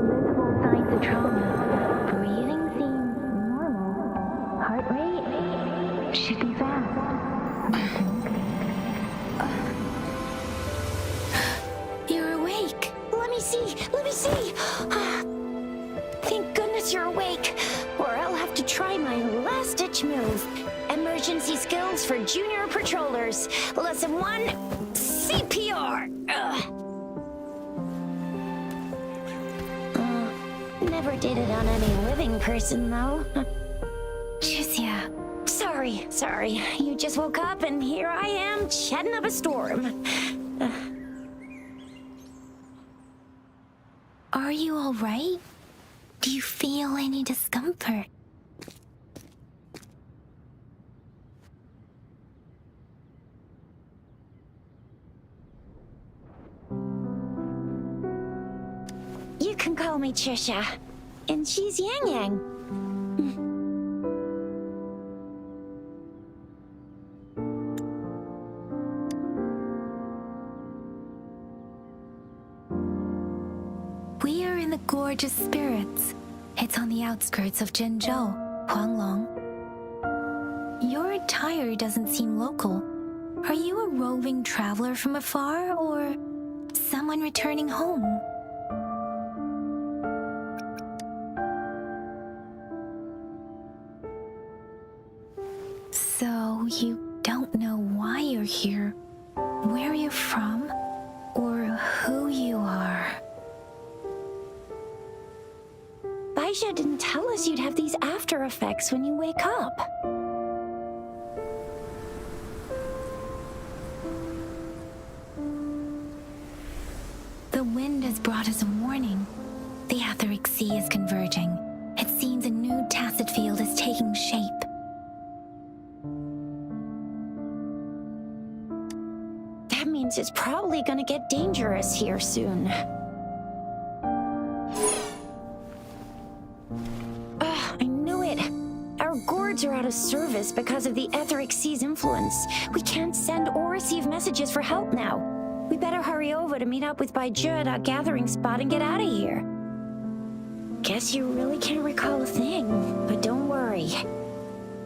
visible signs of trauma. Breathing seems normal. Heart rate should be fast. You're awake. Let me see. Let me see. Thank goodness you're awake, or I'll have to try my last-ditch move. Emergency skills for junior patrollers. Lesson 1, CPR. Never did it on any living person, though. Juicia. Sorry. You just woke up, and here I am, chatting up a storm. Are you all right? Do you feel any discomfort? You can call me Trisha, and she's Yang Yang. We are in the Gorgeous Spirits. It's on the outskirts of Zhenzhou, Huanglong. Your attire doesn't seem local. Are you a roving traveler from afar, or someone returning home? So you don't know why you're here, where you're from, or who you are. Baisha didn't tell us you'd have these after effects when you wake up. The wind has brought us a warning. The Etheric Sea is converging. It seems a new tacit field is taking shape. That means it's probably gonna get dangerous here soon. I knew it. Our gourds are out of service because of the Etheric Sea's influence. We can't send or receive messages for help now. We better hurry over to meet up with Baiju at our gathering spot and get out of here. Guess you really can't recall a thing, but don't worry.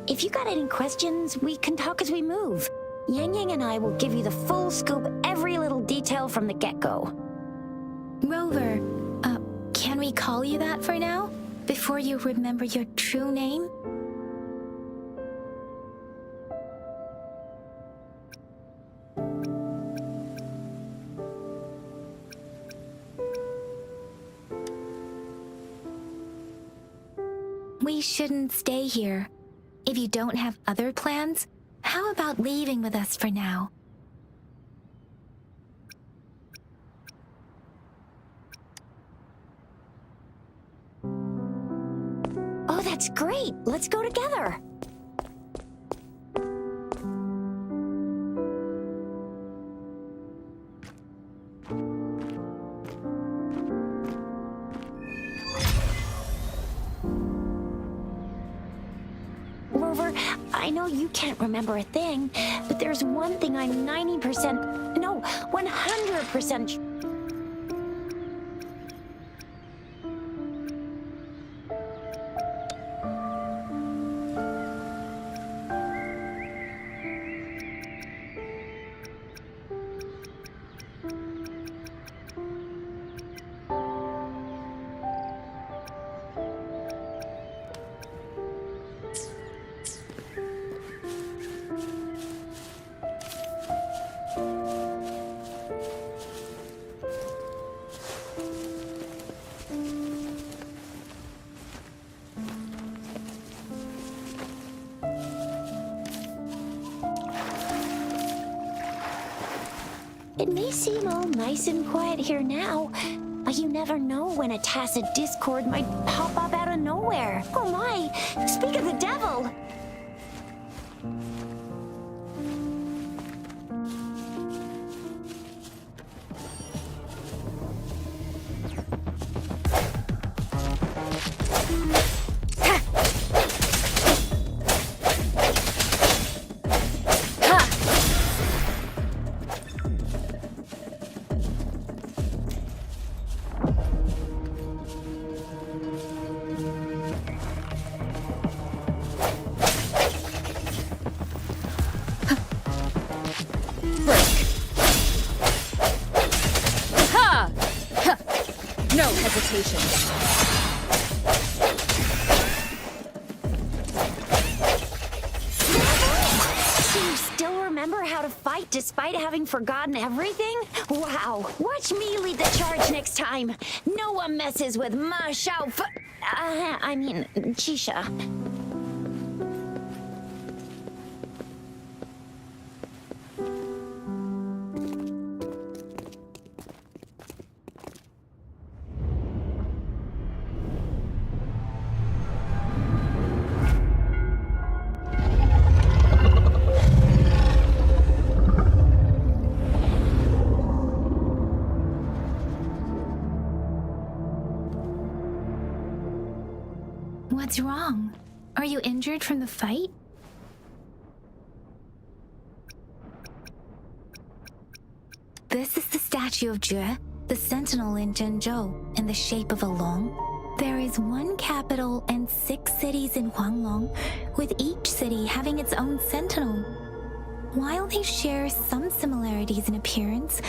If you got any questions, we can talk as we move. Yang Yang and I will give you the full scoop, every little detail from the get-go. Rover, can we call you that for now? Before you remember your true name? We shouldn't stay here. If you don't have other plans, how about leaving with us for now? Oh, that's great! Let's go together! Rover, I know you can't remember a thing, but there's one thing I'm 90%, no, 100% It may seem all nice and quiet here now, but you never know when a tacit discord might pop up out of nowhere. Oh my! Speak of the devil! No hesitation. Do you still remember how to fight despite having forgotten everything? Wow. Watch me lead the charge next time. No one messes with my Chisha. What's wrong? Are you injured from the fight? This is the statue of Jue, the sentinel in Zhenzhou, in the shape of a long. There is one capital and 6 cities in Huanglong, with each city having its own sentinel. While they share some similarities in appearance,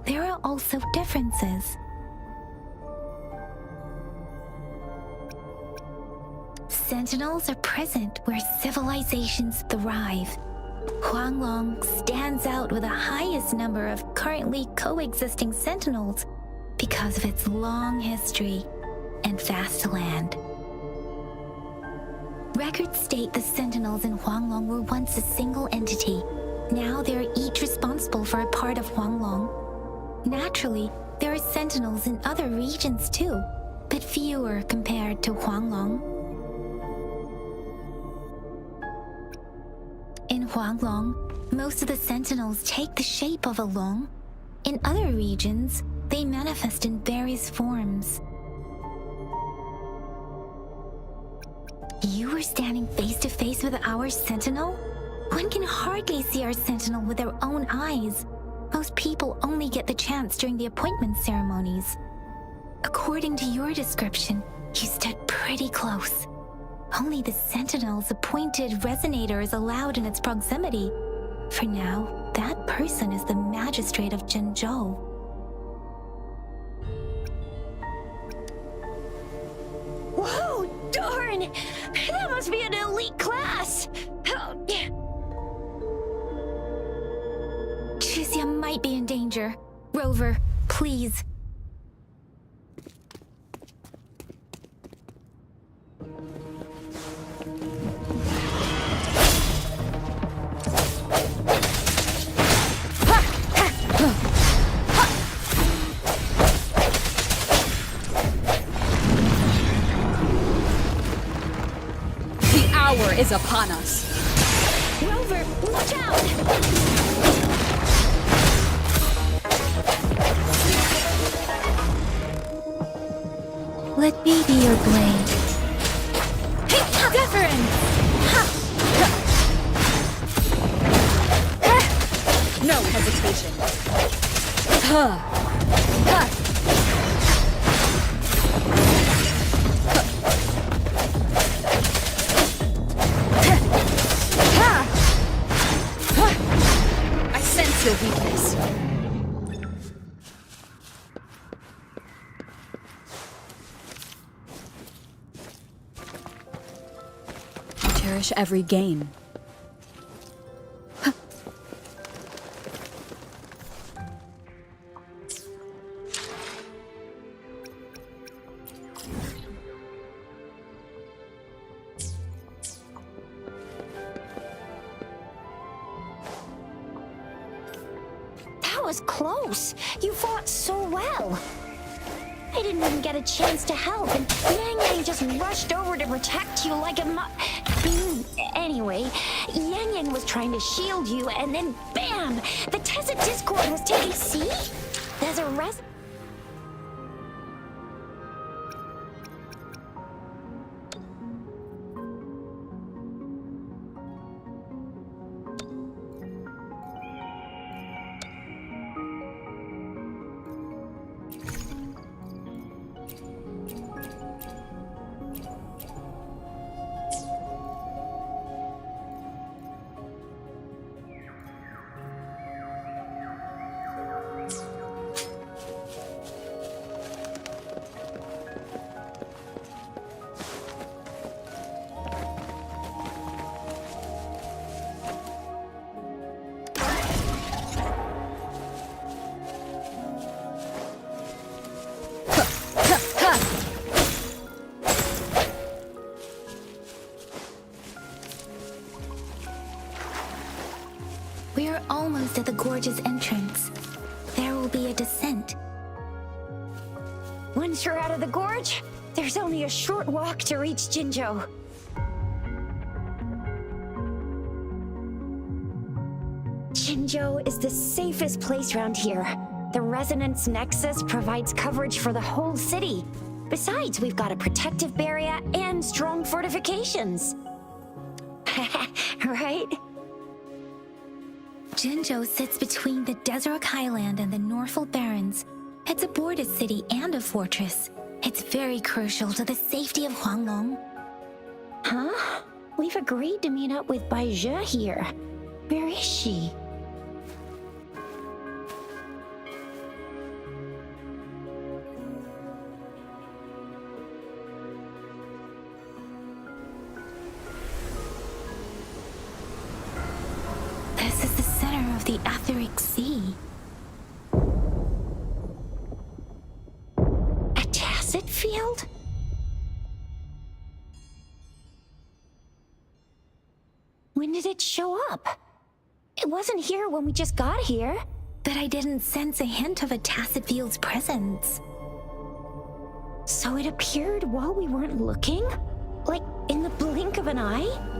there are also differences. Sentinels are present where civilizations thrive. Huanglong stands out with the highest number of currently coexisting sentinels because of its long history and vast land. Records state the sentinels in Huanglong were once a single entity. Now they are each responsible for a part of Huanglong. Naturally, there are sentinels in other regions too, but fewer compared to Huanglong. In Huanglong, most of the sentinels take the shape of a long. In other regions, they manifest in various forms. You were standing face to face with our sentinel? One can hardly see our sentinel with their own eyes. Most people only get the chance during the appointment ceremonies. According to your description, you stood pretty close. Only the sentinel's appointed resonator is allowed in its proximity. For now, that person is the magistrate of Zhenzhou. Whoa, darn! That must be an elite class! Chixia might be in danger. Rover, please. Is upon us. Rover, watch out! Let me be your blade. Deference! No hesitation. Your weakness. Cherish every gain. Was close. You fought so well. I didn't even get a chance to help, and Yang Yang just rushed over to protect you like a Anyway, Yang Yang was trying to shield you, and then bam! The Tessa Discord was taking... See? There's a rest... at the gorge's entrance. There will be a descent. Once you're out of the gorge, there's only a short walk to reach Jinzhou. Jinzhou is the safest place around here. The Resonance Nexus provides coverage for the whole city. Besides, we've got a protective barrier and strong fortifications. Right? Jinzhou sits between the Desert Highland and the Norfolk Barrens. It's a border city and a fortress. It's very crucial to the safety of Huanglong. Huh? We've agreed to meet up with Bai Zhe here. Where is she? This is the center of the Etheric Sea. A tacit field? When did it show up? It wasn't here when we just got here. But I didn't sense a hint of a tacit field's presence. So it appeared while we weren't looking? Like in the blink of an eye?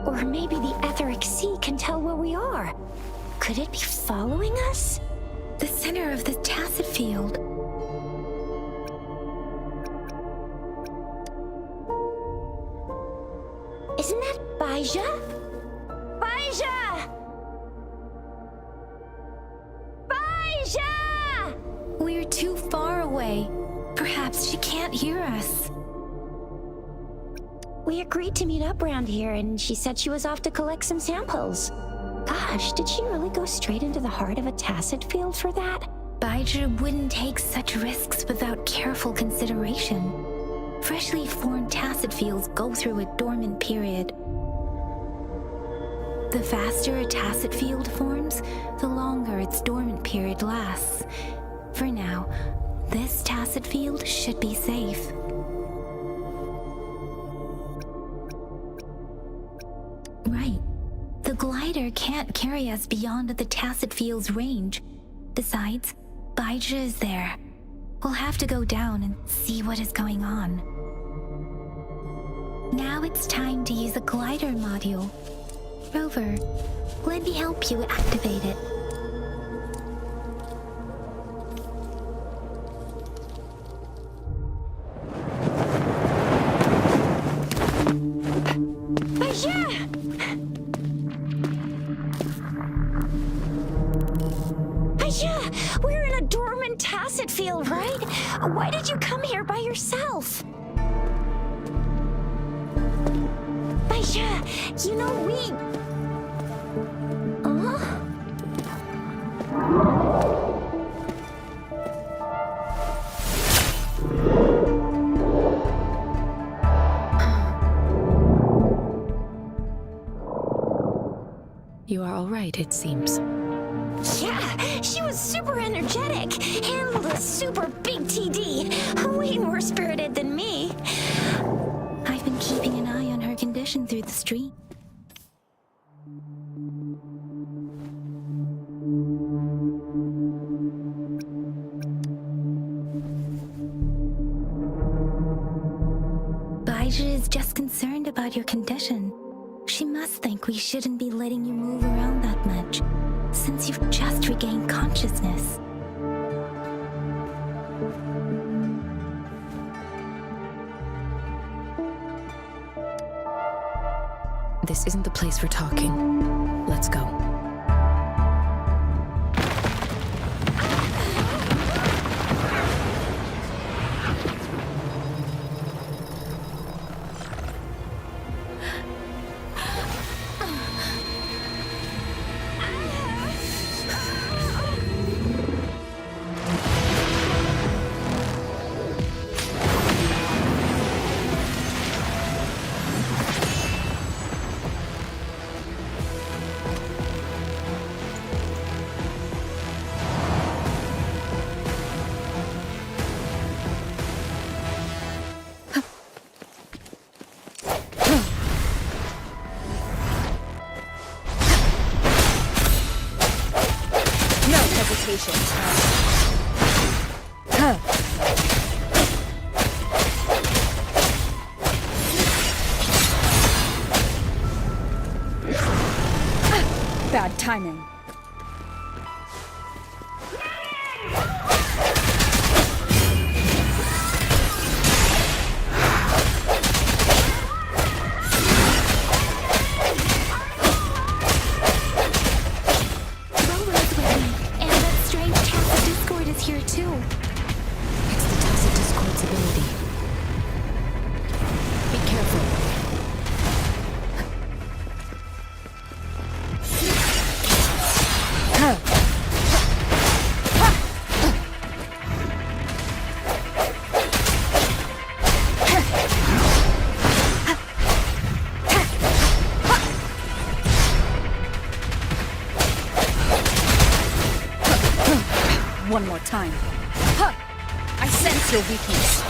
Or maybe the Etheric Sea can tell where we are. Could it be following us? The center of the tacit field. Isn't that Bai Zhe? Bai Zhe! Bai Zhe! We're too far away. Perhaps she can't hear us. We agreed to meet up around here, and she said she was off to collect some samples. Gosh, did she really go straight into the heart of a tacit field for that? Bai Zhe wouldn't take such risks without careful consideration. Freshly formed tacit fields go through a dormant period. The faster a tacit field forms, the longer its dormant period lasts. For now, this tacit field should be safe. Right. The glider can't carry us beyond the tacit field's range. Besides, Bai Zhe is there. We'll have to go down and see what is going on. Now it's time to use a glider module. Rover, let me help you activate it. Bai Zhe! Bai Zhe! We're in a dormant tacit field, right? Why did you come here by yourself? Bai Zhe, you know we... You are all right, it seems. Yeah, she was super energetic. Handled a super big TD. Way more spirited than me. I've been keeping an eye on her condition through the street. Bai Zhe is just concerned about your condition. She must think we shouldn't be letting you move around that much, since you've just regained consciousness. This isn't the place for talking. Let's go. timing. Rover is with me, and that strange Tacit Discord is here too. It's the Tacit Discord's ability. Be careful. One more time. Huh. I sense your weakness.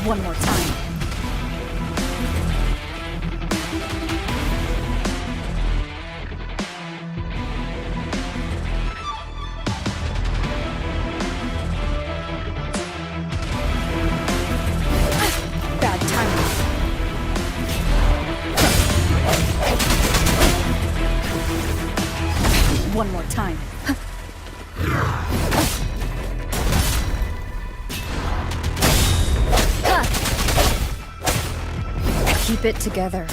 One more time. Bad timing. One more time. Keep it together.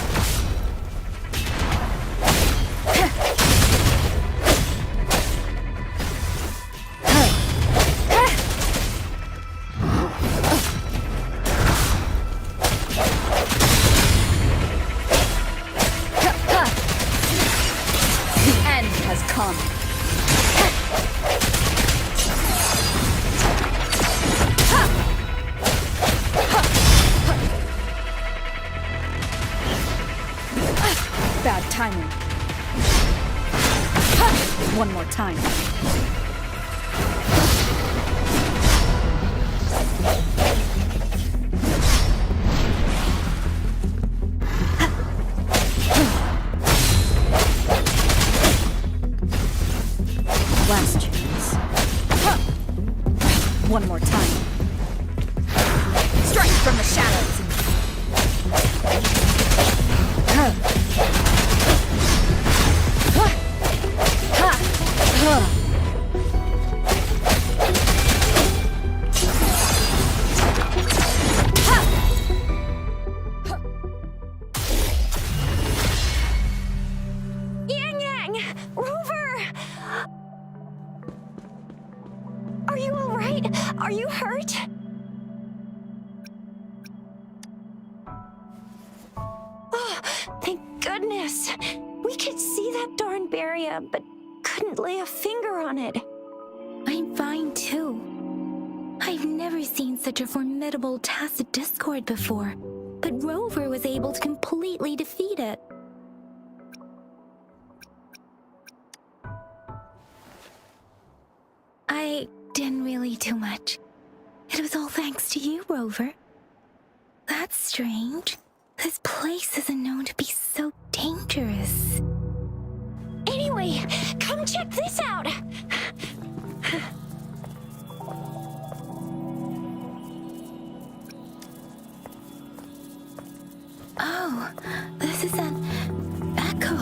The end has come. Bad timing. One more time. Last chance. One more time. Strike from the shadows. Yang Yang! Rover! Are you alright? Are you hurt? Oh, thank goodness. We could see that darn barrier, but couldn't lay a finger on it. I'm fine too. I've never seen such a formidable Tacit Discord before, but Rover was able to completely defeat it. I didn't really do much. It was all thanks to you, Rover. That's strange. This place isn't known to be so dangerous. Anyway, come check this out. Oh, this is an echo.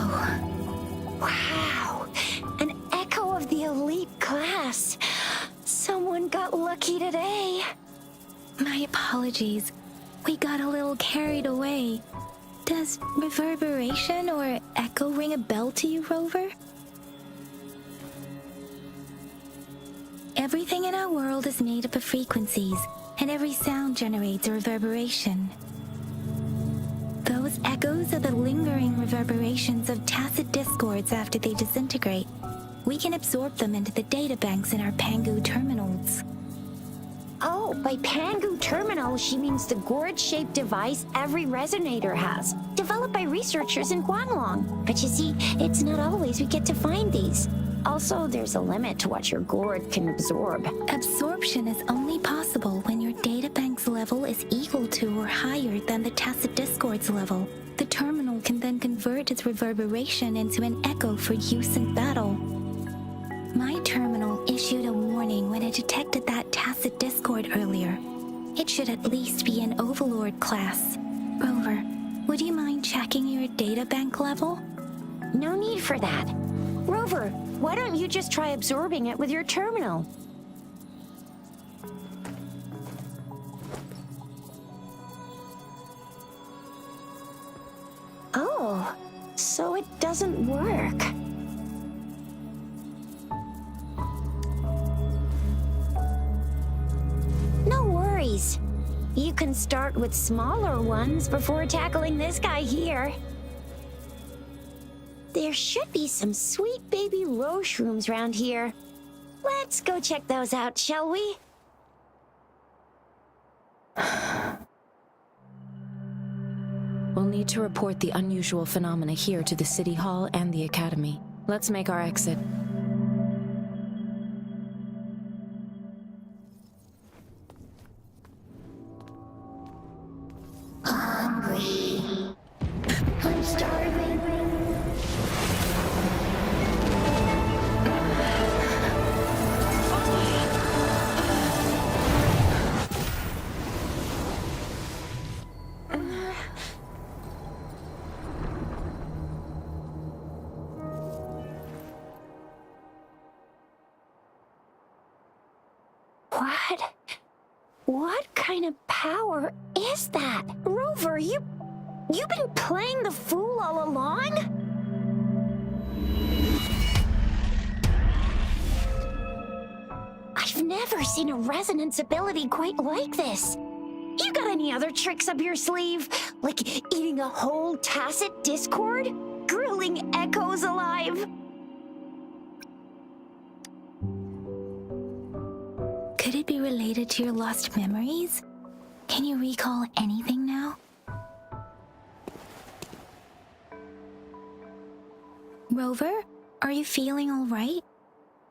Wow, an echo of the elite class. Someone got lucky today. My apologies. We got a little carried away. Does reverberation or echo ring a bell to you, Rover? Everything in our world is made up of frequencies, and every sound generates a reverberation. Those echoes are the lingering reverberations of Tacit Discords after they disintegrate. We can absorb them into the data banks in our Pangu terminals. Oh, by Pangu Terminal, she means the gourd-shaped device every resonator has, developed by researchers in Guanglong. But you see, it's not always we get to find these. Also, there's a limit to what your gourd can absorb. Absorption is only possible when your databank's level is equal to or higher than the tacit discord's level. The terminal can then convert its reverberation into an echo for use in battle. My terminal issued a warning when it detected that tacit discord earlier. It should at least be an Overlord class. Rover, would you mind checking your databank level? No need for that. Rover, why don't you just try absorbing it with your terminal? Oh, so it doesn't work. No worries. You can start with smaller ones before tackling this guy here. There should be some sweet baby roche rooms around here. Let's go check those out, shall we? We'll need to report the unusual phenomena here to the City Hall and the Academy. Let's make our exit. Hungry. I'm starving. What kind of power is that? Rover, you've been playing the fool all along? I've never seen a resonance ability quite like this. You got any other tricks up your sleeve? Like eating a whole tacit discord? Grilling echoes alive? Could it be related to your lost memories? Can you recall anything now? Rover, are you feeling all right?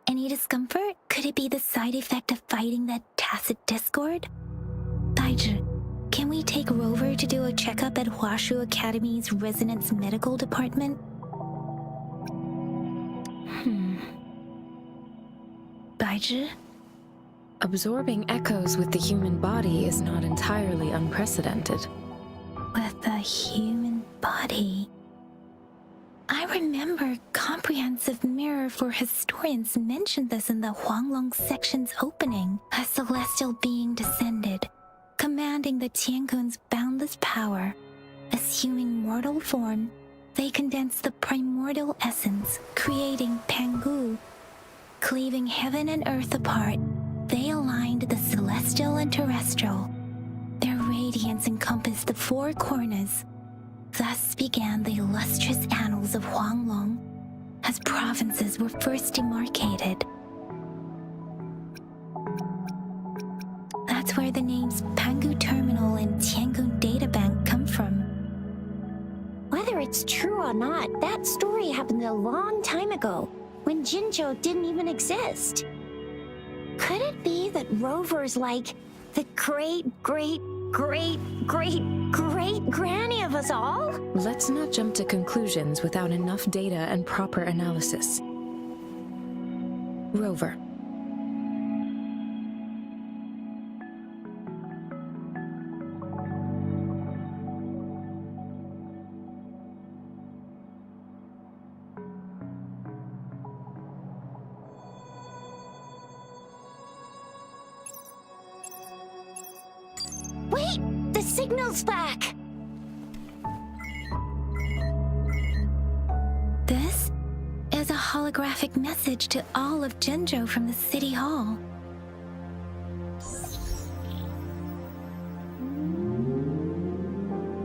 Any discomfort? Could it be the side effect of fighting that tacit discord? Baizhi, can we take Rover to do a checkup at Huashu Academy's Resonance Medical Department? Baizhi? Absorbing echoes with the human body is not entirely unprecedented. With the human body. I remember Comprehensive Mirror for Historians mentioned this in the Huanglong section's opening. A celestial being descended, commanding the Tiankun's boundless power. Assuming mortal form, they condensed the primordial essence, creating Pangu. Cleaving heaven and earth apart, they aligned the celestial and terrestrial. Their radiance encompassed the four corners. Thus began the illustrious annals of Huanglong, as provinces were first demarcated. That's where the names Pangu Terminal and Tiangun Databank come from. Whether it's true or not, that story happened a long time ago, when Jinzhou didn't even exist. Could it be that Rover's like the great-great-great-great-great-granny of us all? Let's not jump to conclusions without enough data and proper analysis. Rover. Wait! The signal's back! This is a holographic message to all of Jinzhou from the City Hall.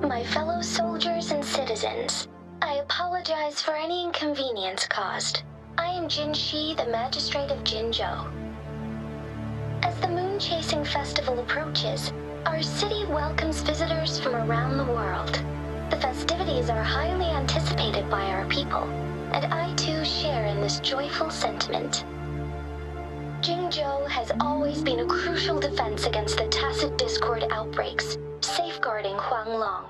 My fellow soldiers and citizens, I apologize for any inconvenience caused. I am Jin Shi, the Magistrate of Jinzhou. As the moon moon-chasing festival approaches, our city welcomes visitors from around the world. The festivities are highly anticipated by our people, and I too share in this joyful sentiment. Jingzhou has always been a crucial defense against the tacit discord outbreaks, safeguarding Huanglong.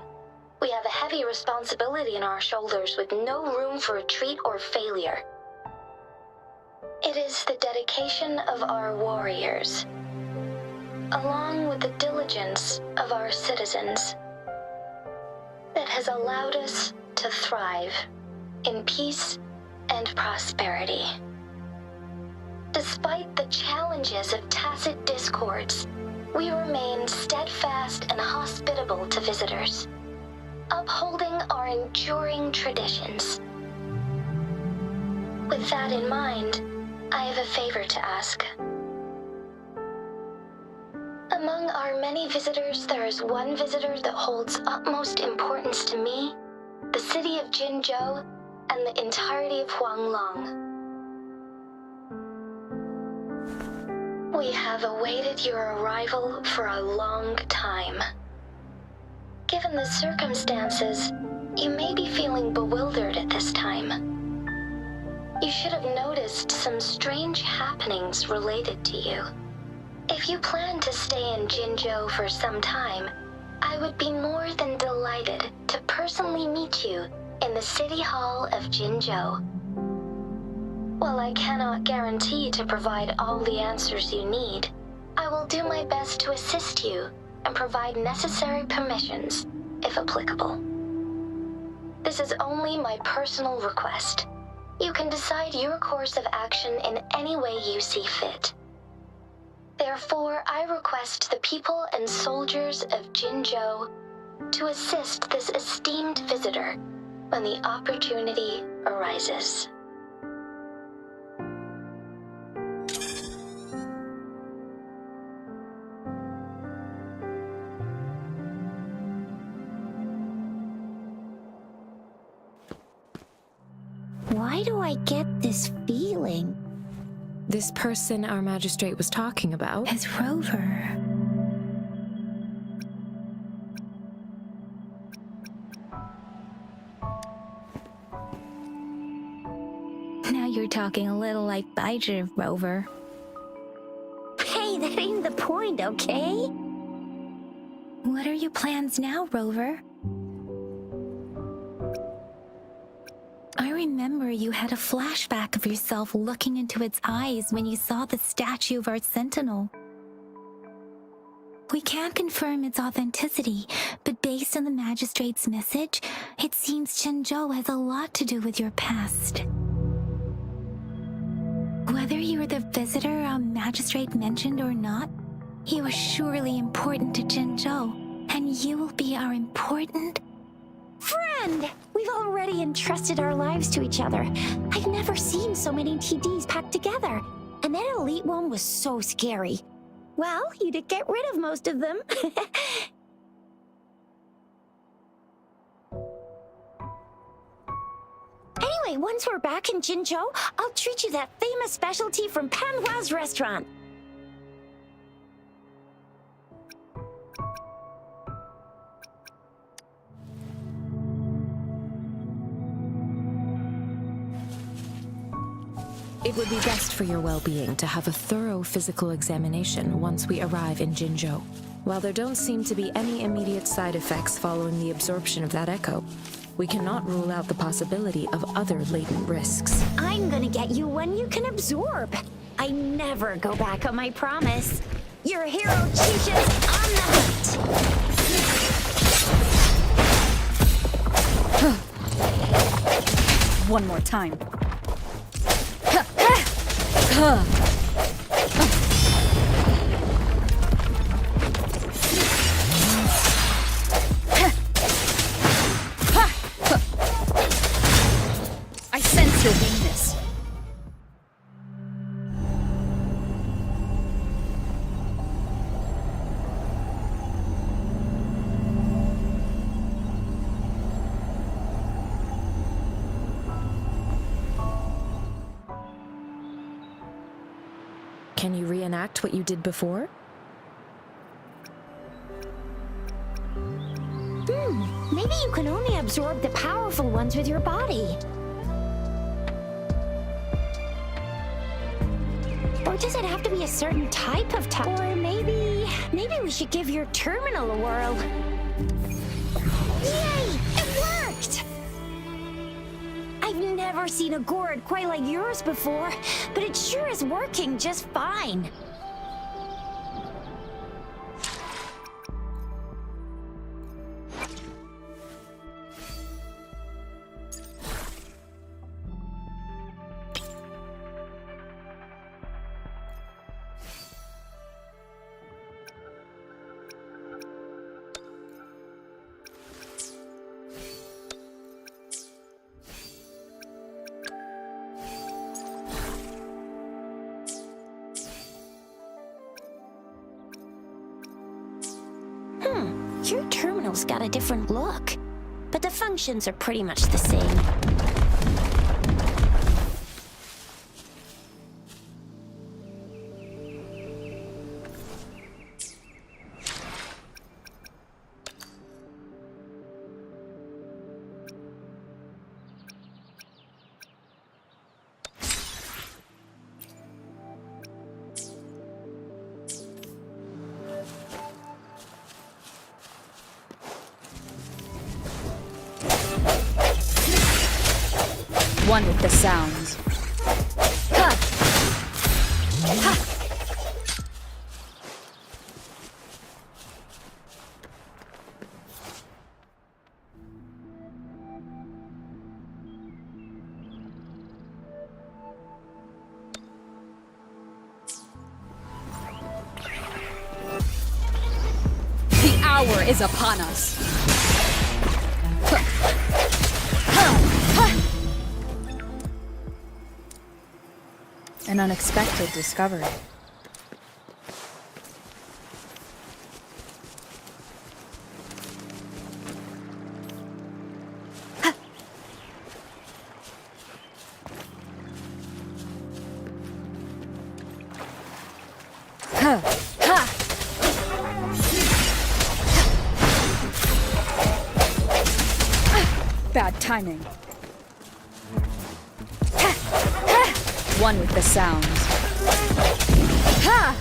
We have a heavy responsibility on our shoulders with no room for retreat or failure. It is the dedication of our warriors, along with the diligence of our citizens, that has allowed us to thrive in peace and prosperity. Despite the challenges of tacit discords, we remain steadfast and hospitable to visitors, upholding our enduring traditions. With that in mind, I have a favor to ask. Among our many visitors, there is one visitor that holds utmost importance to me, the city of Jinzhou, and the entirety of Huanglong. We have awaited your arrival for a long time. Given the circumstances, you may be feeling bewildered at this time. You should have noticed some strange happenings related to you. If you plan to stay in Jinzhou for some time, I would be more than delighted to personally meet you in the City Hall of Jinzhou. While I cannot guarantee to provide all the answers you need, I will do my best to assist you and provide necessary permissions, if applicable. This is only my personal request. You can decide your course of action in any way you see fit. Therefore, I request the people and soldiers of Jinzhou to assist this esteemed visitor when the opportunity arises. Why do I get this feeling? This person our magistrate was talking about As Rover. Now you're talking a little like Baizhi, Rover. Hey, that ain't the point, okay? What are your plans now, Rover? I remember you had a flashback of yourself looking into its eyes when you saw the statue of our sentinel. We can't confirm its authenticity, but based on the magistrate's message, it seems Jinzhou has a lot to do with your past. Whether you were the visitor our magistrate mentioned or not, you are surely important to Jinzhou, and you will be our important Friend! We've already entrusted our lives to each other. I've never seen so many TDs packed together. And that elite one was so scary. Well, you did get rid of most of them. Anyway, once we're back in Jinzhou, I'll treat you that famous specialty from Panhua's restaurant. It would be best for your well-being to have a thorough physical examination once we arrive in Jinzhou. While there don't seem to be any immediate side effects following the absorption of that echo, we cannot rule out the possibility of other latent risks. I'm gonna get you one you can absorb. I never go back on my promise. Your hero Chicha's on the hunt. One more time. I sense your weakness. Can you reenact what you did before? Maybe you can only absorb the powerful ones with your body. Or does it have to be a certain type of Or maybe we should give your terminal a whirl. Yay! It worked! I've never seen a gourd quite like yours before, but it sure is working just fine. Your terminal's got a different look, but the functions are pretty much the same. One with the sounds. Ha! Ha! The hour is upon us. An unexpected discovery. Bad timing. One with the sounds. Ha!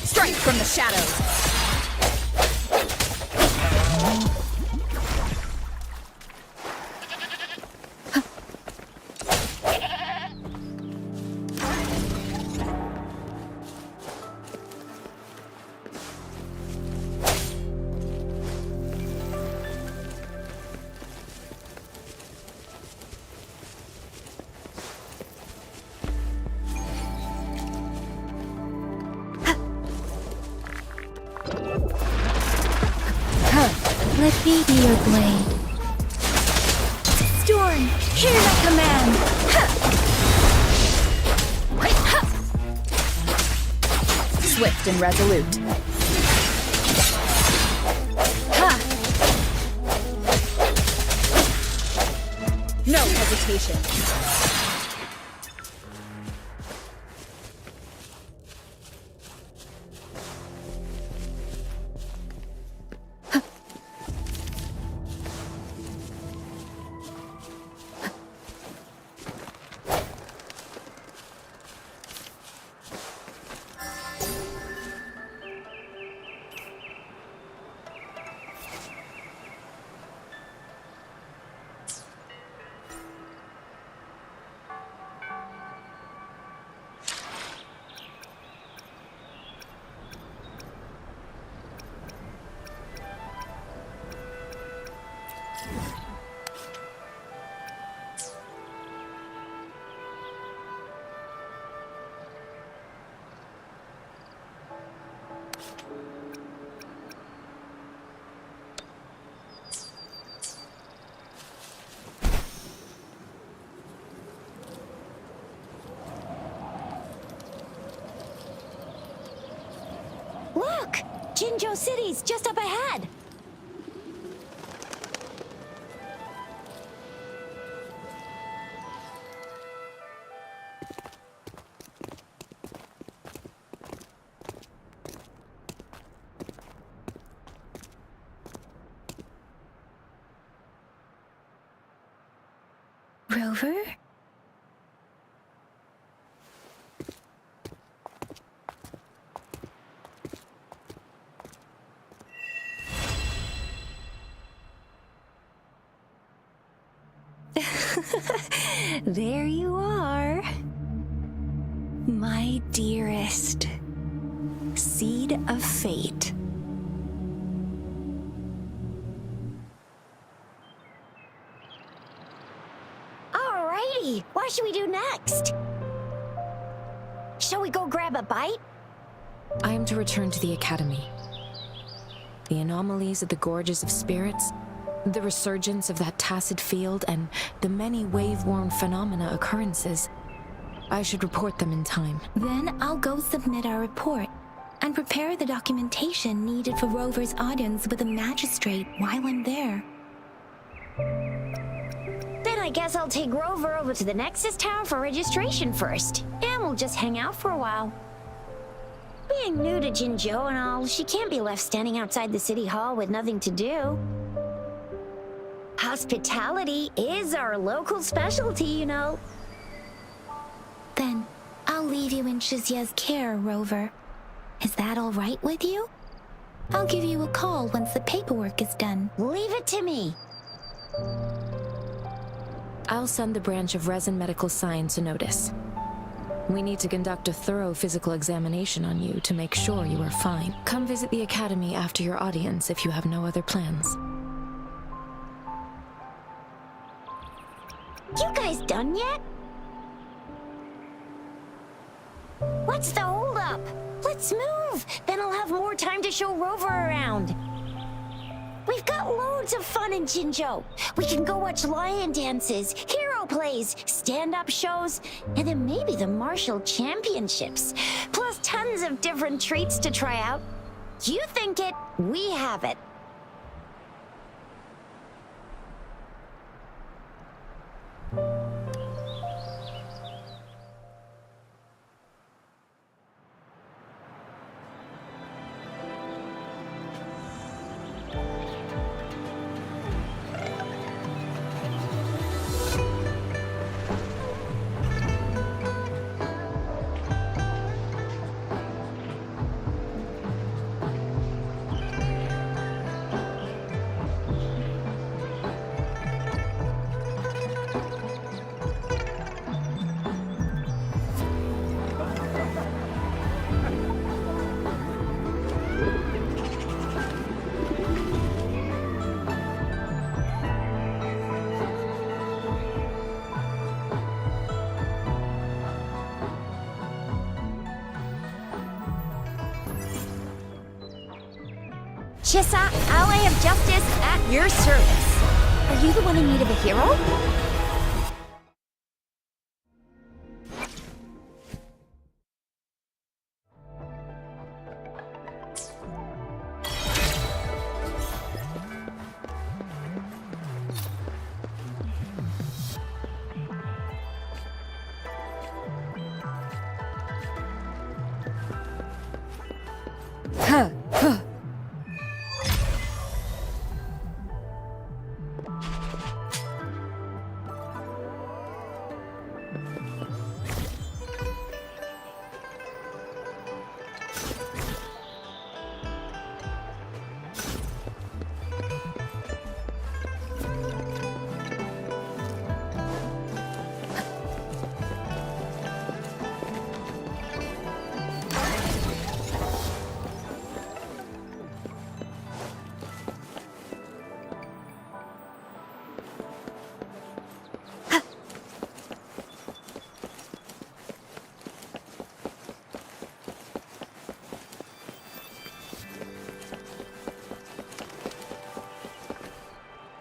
Strike from the shadows. Let me be your blade. Storm, hear my command! Swift and resolute. Ha! No hesitation. Look! Jinzhou City's just up ahead! Rover? There you are. My dearest. Seed of fate. Alrighty, what should we do next? Shall we go grab a bite? I am to return to the Academy. The anomalies of the Gorges of Spirits, the resurgence of that tacit field, and the many wave-worn phenomena occurrences. I should report them in time. Then I'll go submit our report and prepare the documentation needed for Rover's audience with the magistrate while I'm there. Then I guess I'll take Rover over to the Nexus Tower for registration first, and we'll just hang out for a while. Being new to Jinzhou and all, she can't be left standing outside the city hall with nothing to do. Hospitality is our local specialty, you know. Then I'll leave you in Shizia's care, Rover. Is that all right with you? I'll give you a call once the paperwork is done. Leave it to me. I'll send the branch of Resin Medical Science a notice. We need to conduct a thorough physical examination on you to make sure you are fine. Come visit the Academy after your audience if you have no other plans. You guys done yet? What's the holdup? Let's move! Then I'll have more time to show Rover around. We've got loads of fun in Jinzhou. We can go watch lion dances, hero plays, stand-up shows, and then maybe the martial championships. Plus tons of different treats to try out. You think it, we have it. Chissa, ally of justice, at your service. Are you the one in need of a hero? Huh, huh.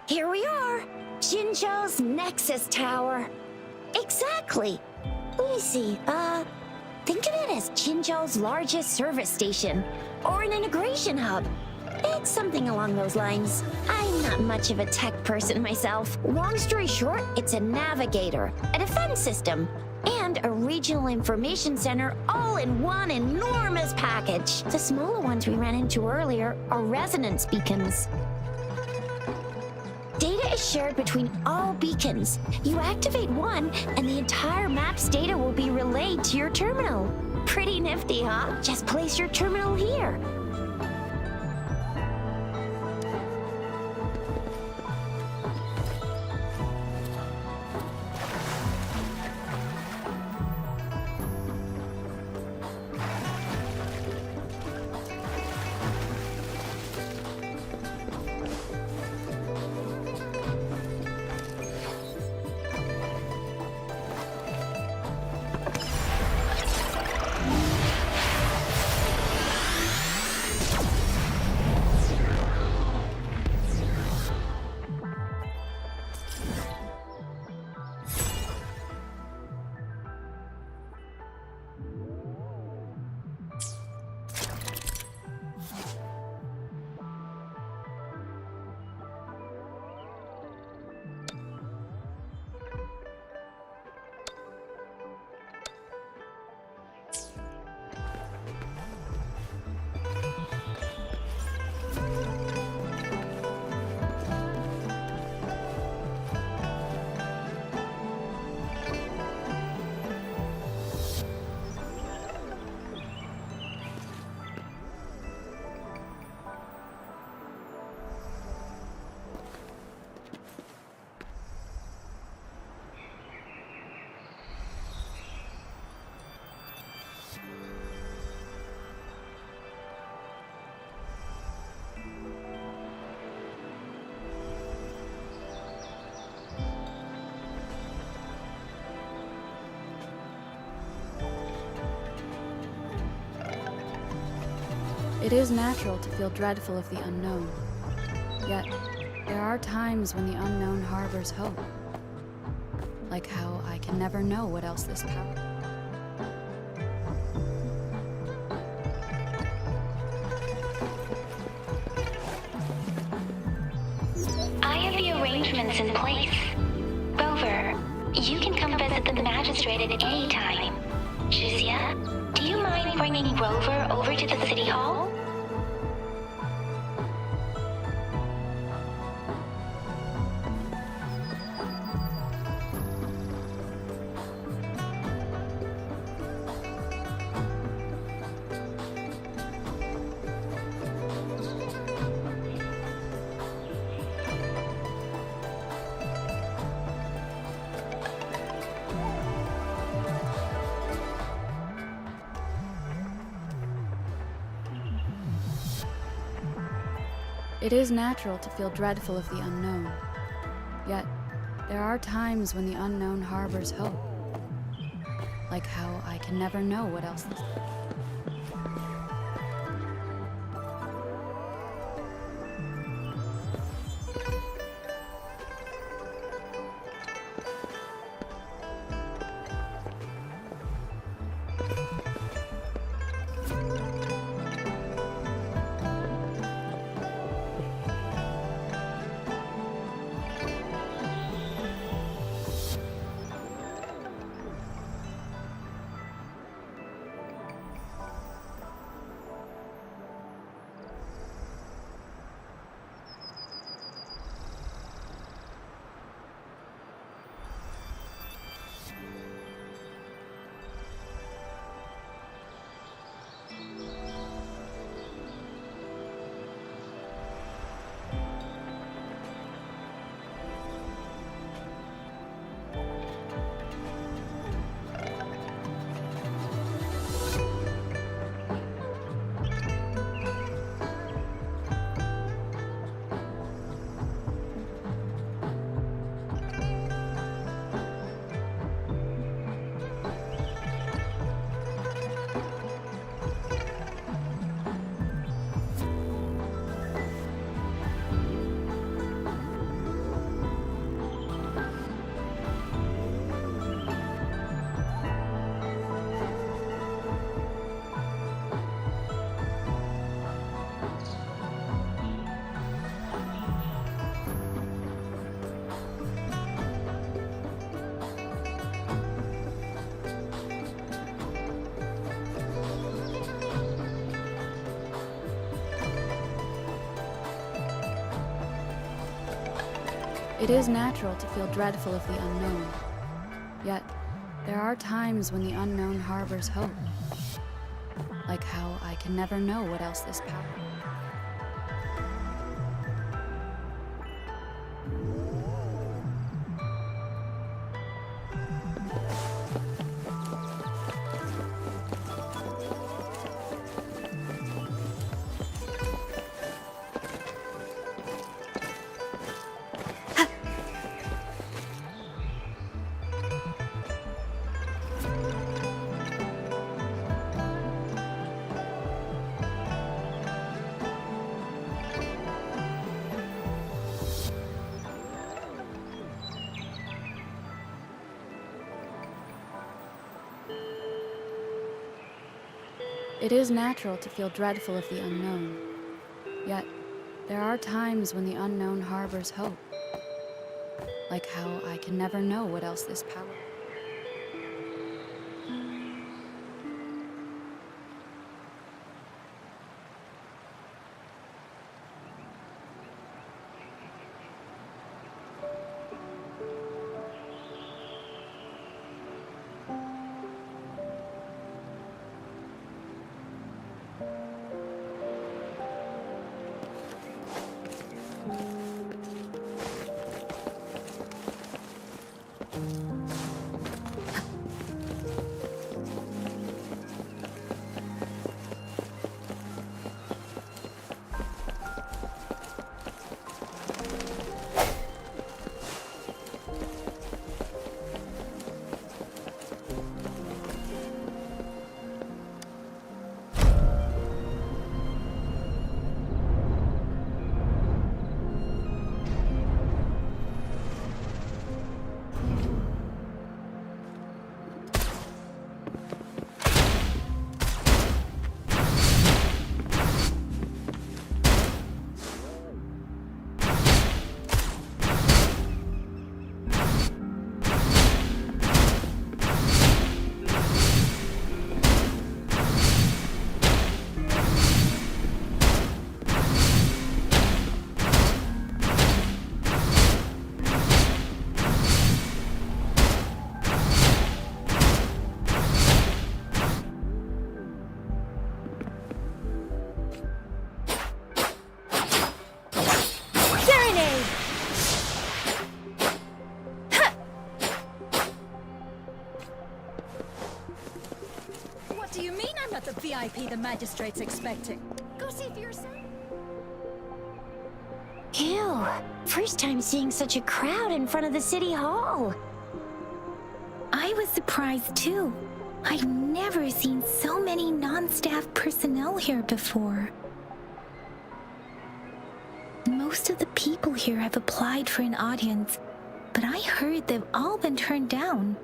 Here we are, Jinzhou's Nexus Tower. Exactly. Let me see, think of it as Jinzhou's largest service station, or an integration hub. It's something along those lines. I'm not much of a tech person myself. Long story short, it's a navigator, a defense system, and a regional information center all in one enormous package. The smaller ones we ran into earlier are resonance beacons. Data is shared between all beacons. You activate one, and the entire map's data will be relayed to your terminal. Pretty nifty, huh? Just place your terminal here. It is natural to feel dreadful of the unknown. Yet, there are times when the unknown harbors hope. Like how I can never know what else this power. I have the arrangements in place. Rover, you can come visit the magistrate at any time. Juzia, do you mind bringing Rover over to the city hall? It is natural to feel dreadful of the unknown. Yet, there are times when the unknown harbors hope. Like how I can never know what else this. It is natural to feel dreadful of the unknown. Yet, there are times when the unknown harbors hope. Like how I can never know what else this power. It is natural to feel dreadful of the unknown. Yet, there are times when the unknown harbors hope. Like how I can never know what else this power. VIP the magistrate's expecting. Go see for yourself. Ew. First time seeing such a crowd in front of the city hall. I was surprised too. I've never seen so many non-staff personnel here before. Most of the people here have applied for an audience, but I heard they've all been turned down.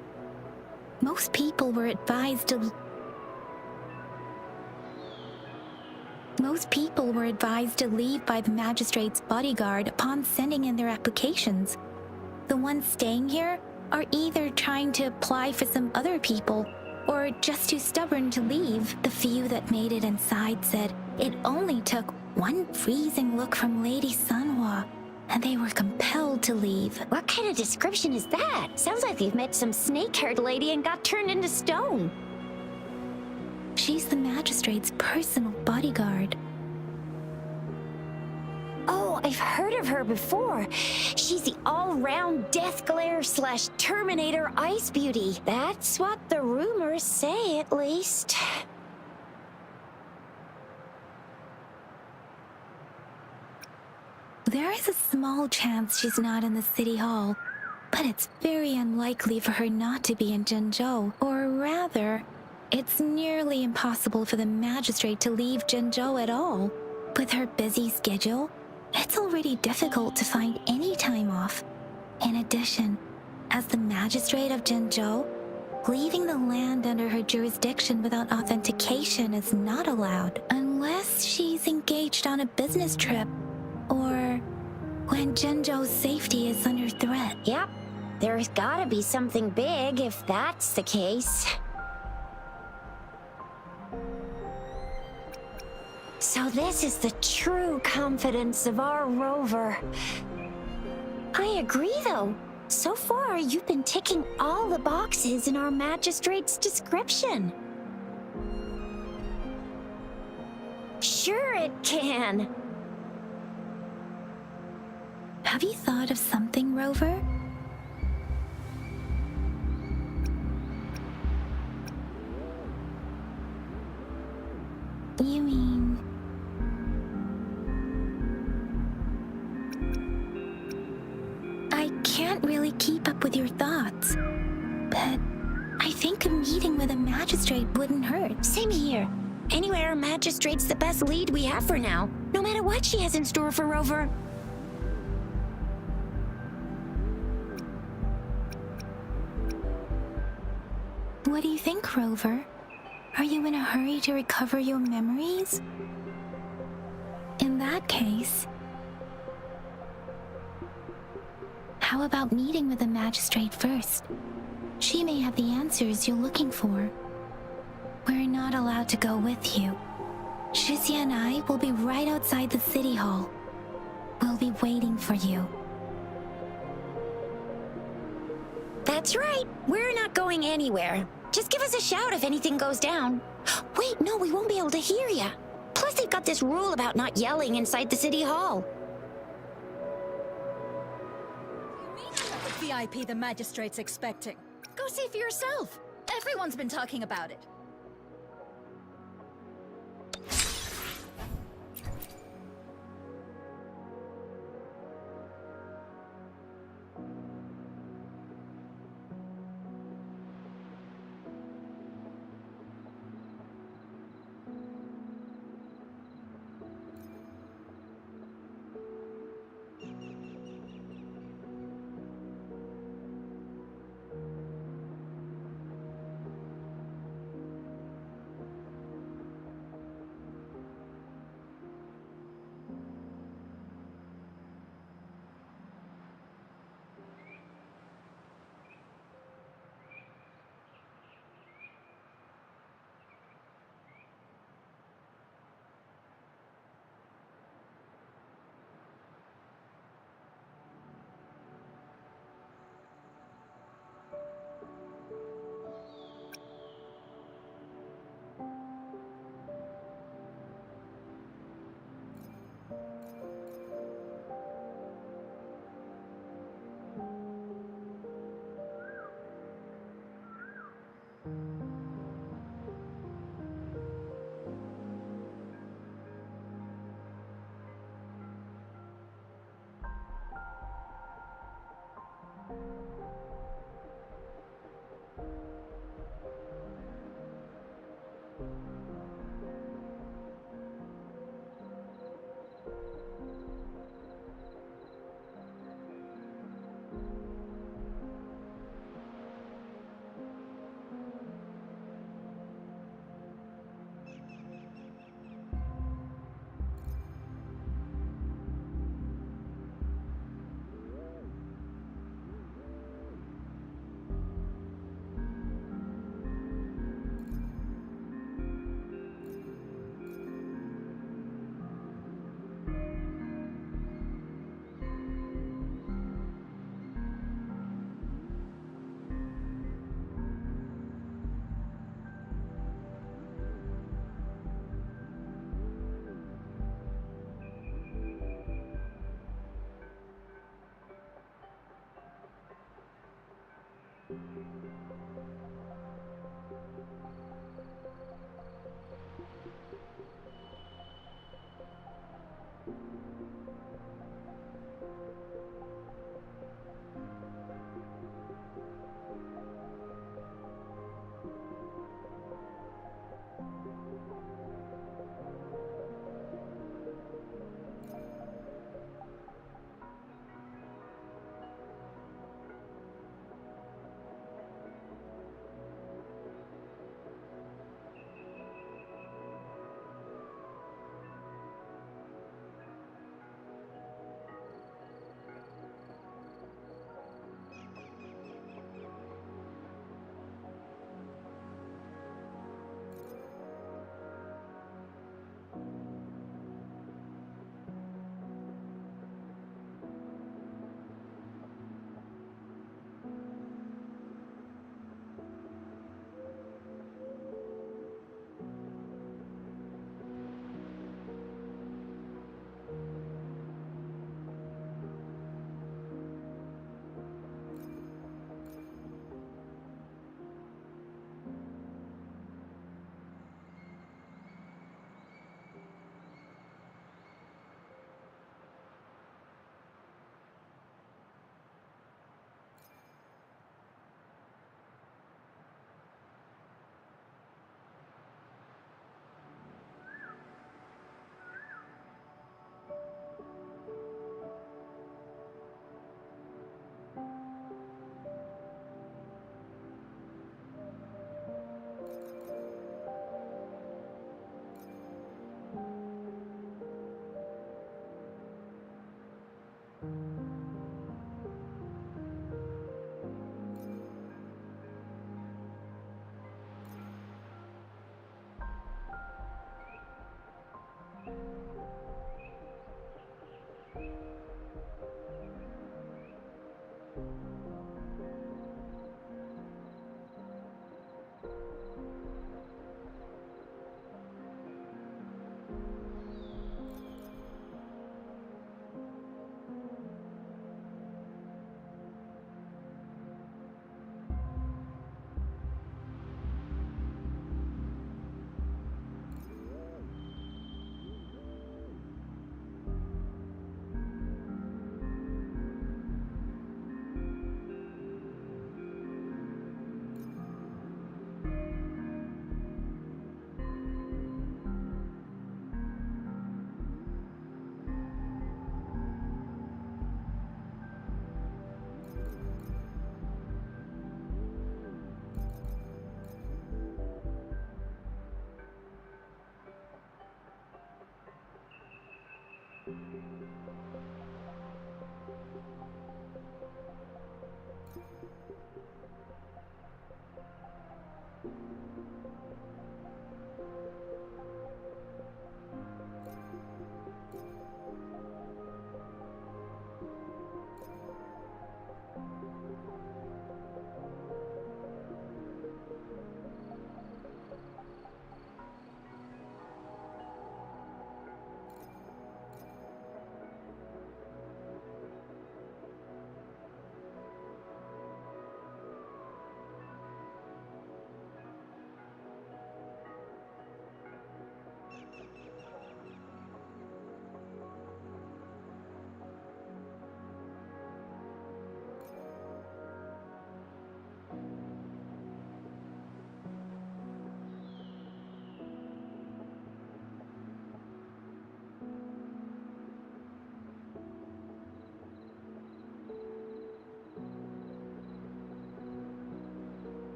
Most people were advised to leave by the magistrate's bodyguard upon sending in their applications. The ones staying here are either trying to apply for some other people or just too stubborn to leave. The few that made it inside said it only took one freezing look from Lady Sunhwa and they were compelled to leave. What kind of description is that? Sounds like they've met some snake-haired lady and got turned into stone. She's the magistrate's personal bodyguard. Oh, I've heard of her before. She's the all-round Death Glare / Terminator Ice Beauty. That's what the rumors say, at least. There is a small chance she's not in the city hall, but it's very unlikely for her not to be in Zhengzhou. Or rather, it's nearly impossible for the magistrate to leave Zhengzhou at all. With her busy schedule, it's already difficult to find any time off. In addition, as the magistrate of Zhengzhou, leaving the land under her jurisdiction without authentication is not allowed, unless she's engaged on a business trip, or when Zhengzhou's safety is under threat. Yep, there's gotta be something big if that's the case. So this is the true confidence of our rover. I agree, though. So far, you've been ticking all the boxes in our magistrate's description. Sure it can. Have you thought of something, Rover? You mean... I can't really keep up with your thoughts, but I think a meeting with a magistrate wouldn't hurt. Same here. Anyway, our magistrate's the best lead we have for now, no matter what she has in store for Rover. What do you think, Rover? Are you in a hurry to recover your memories? In that case, how about meeting with the magistrate first? She may have the answers you're looking for. We're not allowed to go with you. Shizia and I will be right outside the city hall. We'll be waiting for you. That's right. We're not going anywhere. Just give us a shout if anything goes down. Wait, no, we won't be able to hear ya. Plus, they've got this rule about not yelling inside the city hall. The VIP the magistrate's expecting. Go see for yourself. Everyone's been talking about it.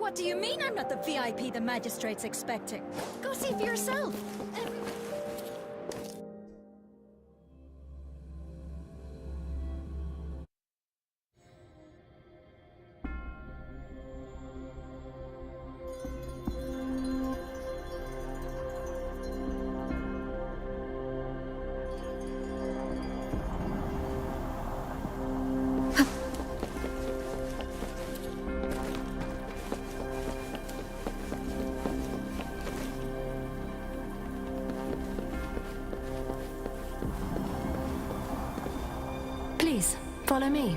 What do you mean I'm not the VIP the magistrate's expecting? Go see for yourself. Please, follow me.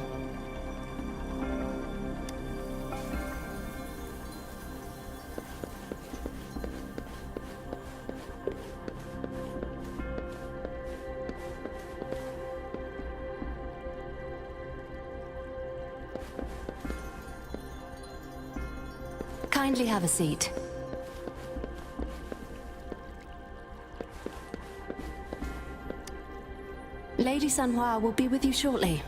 Kindly have a seat. Lady Sanhua will be with you shortly.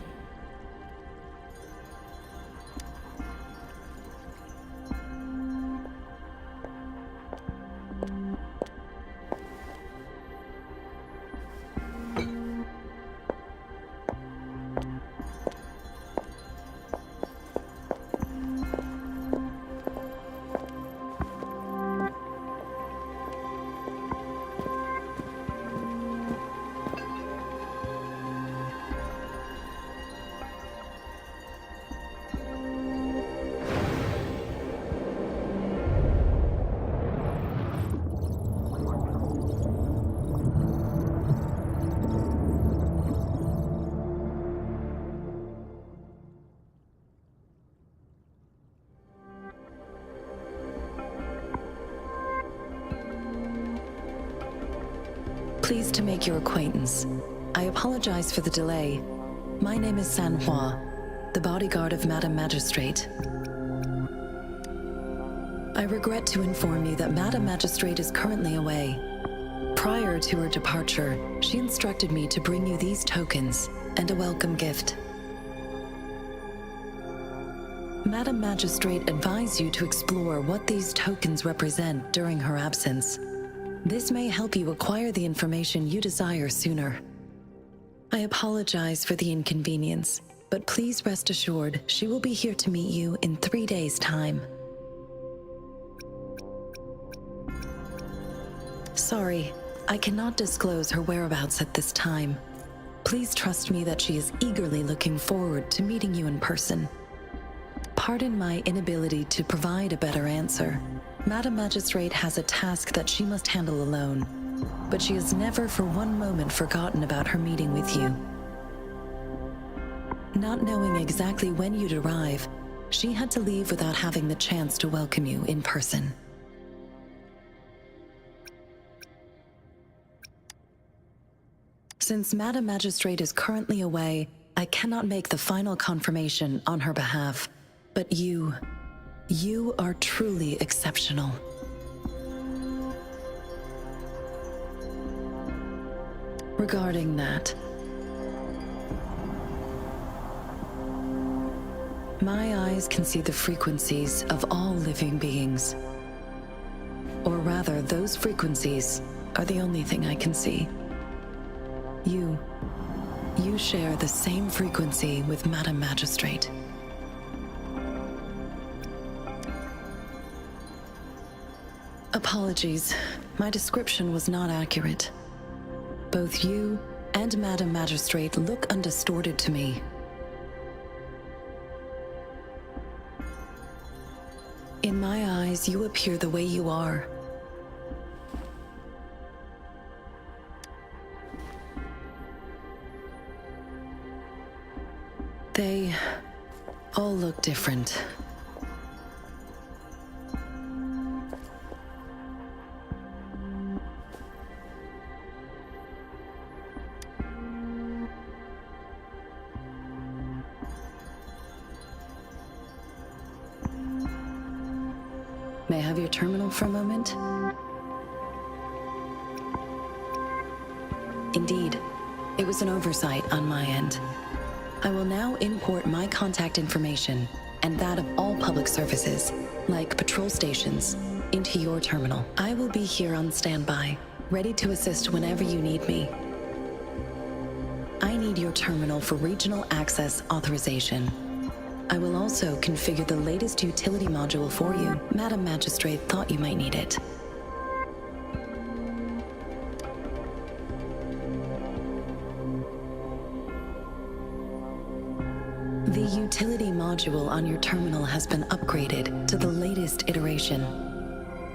Pleased to make your acquaintance. I apologize for the delay. My name is Sanhua, the bodyguard of Madam Magistrate. I regret to inform you that Madam Magistrate is currently away. Prior to her departure, she instructed me to bring you these tokens and a welcome gift. Madam Magistrate advised you to explore what these tokens represent during her absence. This may help you acquire the information you desire sooner. I apologize for the inconvenience, but please rest assured she will be here to meet you in 3 days' time. Sorry, I cannot disclose her whereabouts at this time. Please trust me that she is eagerly looking forward to meeting you in person. Pardon my inability to provide a better answer. Madam Magistrate has a task that she must handle alone, but she has never for one moment forgotten about her meeting with you. Not knowing exactly when you'd arrive, she had to leave without having the chance to welcome you in person. Since Madam Magistrate is currently away, I cannot make the final confirmation on her behalf, but you are truly exceptional. Regarding that, my eyes can see the frequencies of all living beings. Or rather, those frequencies are the only thing I can see. You share the same frequency with Madam Magistrate. Apologies, my description was not accurate. Both you and Madam Magistrate look undistorted to me. In my eyes, you appear the way you are. They all look different. May I have your terminal for a moment? Indeed, it was an oversight on my end. I will now import my contact information and that of all public services like patrol stations, into your terminal. I will be here on standby, ready to assist whenever you need me. I need your terminal for regional access authorization. I will also configure the latest utility module for you. Madam Magistrate thought you might need it. The utility module on your terminal has been upgraded to the latest iteration.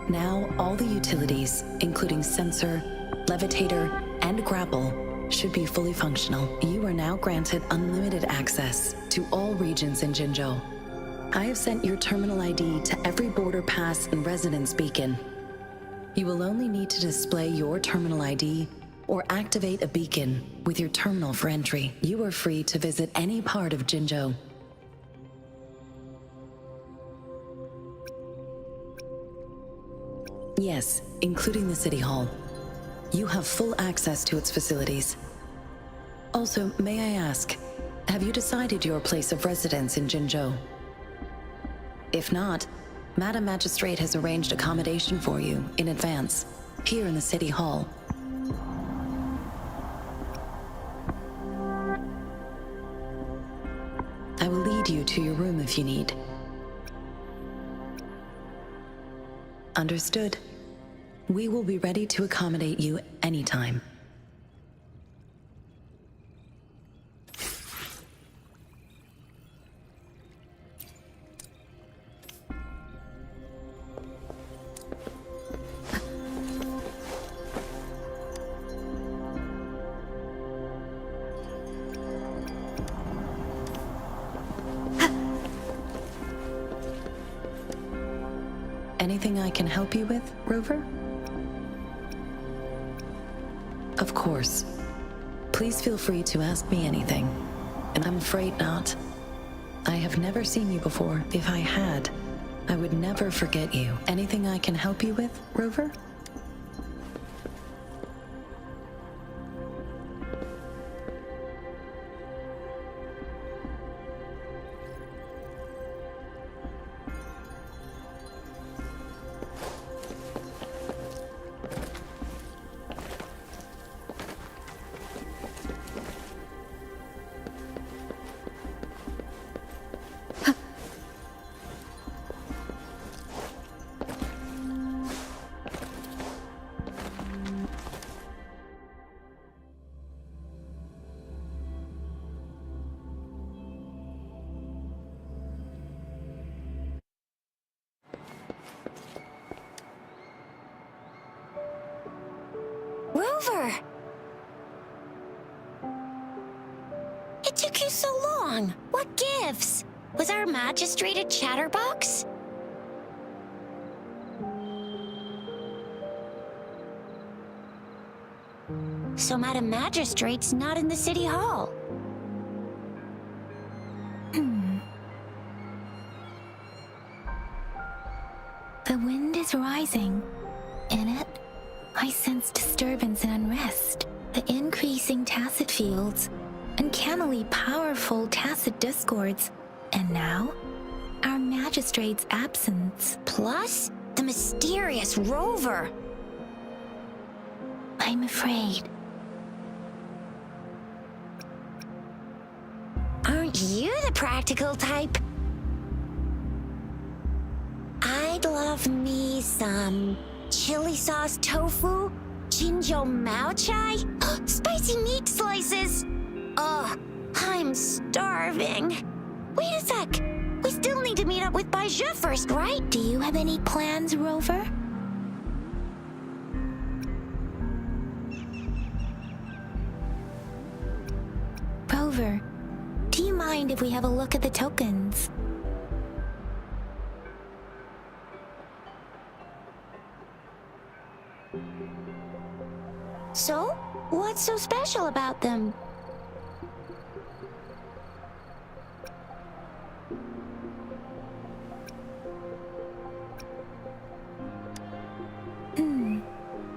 Now, all the utilities, including sensor, levitator, and grapple, should be fully functional. You are now granted unlimited access to all regions in Jinzhou. I have sent your terminal ID to every border pass and residence beacon. You will only need to display your terminal ID or activate a beacon with your terminal for entry. You are free to visit any part of Jinzhou. Yes, including the City Hall. You have full access to its facilities. Also, may I ask, have you decided your place of residence in Jinzhou? If not, Madam Magistrate has arranged accommodation for you in advance, here in the City Hall. I will lead you to your room if you need. Understood. We will be ready to accommodate you anytime. Anything I can help you with, Rover? Of course. Please feel free to ask me anything. And I'm afraid not. I have never seen you before. If I had, I would never forget you. Anything I can help you with, Rover? Rover! It took you so long. What gives? Was our magistrate a chatterbox? So Madam Magistrate's not in the City Hall. The wind is rising. In it, I sense disturbance and unrest. The increasing tacit fields, uncannily powerful tacit discords, and now, our magistrate's absence. Plus, the mysterious Rover. I'm afraid. Aren't you the practical type? I'd love me some chili sauce tofu, Jinzhou Mao Chai, spicy meat slices. Ugh, I'm starving. Wait a sec. We still need to meet up with Baizhi first, right? Do you have any plans, Rover? Rover, do you mind if we have a look at the tokens? So, what's so special about them?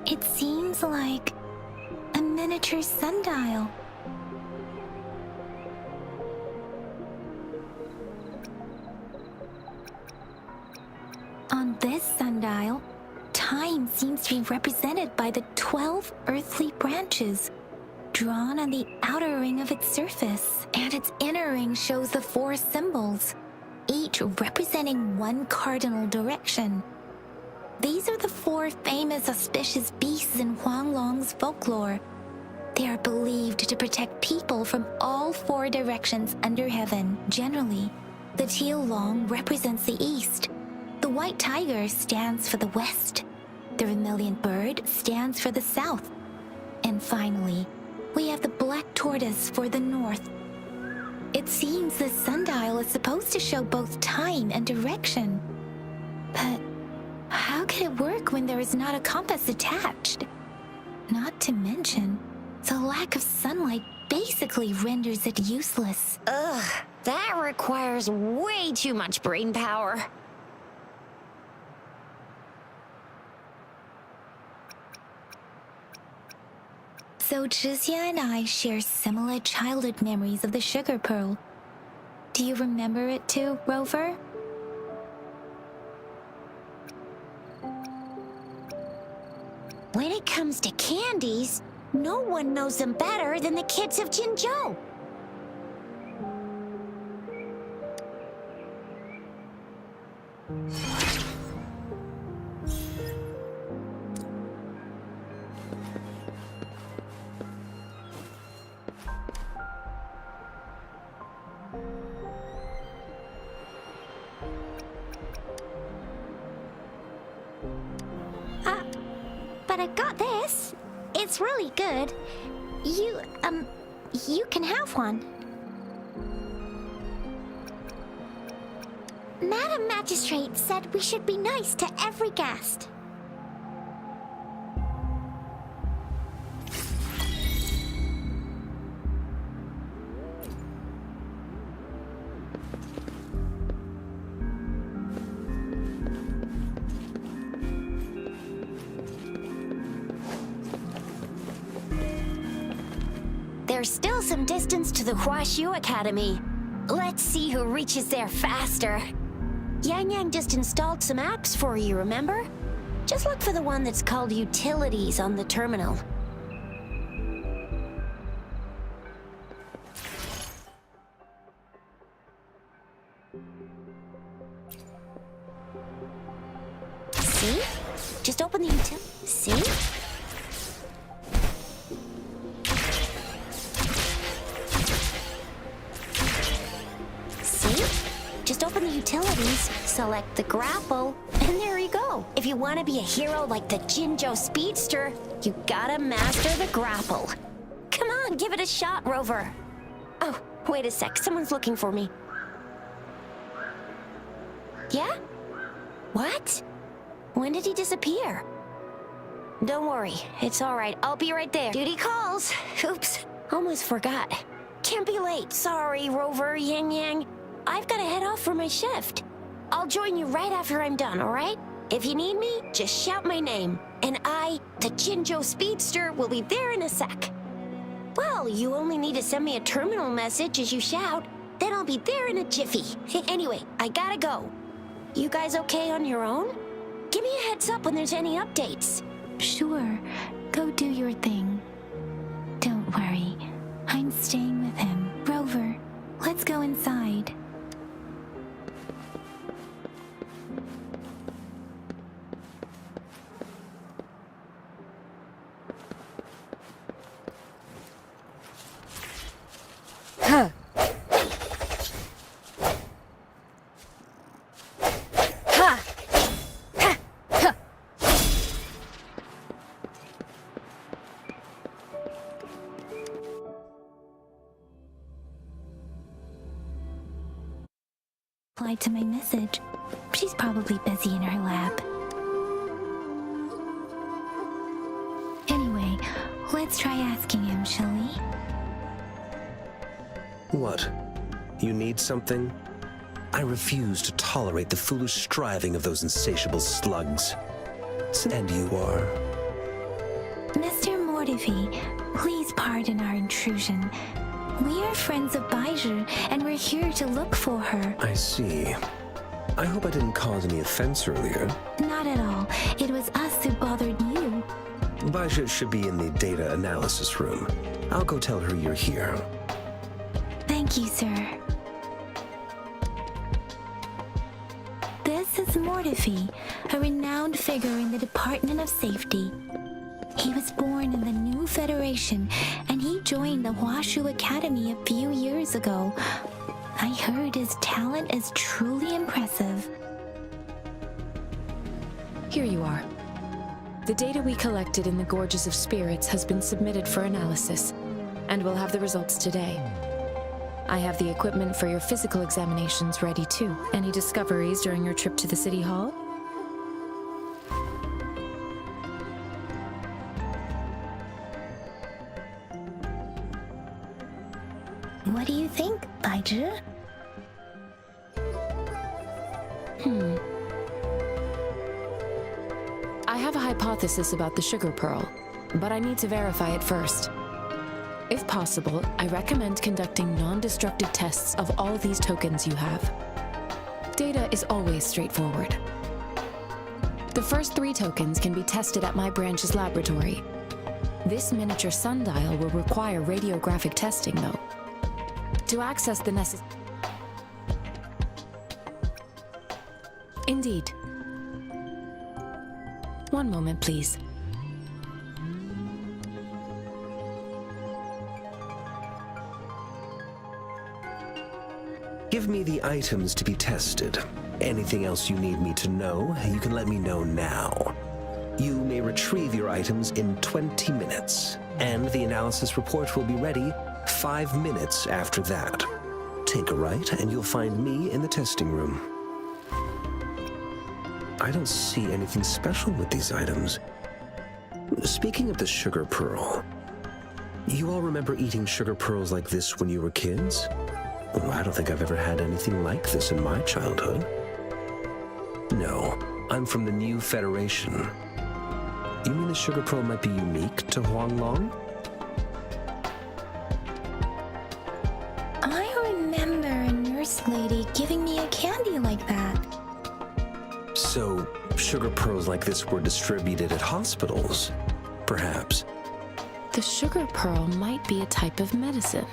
It seems like a miniature sundial. On this sundial, time seems to be represented by the 12 earthly branches drawn on the outer ring of its surface, and its inner ring shows the 4 symbols, each representing one cardinal direction. These are the 4 famous auspicious beasts in Huanglong's folklore. They are believed to protect people from all 4 directions under heaven. Generally, the teal long represents the east, the white tiger stands for the west, the vermilion bird stands for the south, and finally, we have the black tortoise for the north. It seems this sundial is supposed to show both time and direction. But how can it work when there is not a compass attached? Not to mention, the lack of sunlight basically renders it useless. Ugh, that requires way too much brain power. So Zhixia and I share similar childhood memories of the sugar pearl. Do you remember it too, Rover? When it comes to candies, no one knows them better than the kids of Jinzhou. But I got this. It's really good. You can have one. Madam Magistrate said we should be nice to every guest. There's still some distance to the Huaxiu Academy. Let's see who reaches there faster. Yang Yang just installed some apps for you, remember? Just look for the one that's called Utilities on the terminal. See? Just open the See? Just open the utilities, select the grapple, and there you go. If you want to be a hero like the Jinzhou Speedster, you gotta master the grapple. Come on, give it a shot, Rover. Oh, wait a sec, someone's looking for me. Yeah? What? When did he disappear? Don't worry, it's alright, I'll be right there. Duty calls. Oops, almost forgot. Can't be late, sorry, Rover, Yang Yang. I've got to head off for my shift. I'll join you right after I'm done, alright? If you need me, just shout my name. And I, the Jinzhou Speedster, will be there in a sec. Well, you only need to send me a terminal message as you shout, then I'll be there in a jiffy. Anyway, I gotta go. You guys okay on your own? Give me a heads up when there's any updates. Sure, go do your thing. Don't worry, I'm staying with him. Rover, let's go inside. Replied to my message. She's probably busy in her lab. Anyway, let's try asking him, shall we? What? You need something? I refuse to tolerate the foolish striving of those insatiable slugs. And you are? Mr. Mortivy, please pardon our intrusion. We are friends of Baizhi, and we're here to look for her. I see. I hope I didn't cause any offense earlier. Not at all. It was us who bothered you. Baja should be in the data analysis room. I'll go tell her you're here. Thank you, sir. This is Mortifi, a renowned figure in the Department of Safety. He was born in the new Federation, and he joined the Huashu Academy a few years ago. I heard his talent is truly impressive. Here you are. The data we collected in the Gorges of Spirits has been submitted for analysis, and we'll have the results today. I have the equipment for your physical examinations ready too. Any discoveries during your trip to the City Hall? What do you think, Baiju? I have a hypothesis about the sugar pearl, but I need to verify it first. If possible, I recommend conducting non-destructive tests of all these tokens you have. Data is always straightforward. The first 3 tokens can be tested at my branch's laboratory. This miniature sundial will require radiographic testing, though. To access the necessary... Indeed. One moment, please. Give me the items to be tested. Anything else you need me to know, you can let me know now. You may retrieve your items in 20 minutes, and the analysis report will be ready 5 minutes after that. Take a right, and you'll find me in the testing room. I don't see anything special with these items. Speaking of the sugar pearl, you all remember eating sugar pearls like this when you were kids? Well, I don't think I've ever had anything like this in my childhood. No, I'm from the new Federation. You mean the sugar pearl might be unique to Huanglong? I remember a nurse lady giving me a candy like that. So, sugar pearls like this were distributed at hospitals, perhaps. The sugar pearl might be a type of medicine.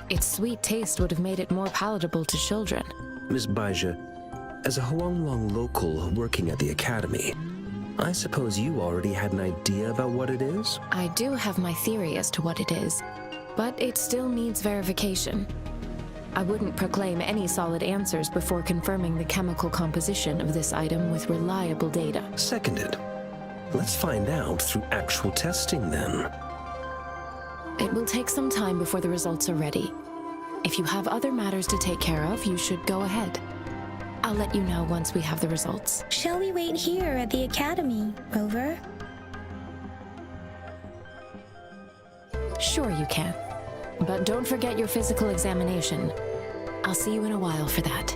Its sweet taste would have made it more palatable to children. Miss Baija, as a Huanglong local working at the academy, I suppose you already had an idea about what it is? I do have my theory as to what it is, but it still needs verification. I wouldn't proclaim any solid answers before confirming the chemical composition of this item with reliable data. Seconded. Let's find out through actual testing then. It will take some time before the results are ready. If you have other matters to take care of, you should go ahead. I'll let you know once we have the results. Shall we wait here at the academy, Rover? Sure you can. But don't forget your physical examination. I'll see you in a while for that.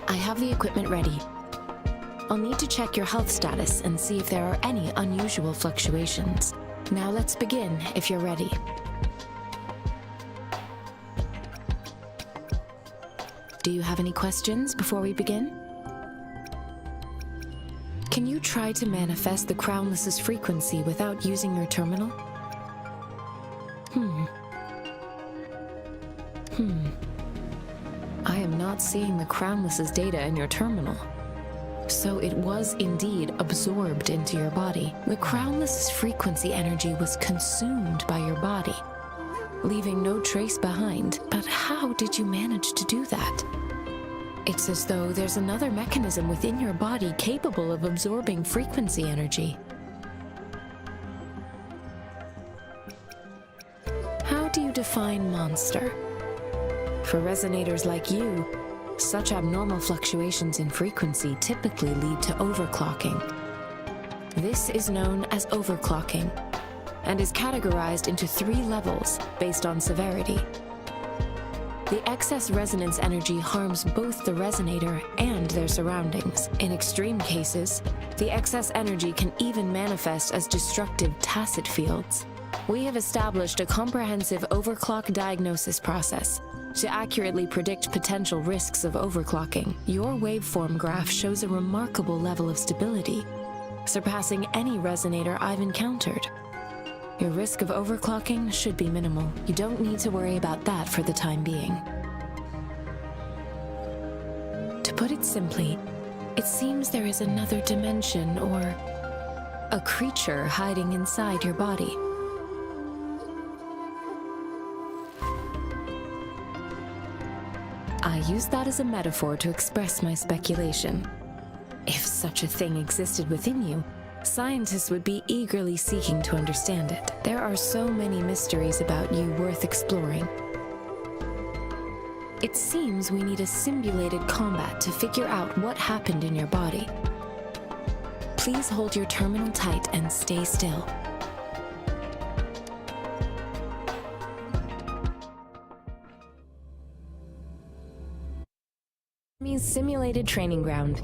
I have the equipment ready. I'll need to check your health status and see if there are any unusual fluctuations. Now let's begin, if you're ready. Do you have any questions before we begin? Can you try to manifest the Crownless's frequency without using your terminal? I am not seeing the Crownless's data in your terminal. So it was indeed absorbed into your body. The Crownless's frequency energy was consumed by your body, leaving no trace behind. But how did you manage to do that? It's as though there's another mechanism within your body capable of absorbing frequency energy. How do you define monster? For resonators like you, such abnormal fluctuations in frequency typically lead to overclocking. This is known as overclocking, and is categorized into 3 levels based on severity. The excess resonance energy harms both the resonator and their surroundings. In extreme cases, the excess energy can even manifest as destructive tacit fields. We have established a comprehensive overclock diagnosis process to accurately predict potential risks of overclocking. Your waveform graph shows a remarkable level of stability, surpassing any resonator I've encountered. Your risk of overclocking should be minimal. You don't need to worry about that for the time being. To put it simply, it seems there is another dimension or a creature hiding inside your body. I use that as a metaphor to express my speculation. If such a thing existed within you, scientists would be eagerly seeking to understand it. There are so many mysteries about you worth exploring. It seems we need a simulated combat to figure out what happened in your body. Please hold your terminal tight and stay still. Simulated training ground.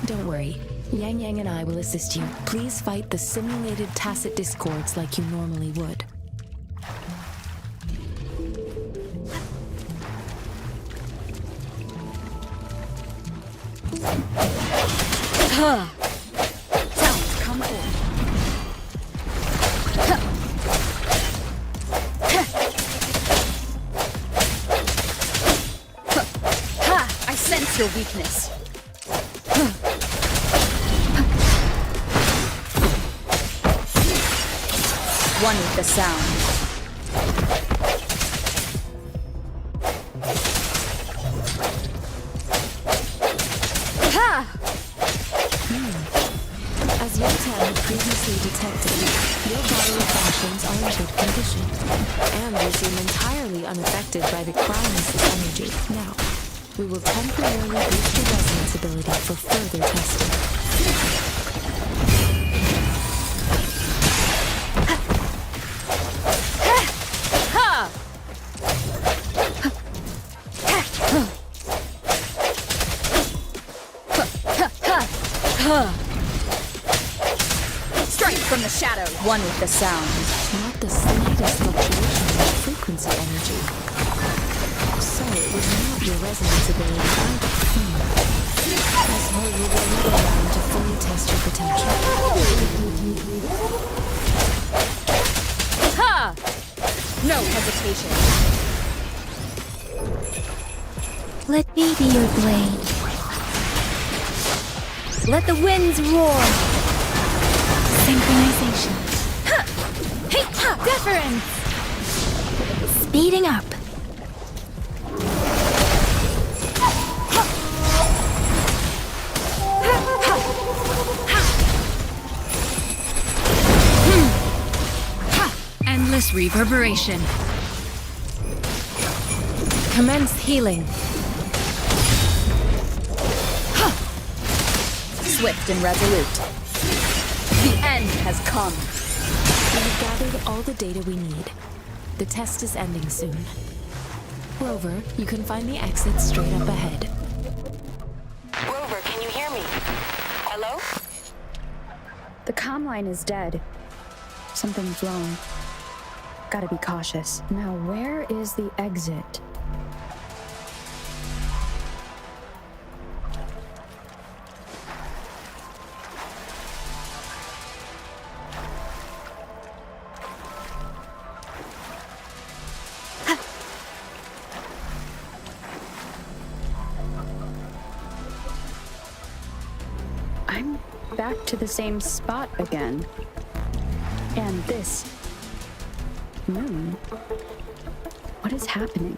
Don't worry, Yang Yang and I will assist you. Please fight the simulated tacit discords like you normally would. Sounds come forth. I sense your weakness. One with the sound. As your TAM had previously detected, your bodily functions are in good condition, and you seem entirely unaffected by the cryonis energy. Now, we will temporarily boost your resonance ability for further testing. Strike from the shadow. One with the sound. Not the slightest fluctuation in frequency energy. So it was not your resonance ability either. I suppose we'll go another round to fully test your potential. Ha! No hesitation. Let me be your blade. Let the winds roar. Synchronization. Hey, deference. Speeding up. Endless reverberation. Commence healing. Swift and resolute. The end has come. We have gathered all the data we need. The test is ending soon. Rover, you can find the exit straight up ahead. Rover, can you hear me? Hello? The comm line is dead. Something's wrong. Gotta be cautious. Now, where is the exit? I'm back to the same spot again. And this moon. What is happening?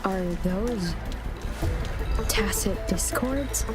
Are those tacit discords?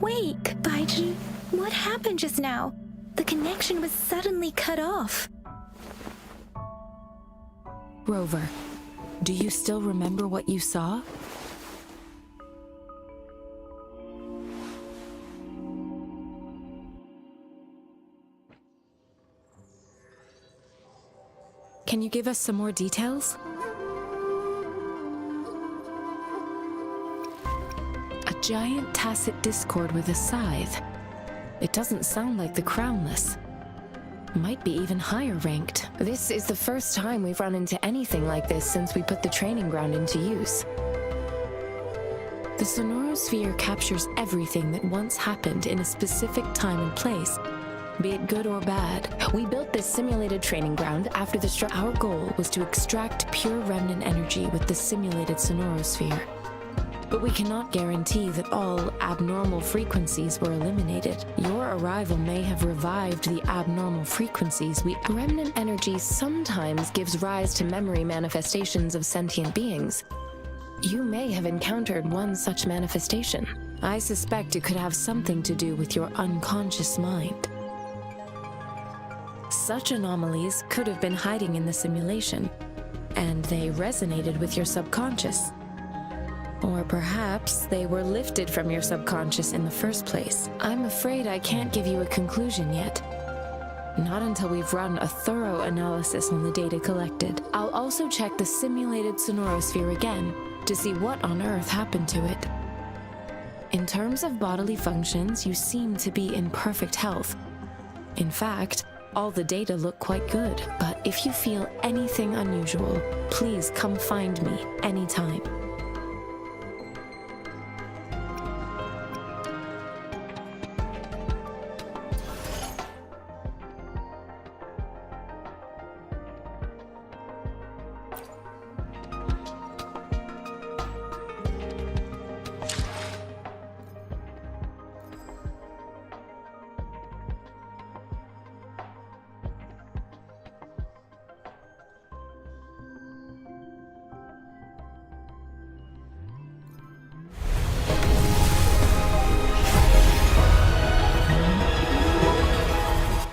Wait, Baiji, what happened just now? The connection was suddenly cut off. Rover, do you still remember what you saw? Can you give us some more details? A giant tacit discord with a scythe. It doesn't sound like the Crownless. Might be even higher ranked. This is the first time we've run into anything like this since we put the training ground into use. The Sonorosphere captures everything that once happened in a specific time and place, be it good or bad. We built this simulated training ground after our goal was to extract pure remnant energy with the simulated Sonorosphere. But we cannot guarantee that all abnormal frequencies were eliminated. Your arrival may have revived the abnormal frequencies. Remnant energy sometimes gives rise to memory manifestations of sentient beings. You may have encountered one such manifestation. I suspect it could have something to do with your unconscious mind. Such anomalies could have been hiding in the simulation, and they resonated with your subconscious. Or perhaps they were lifted from your subconscious in the first place. I'm afraid I can't give you a conclusion yet. Not until we've run a thorough analysis on the data collected. I'll also check the simulated Sonorosphere again to see what on earth happened to it. In terms of bodily functions, you seem to be in perfect health. In fact, all the data look quite good. But if you feel anything unusual, please come find me anytime.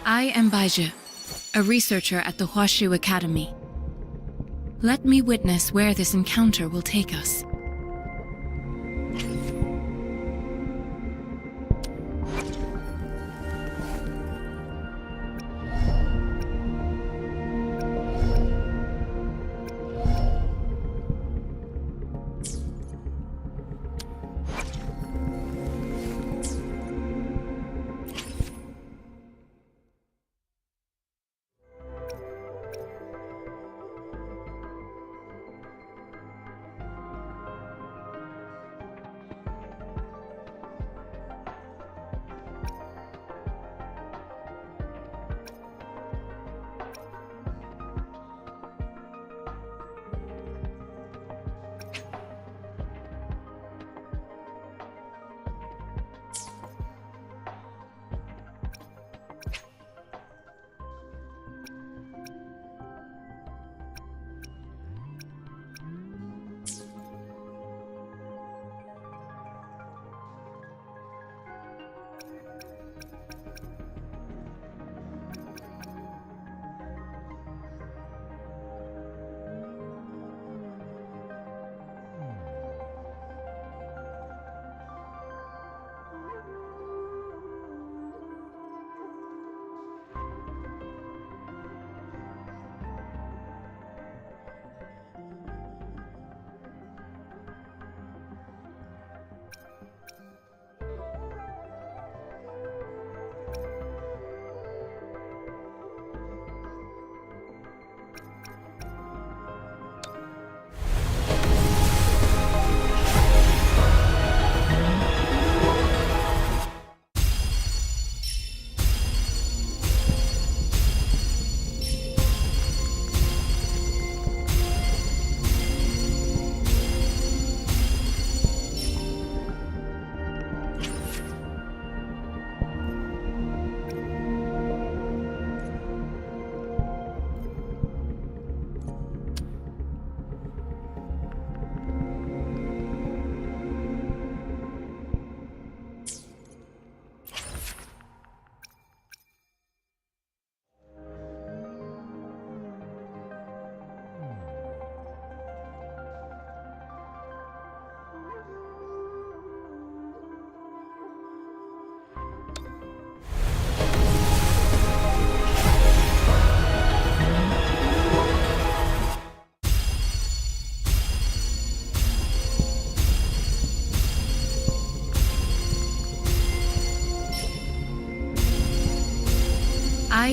I am Baizhi, a researcher at the Huashu Academy. Let me witness where this encounter will take us.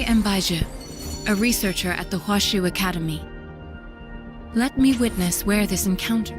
I am Baizhi, a researcher at the Huashu Academy. Let me witness where this encounter...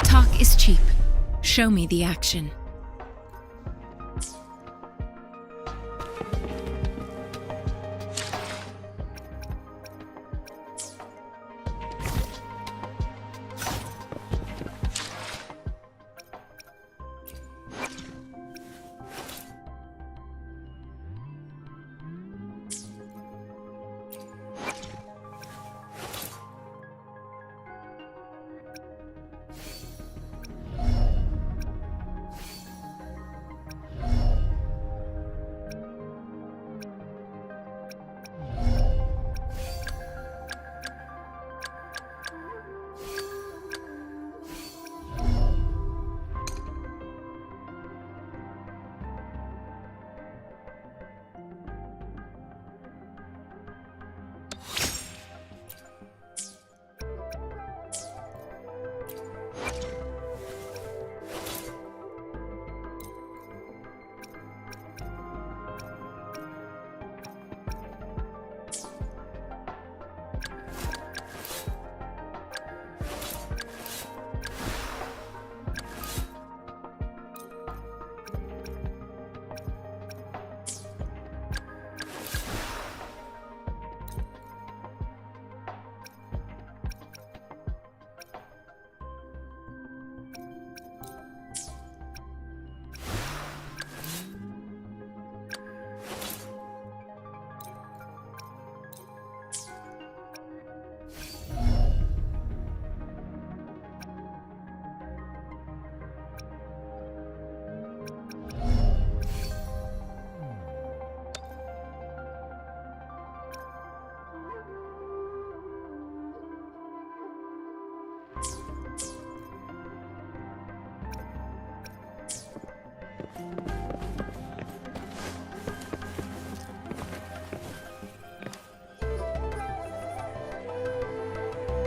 Talk is cheap. Show me the action.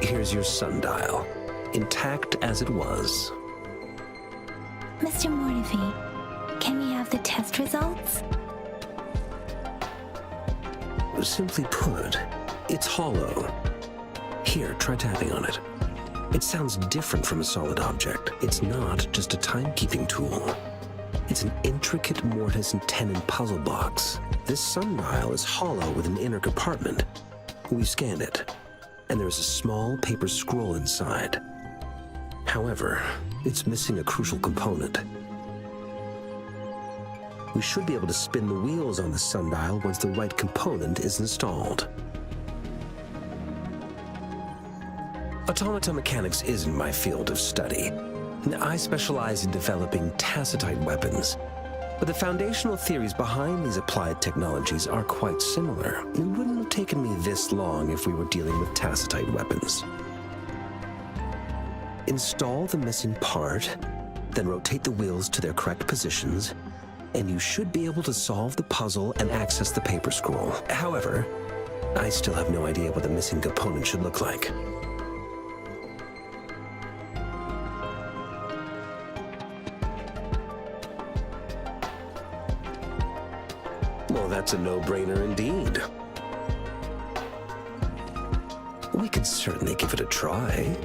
Here's your sundial, intact as it was. Mr. Mortefi, can we have the test results? Simply put, it's hollow. Here, try tapping on it. It sounds different from a solid object. It's not just a timekeeping tool. It's an intricate mortise and tenon puzzle box. This sundial is hollow with an inner compartment. We scanned it, and there's a small paper scroll inside. However, it's missing a crucial component. We should be able to spin the wheels on the sundial once the right component is installed. Automata mechanics isn't my field of study. I specialize in developing tacitite weapons, but the foundational theories behind these applied technologies are quite similar. It wouldn't have taken me this long if we were dealing with tacitite weapons. Install the missing part, then rotate the wheels to their correct positions, and you should be able to solve the puzzle and access the paper scroll. However, I still have no idea what the missing component should look like. Well, that's a no-brainer indeed. We could certainly give it a try.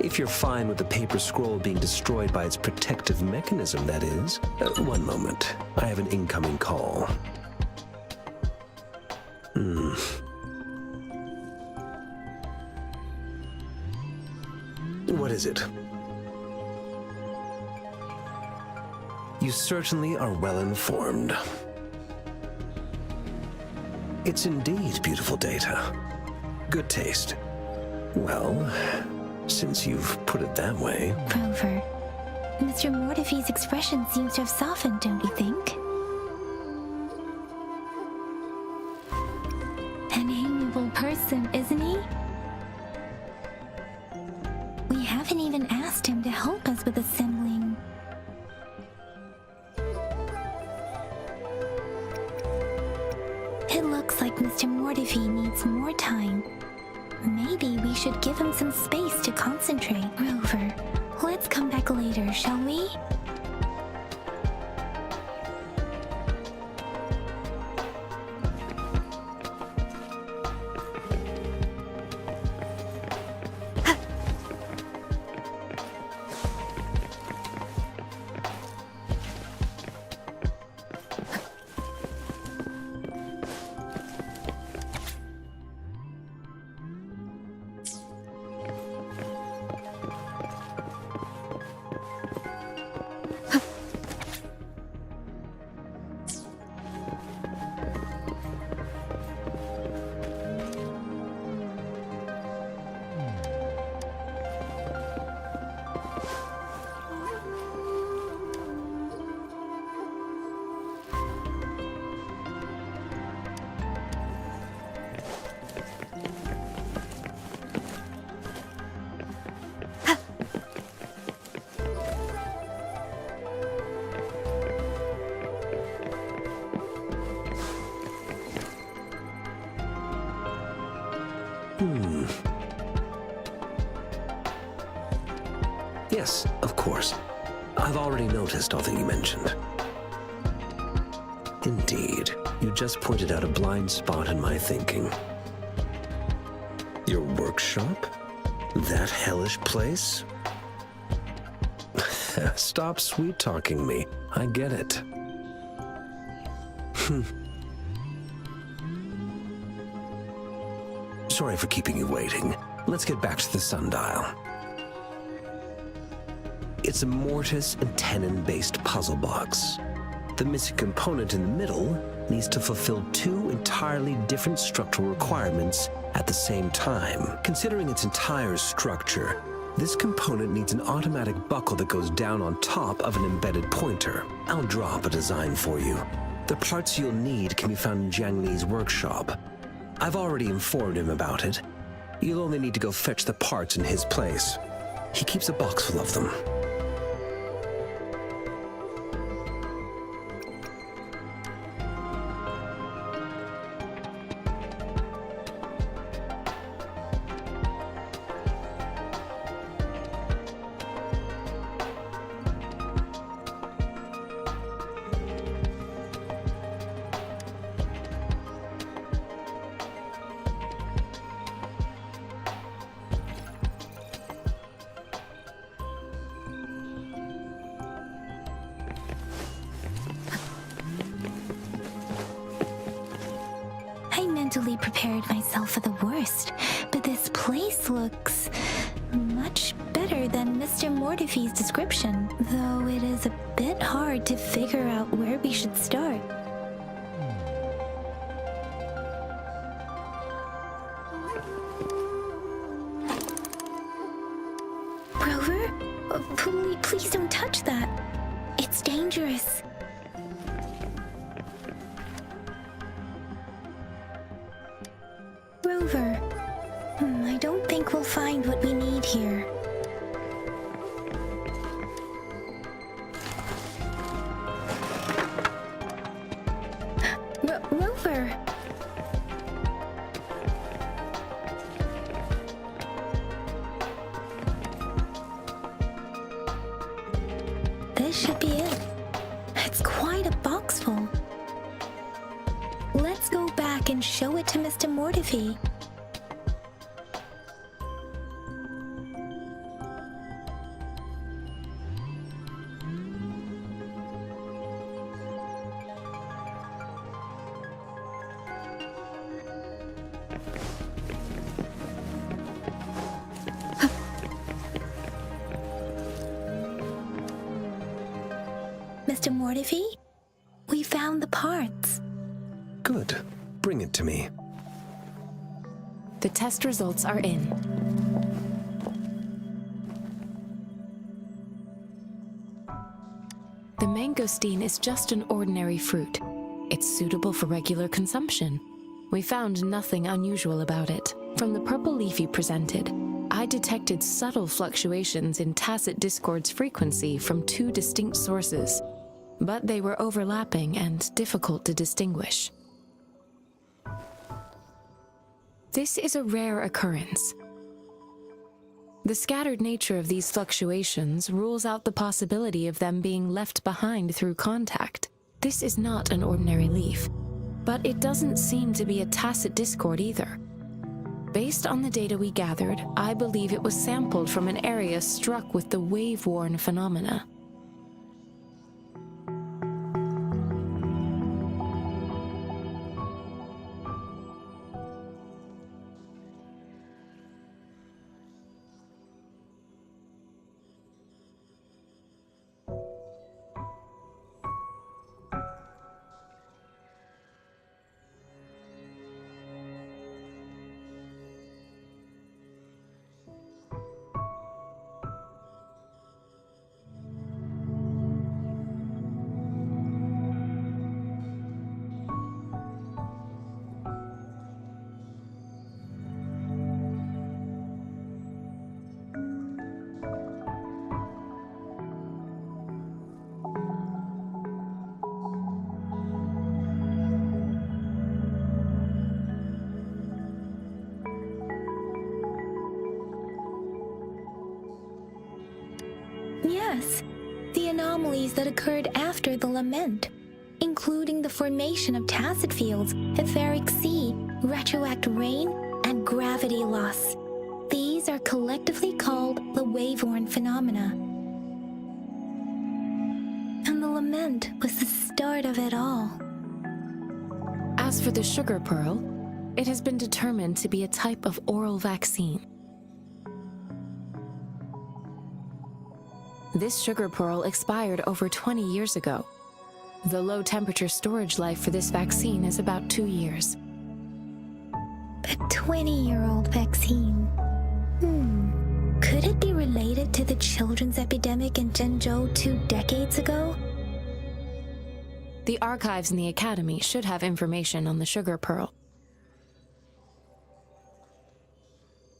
If you're fine with the paper scroll being destroyed by its protective mechanism, that is. One moment. I have an incoming call. What is it? You certainly are well informed. It's indeed beautiful data. Good taste. Well, since you've put it that way... Rover, Mr. Mortefi's expression seems to have softened, don't you think? An amiable person, isn't he? We haven't even asked him to help us with assembling. It looks like Mr. Mortefi needs more time. Maybe we should give him some space to concentrate. Rover, let's come back later, shall we? Yes, of course. I've already noticed all that you mentioned. Indeed, you just pointed out a blind spot in my thinking. Your workshop? That hellish place? Stop sweet-talking me. I get it. Sorry for keeping you waiting. Let's get back to the sundial. It's a mortise and tenon-based puzzle box. The missing component in the middle needs to fulfill two entirely different structural requirements at the same time. Considering its entire structure, this component needs an automatic buckle that goes down on top of an embedded pointer. I'll draw up a design for you. The parts you'll need can be found in Jiang Li's workshop. I've already informed him about it. You'll only need to go fetch the parts in his place. He keeps a box full of them. Mentally prepared myself for the worst, but this place looks much better than Mr. Mortefi's description, though it is a bit hard to figure out where we should start. Rover? Please don't touch that. It's dangerous. Rover, I don't think we'll find what we need here. Rover! This should be it. It's quite a box full. Let's go back and show it to Mr. Mortefi. Mr. Mortivy. We found the parts. Good. Bring it to me. The test results are in. The mangosteen is just an ordinary fruit. It's suitable for regular consumption. We found nothing unusual about it. From the purple leaf you presented, I detected subtle fluctuations in tacit discord's frequency from two distinct sources, but they were overlapping and difficult to distinguish. This is a rare occurrence. The scattered nature of these fluctuations rules out the possibility of them being left behind through contact. This is not an ordinary leaf, but it doesn't seem to be a tacit discord either. Based on the data we gathered, I believe it was sampled from an area struck with the wave-worn phenomena. Yes, the anomalies that occurred after the lament, including the formation of tacit fields, etheric sea, retroact rain, and gravity loss. These are collectively called the wave-worn phenomena. And the lament was the start of it all. As for the sugar pearl, it has been determined to be a type of oral vaccine. This sugar pearl expired over 20 years ago. The low-temperature storage life for this vaccine is about 2 years. A 20-year-old vaccine. Could it be related to the children's epidemic in Zhengzhou 2 decades ago? The archives in the Academy should have information on the sugar pearl.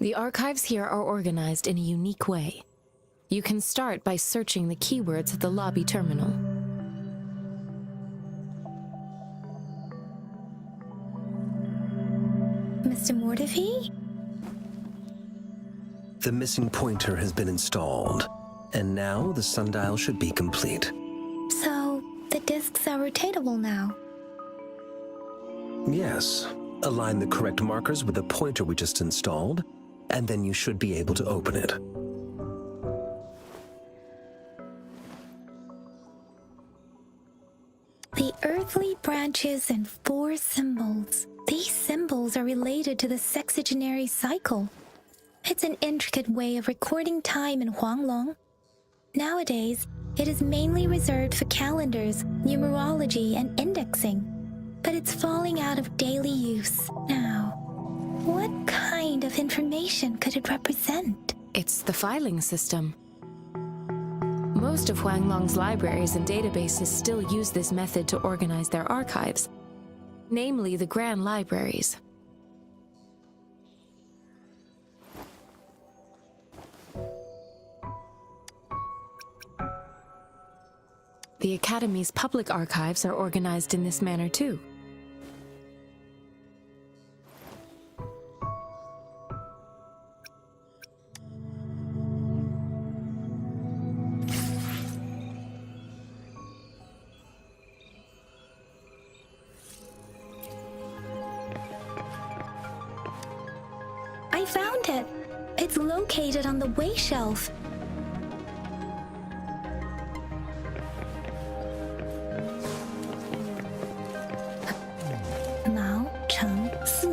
The archives here are organized in a unique way. You can start by searching the keywords at the lobby terminal. Mr. Mortivy? The missing pointer has been installed, and now the sundial should be complete. So, the discs are rotatable now. Yes. Align the correct markers with the pointer we just installed, and then you should be able to open it. The earthly branches and 4 symbols. These symbols are related to the sexagenary cycle. It's an intricate way of recording time in Huanglong. Nowadays, it is mainly reserved for calendars, numerology, and indexing. But it's falling out of daily use now. What kind of information could it represent? It's the filing system. Most of Huanglong's libraries and databases still use this method to organize their archives, namely the Grand Libraries. The Academy's public archives are organized in this manner too. I found it. It's located on the way shelf. Mao Cheng Si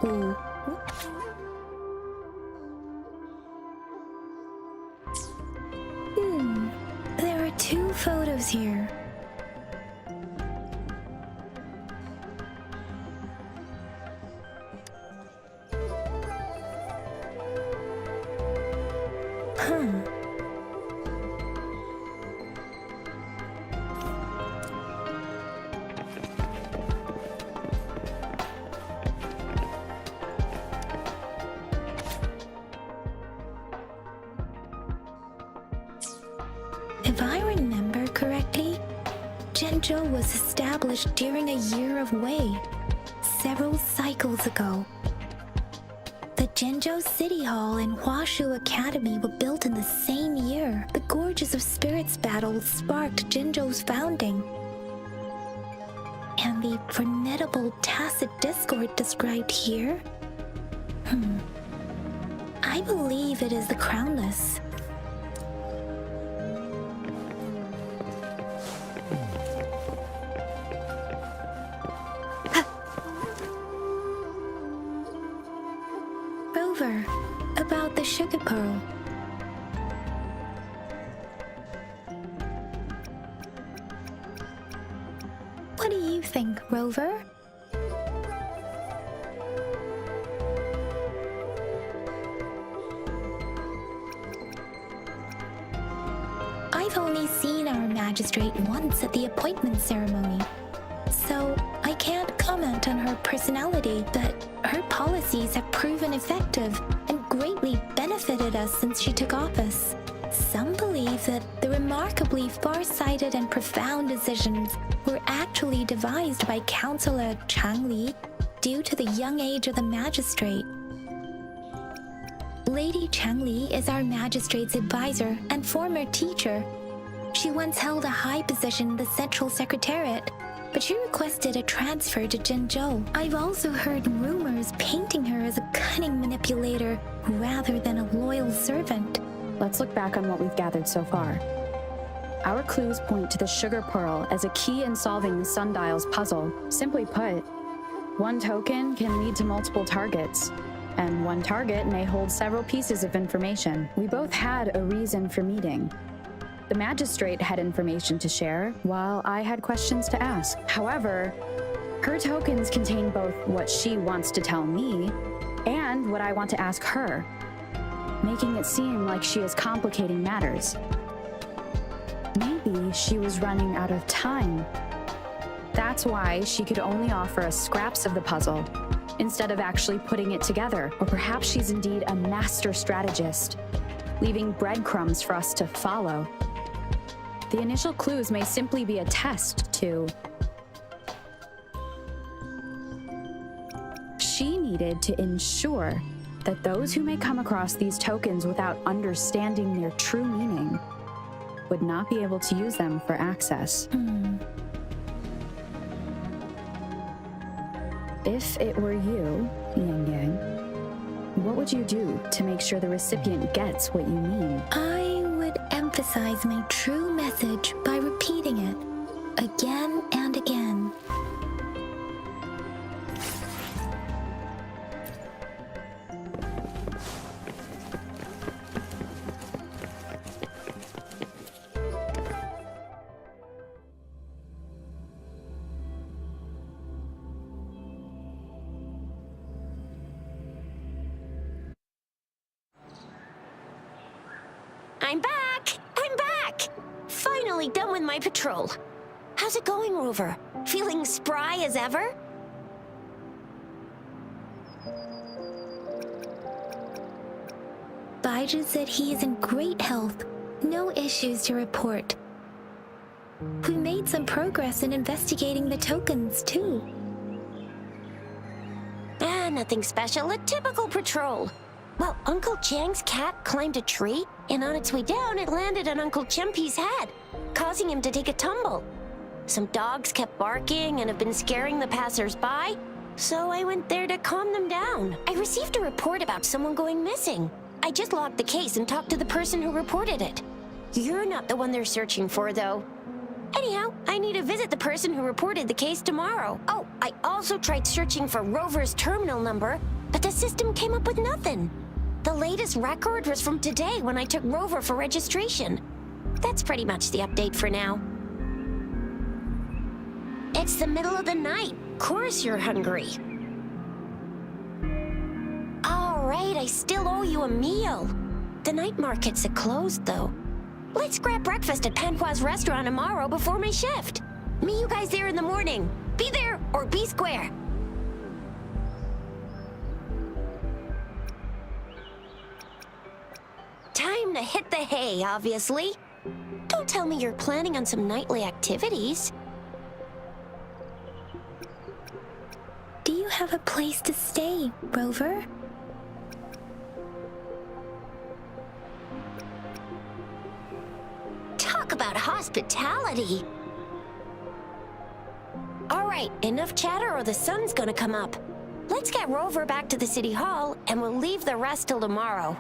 Wu. There are 2 No photos here. If I remember correctly, Jinzhou was established during a year of Wei, several cycles ago. The Jinzhou City Hall and Huashu Academy were built in the same year. The Gorges of Spirits battle sparked Jinzhou's founding. And the formidable tacit discord described here? I believe it is the Crownless. Rover, about the sugar pearl. What do you think, Rover? I've only seen our magistrate once at the appointment ceremony, so I can't comment on her personality, but her policies have proven effective and greatly benefited us since she took office. Some believe that the remarkably far-sighted and profound decisions were actually devised by Councillor Changli due to the young age of the magistrate. Lady Changli is our magistrate's advisor and former teacher. She once held a high position in the Central Secretariat, but she requested a transfer to Jinzhou. I've also heard rumors painting her as a cunning manipulator rather than a loyal servant. Let's look back on what we've gathered so far. Our clues point to the sugar pearl as a key in solving the sundial's puzzle. Simply put, one token can lead to multiple targets, and one target may hold several pieces of information. We both had a reason for meeting. The magistrate had information to share, while I had questions to ask. However, her tokens contain both what she wants to tell me and what I want to ask her, making it seem like she is complicating matters. Maybe she was running out of time. That's why she could only offer us scraps of the puzzle, instead of actually putting it together. Or perhaps she's indeed a master strategist, leaving breadcrumbs for us to follow. The initial clues may simply be a test to... She needed to ensure that those who may come across these tokens without understanding their true meaning would not be able to use them for access. If it were you, Yang Yang, what would you do to make sure the recipient gets what you mean? I would emphasize my true message by repeating it again and again. I'm back! I'm back! Finally done with my patrol. How's it going, Rover? Feeling spry as ever? Baiju said he is in great health. No issues to report. We made some progress in investigating the tokens, too. Nothing special. A typical patrol. Well, Uncle Chang's cat climbed a tree, and on its way down, it landed on Uncle Chempi's head, causing him to take a tumble. Some dogs kept barking and have been scaring the passers-by, so I went there to calm them down. I received a report about someone going missing. I just logged the case and talked to the person who reported it. You're not the one they're searching for, though. Anyhow, I need to visit the person who reported the case tomorrow. Oh, I also tried searching for Rover's terminal number, but the system came up with nothing. The latest record was from today when I took Rover for registration. That's pretty much the update for now. It's the middle of the night. Of course you're hungry. All right, I still owe you a meal. The night markets are closed, though. Let's grab breakfast at Panhua's restaurant tomorrow before my shift. Meet you guys there in the morning. Be there or be square. Time to hit the hay, obviously. Don't tell me you're planning on some nightly activities. Do you have a place to stay, Rover? Talk about hospitality. All right, enough chatter or the sun's gonna come up. Let's get Rover back to the city hall and we'll leave the rest till tomorrow.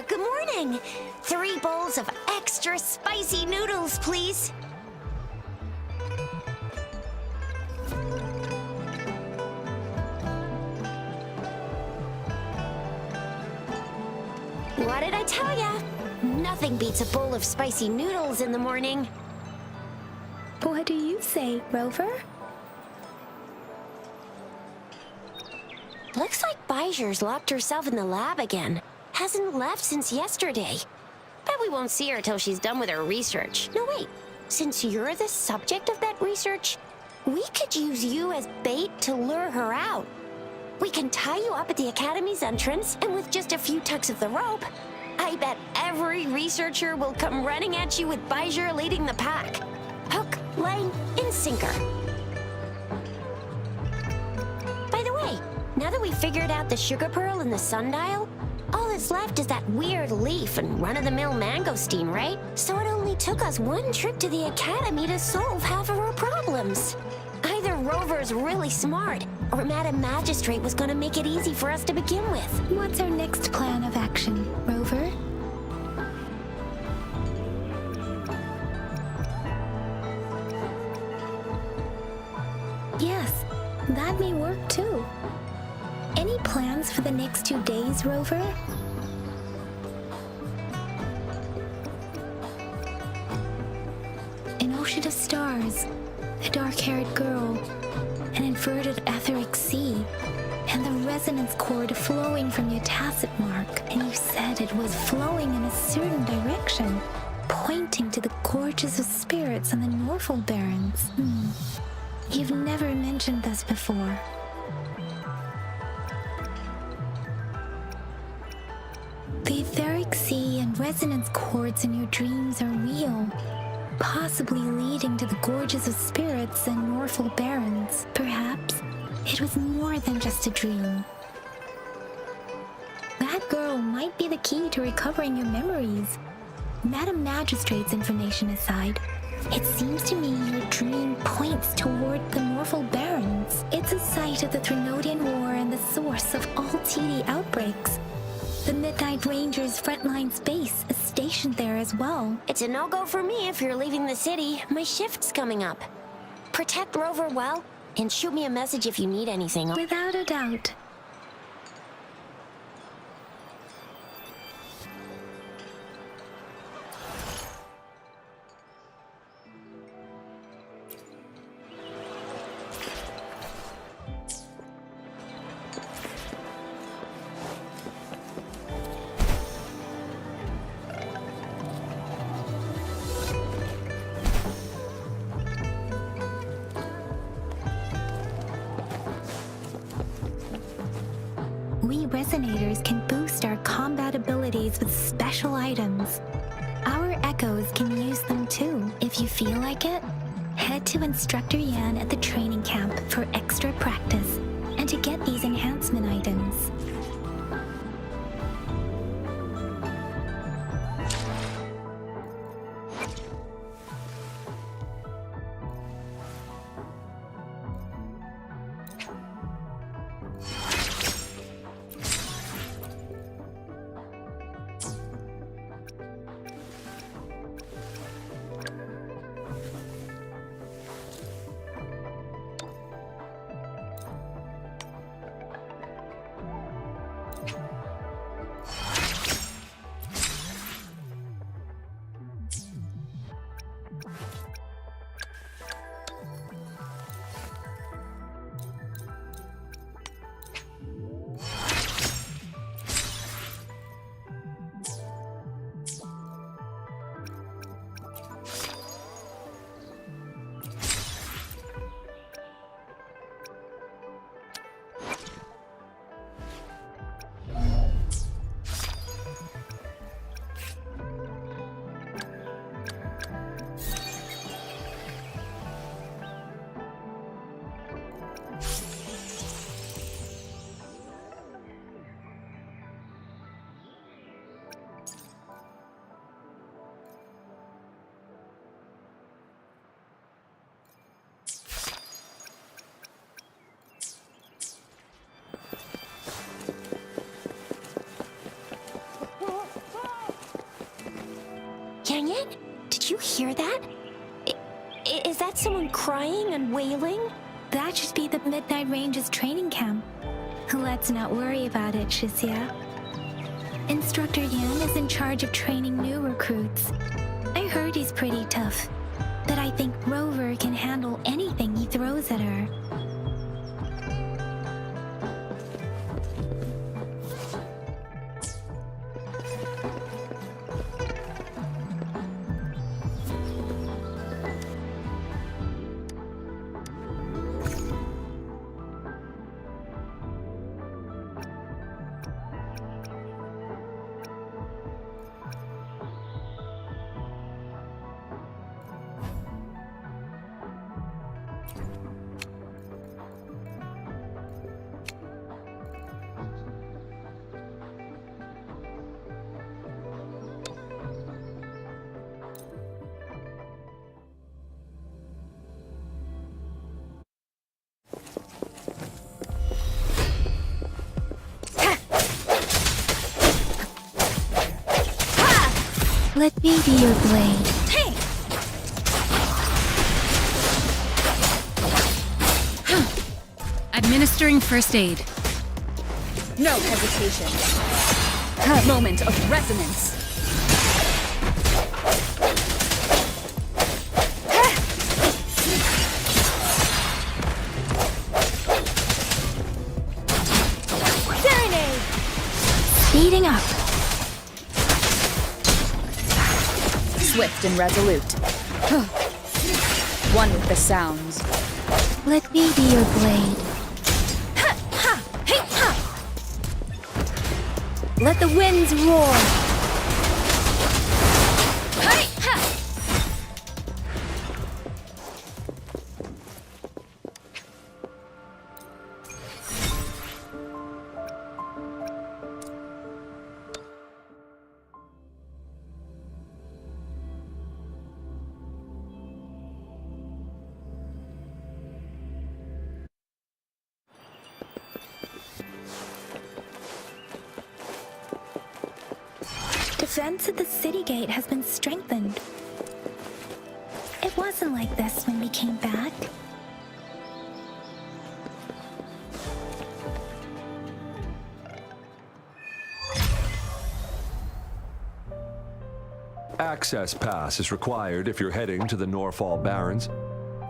Good morning. 3 bowls of extra spicy noodles, please. What did I tell ya? Nothing beats a bowl of spicy noodles in the morning. What do you say, Rover? Looks like Bijou's locked herself in the lab again. Hasn't left since yesterday. Bet we won't see her till she's done with her research. No, wait. Since you're the subject of that research, we could use you as bait to lure her out. We can tie you up at the Academy's entrance, and with just a few tugs of the rope, I bet every researcher will come running at you with Bijou leading the pack. Hook, line, and sinker. By the way, now that we've figured out the sugar pearl and the sundial, all that's left is that weird leaf and run-of-the-mill mangosteen, right? So it only took us one trip to the Academy to solve half of our problems. Either Rover's really smart, or Madam Magistrate was gonna make it easy for us to begin with. What's our next plan of action, Rover? Yes, that may work too. Any plans for the next 2 days, Rover? An ocean of stars, a dark-haired girl, an inverted etheric sea, and the resonance cord flowing from your tacit mark. And you said it was flowing in a certain direction, pointing to the gorges of spirits and the Norfolk Barrens. You've never mentioned this before. The etheric sea and resonance cords in your dreams are real, possibly leading to the gorges of spirits and Norfolk Barrens. Perhaps it was more than just a dream. That girl might be the key to recovering your memories. Madam Magistrate's information aside, it seems to me your dream points toward the Norfolk Barrens. It's a site of the Threnodian War and the source of all TD outbreaks. The Midnight Rangers' frontline base is stationed there as well. It's a no-go for me if you're leaving the city. My shift's coming up. Protect Rover well, and shoot me a message if you need anything. Without a doubt. We resonators can boost our combat abilities with special items. Our echoes can use them too. If you feel like it, head to Instructor Yan at the training camp for extra practice and to get these enhancement items. Yang, did you hear that? Is that someone crying and wailing? That should be the Midnight Rangers training camp. Let's not worry about it, Shisia. Instructor Yan is in charge of training new recruits. I heard he's pretty tough, but I think Rover can handle anything he throws at her. Let me be your blade. Hey! Administering first aid. No hesitation. A moment of resonance. Serenade! Speeding up. Swift and resolute. One with the sounds. Let me be your blade. Ha! Ha! Hey! Ha! Let the winds roar. Hey! Ha! Defense at the city gate has been strengthened. It wasn't like this when we came back. Access pass is required if you're heading to the Norfall Barrens.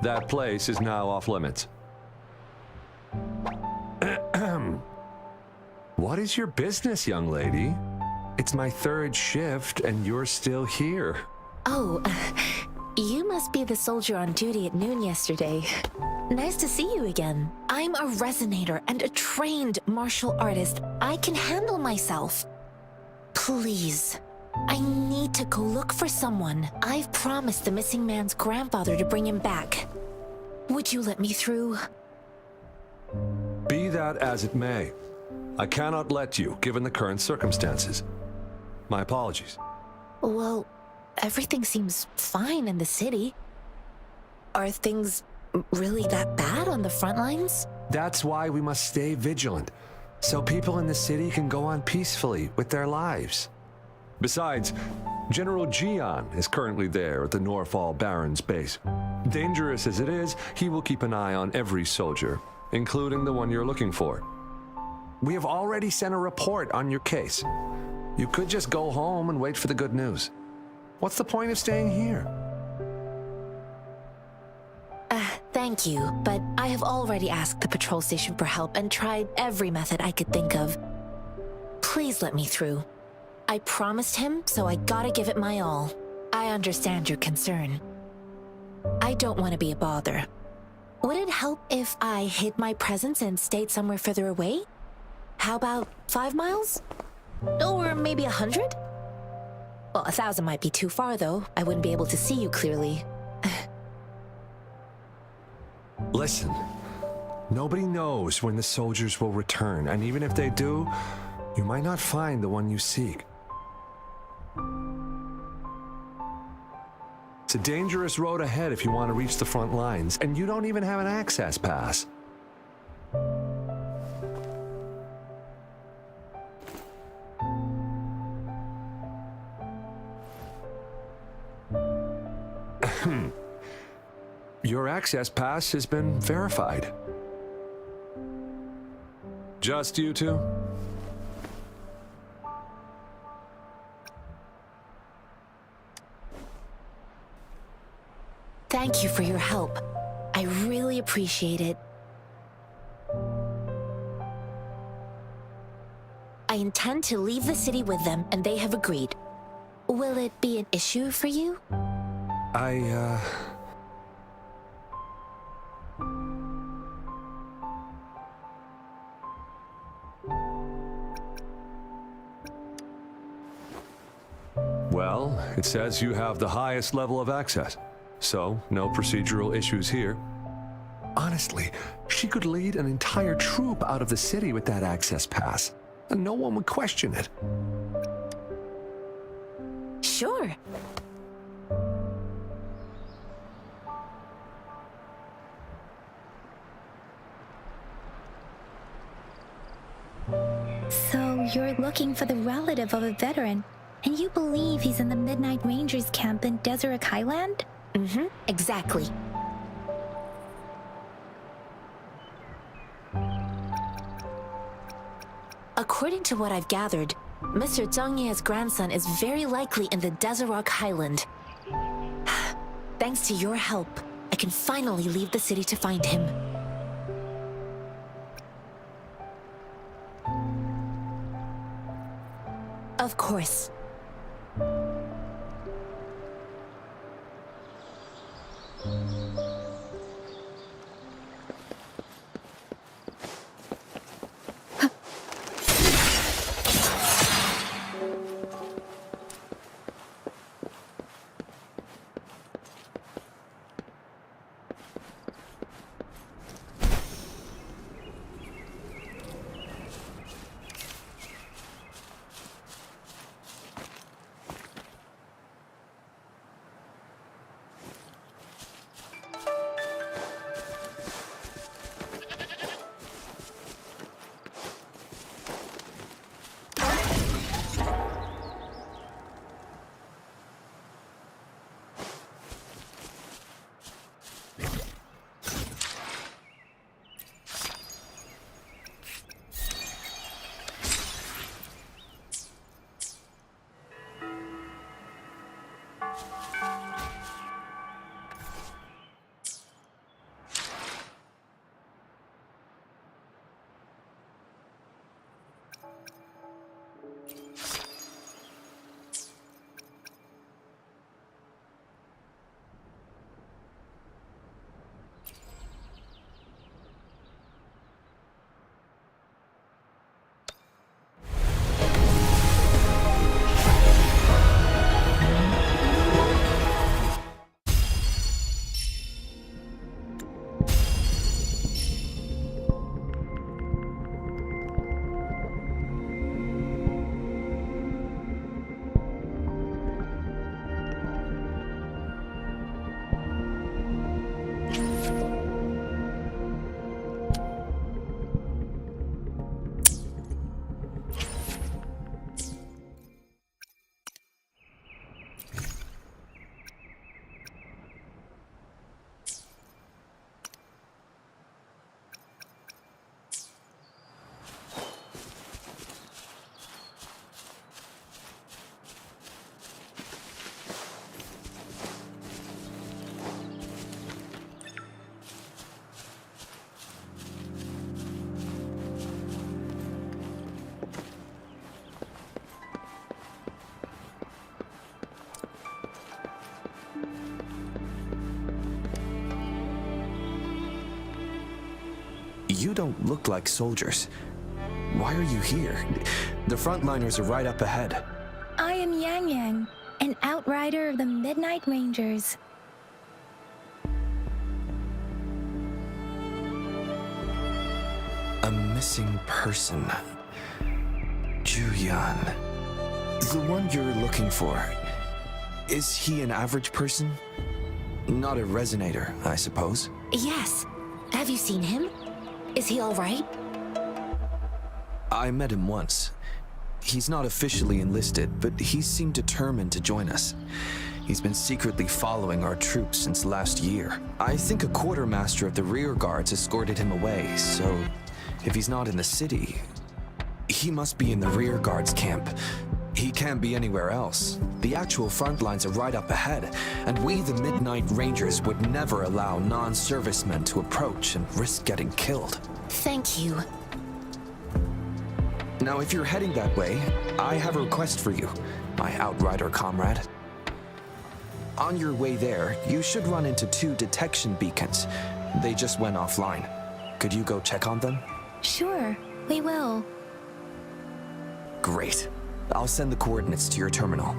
That place is now off limits. What is your business, young lady? It's my third shift and you're still here. Oh, you must be the soldier on duty at noon yesterday. Nice to see you again. I'm a resonator and a trained martial artist. I can handle myself. Please, I need to go look for someone. I've promised the missing man's grandfather to bring him back. Would you let me through? Be that as it may, I cannot let you, given the current circumstances. My apologies. Well, everything seems fine in the city. Are things really that bad on the front lines? That's why we must stay vigilant, so people in the city can go on peacefully with their lives. Besides, General Gian is currently there at the Norfall Barrens base. Dangerous as it is, he will keep an eye on every soldier, including the one you're looking for. We have already sent a report on your case. You could just go home and wait for the good news. What's the point of staying here? Thank you, but I have already asked the patrol station for help and tried every method I could think of. Please let me through. I promised him, so I gotta give it my all. I understand your concern. I don't want to be a bother. Would it help if I hid my presence and stayed somewhere further away? How about 5 miles? Or maybe 100? Well, 1,000 might be too far, though. I wouldn't be able to see you clearly. Listen, nobody knows when the soldiers will return, and even if they do, you might not find the one you seek. It's a dangerous road ahead if you want to reach the front lines, and you don't even have an access pass. Your access pass has been verified. Just you two? Thank you for your help. I really appreciate it. I intend to leave the city with them, and they have agreed. Will it be an issue for you? Well, it says you have the highest level of access, so no procedural issues here. Honestly, she could lead an entire troop out of the city with that access pass, and no one would question it. Sure. So you're looking for the relative of a veteran. And you believe he's in the Midnight Rangers camp in Deseret Highland? Mm-hmm, exactly. According to what I've gathered, Mr. Zhang Ye's grandson is very likely in the Deseret Highland. Thanks to your help, I can finally leave the city to find him. Of course. You don't look like soldiers. Why are you here? The frontliners are right up ahead. I am Yang Yang, an outrider of the Midnight Rangers. A missing person. Juyan. The one you're looking for. Is he an average person? Not a resonator, I suppose. Yes. Have you seen him? Is he all right? I met him once. He's not officially enlisted, but he seemed determined to join us. He's been secretly following our troops since last year. I think a quartermaster of the rear guards escorted him away, so if he's not in the city, he must be in the rear guards camp. He can't be anywhere else. The actual front lines are right up ahead, and we, the Midnight Rangers, would never allow non-servicemen to approach and risk getting killed. Thank you. Now, if you're heading that way, I have a request for you, my outrider comrade. On your way there, you should run into 2 detection beacons. They just went offline. Could you go check on them? Sure, we will. Great. I'll send the coordinates to your terminal.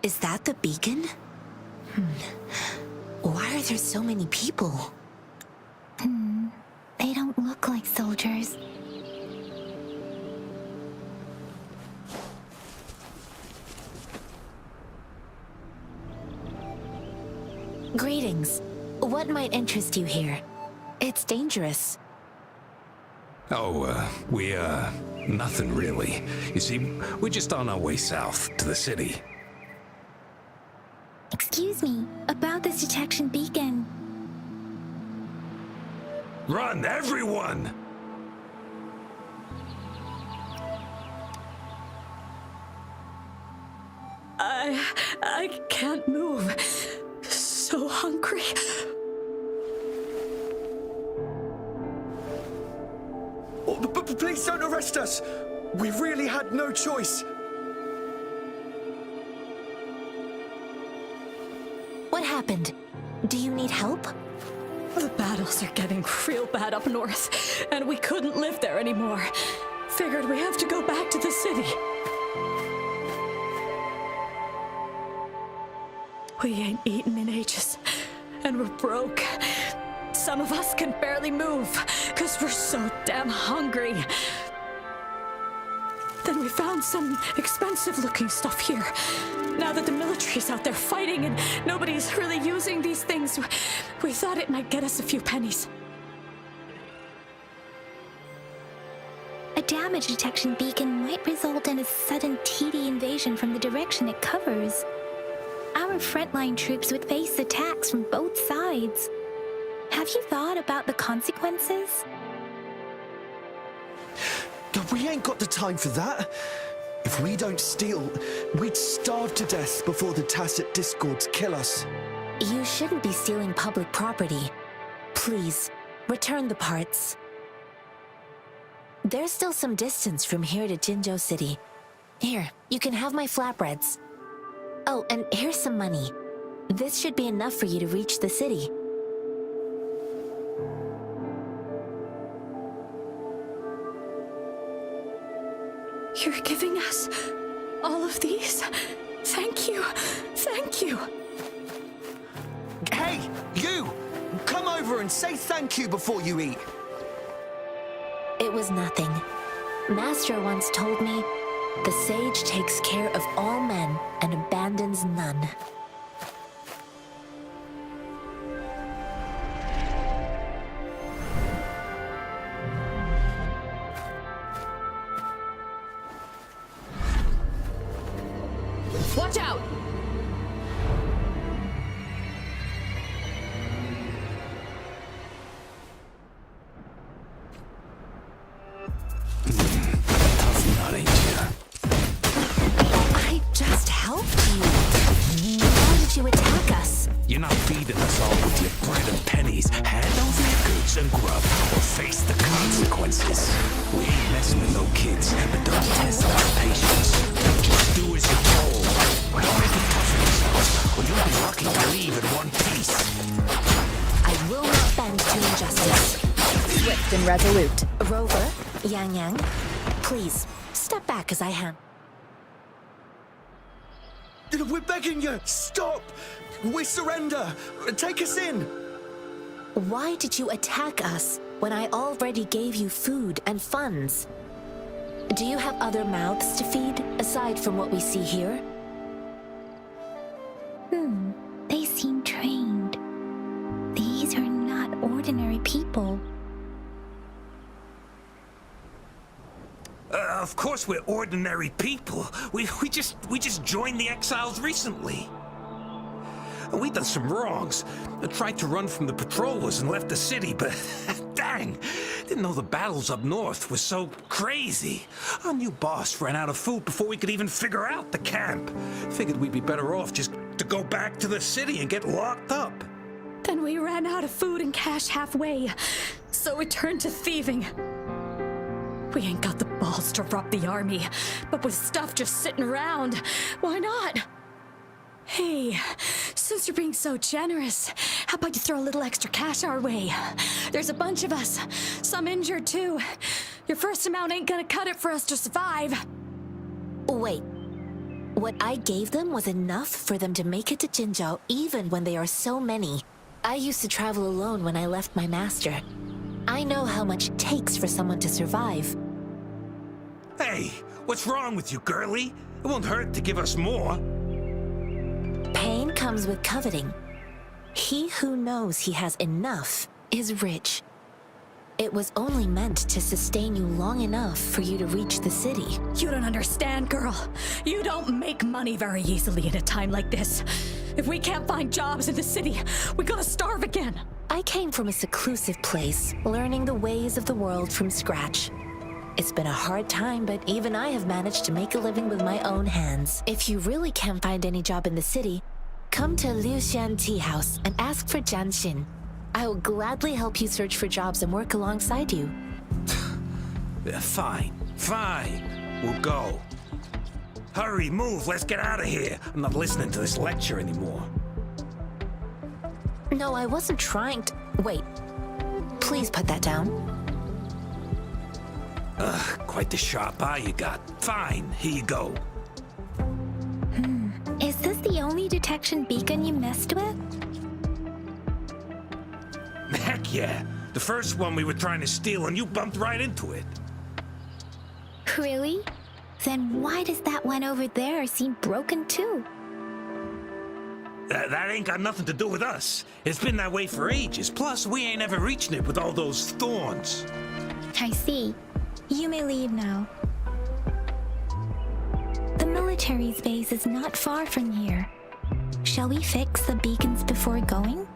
Is that the beacon? Why are there so many people? They don't look like soldiers. Greetings. What might interest you here? It's dangerous. Oh, nothing really. You see, we're just on our way south to the city. Excuse me, about this detection beacon. Run, everyone! I can't move. So hungry. Please don't arrest us! We really had no choice. What happened? Do you need help? The battles are getting real bad up north, and we couldn't live there anymore. Figured we have to go back to the city. We ain't eaten in ages, and we're broke. Some of us can barely move, because we're so damn hungry. Then we found some expensive-looking stuff here. Now that the military's out there fighting and nobody's really using these things, we thought it might get us a few pennies. A damage detection beacon might result in a sudden TD invasion from the direction it covers. Our frontline troops would face attacks from both sides. Have you thought about the consequences? We ain't got the time for that. If we don't steal, we'd starve to death before the tacit discords kill us. You shouldn't be stealing public property. Please, return the parts. There's still some distance from here to Jinzhou City. Here, you can have my flatbreads. Oh, and here's some money. This should be enough for you to reach the city. You're giving us all of these? Thank you. Thank you. Hey, you! Come over and say thank you before you eat. It was nothing. Master once told me, the sage takes care of all men and abandons none. Watch out! Tough nut, ain't ya? I just helped you. Why did you attack us? You're not feeding us all with your bread and pennies. Hand over your goods and grub, or face the consequences. We ain't messing with no kids, but don't test our patience. Just do as you're told. Don't make it tough on yourselves, or you'll be lucky to leave in one piece. I will not bend to injustice. Swift and resolute. Rover, Yang Yang, please, step back as I hand. We're begging you, stop! We surrender! Take us in! Why did you attack us when I already gave you food and funds? Do you have other mouths to feed, aside from what we see here? They seem trained. These are not ordinary people. Of course we're ordinary people. We just joined the exiles recently. We done some wrongs. I tried to run from the patrollers and left the city, but dang, didn't know the battles up north were so crazy. Our new boss ran out of food before we could even figure out the camp. Figured we'd be better off just to go back to the city and get locked up. Then we ran out of food and cash halfway, so we turned to thieving. We ain't got the balls to rob the army, but with stuff just sitting around, why not? Hey, since you're being so generous, how about you throw a little extra cash our way? There's a bunch of us, some injured too. Your first amount ain't gonna cut it for us to survive. Wait, what I gave them was enough for them to make it to Jinzhou even when they are so many. I used to travel alone when I left my master. I know how much it takes for someone to survive. Hey, what's wrong with you, girlie? It won't hurt to give us more. Pain comes with coveting. He who knows he has enough is rich. It was only meant to sustain you long enough for you to reach the city. You don't understand, girl. You don't make money very easily in a time like this. If we can't find jobs in the city, we're gonna starve again. I came from a seclusive place, learning the ways of the world from scratch. It's been a hard time, but even I have managed to make a living with my own hands. If you really can't find any job in the city, come to Liu Xian Tea House and ask for Jian Xin. I will gladly help you search for jobs and work alongside you. Fine. We'll go. Hurry, move, let's get out of here. I'm not listening to this lecture anymore. No, I wasn't trying to... Wait. Please put that down. Quite the sharp eye you got. Fine, here you go. Is this the only detection beacon you messed with? Heck yeah. The first one we were trying to steal and you bumped right into it. Really? Then why does that one over there seem broken too? That ain't got nothing to do with us. It's been that way for ages. Plus, we ain't ever reaching it with all those thorns. I see. You may leave now. The military's base is not far from here. Shall we fix the beacons before going?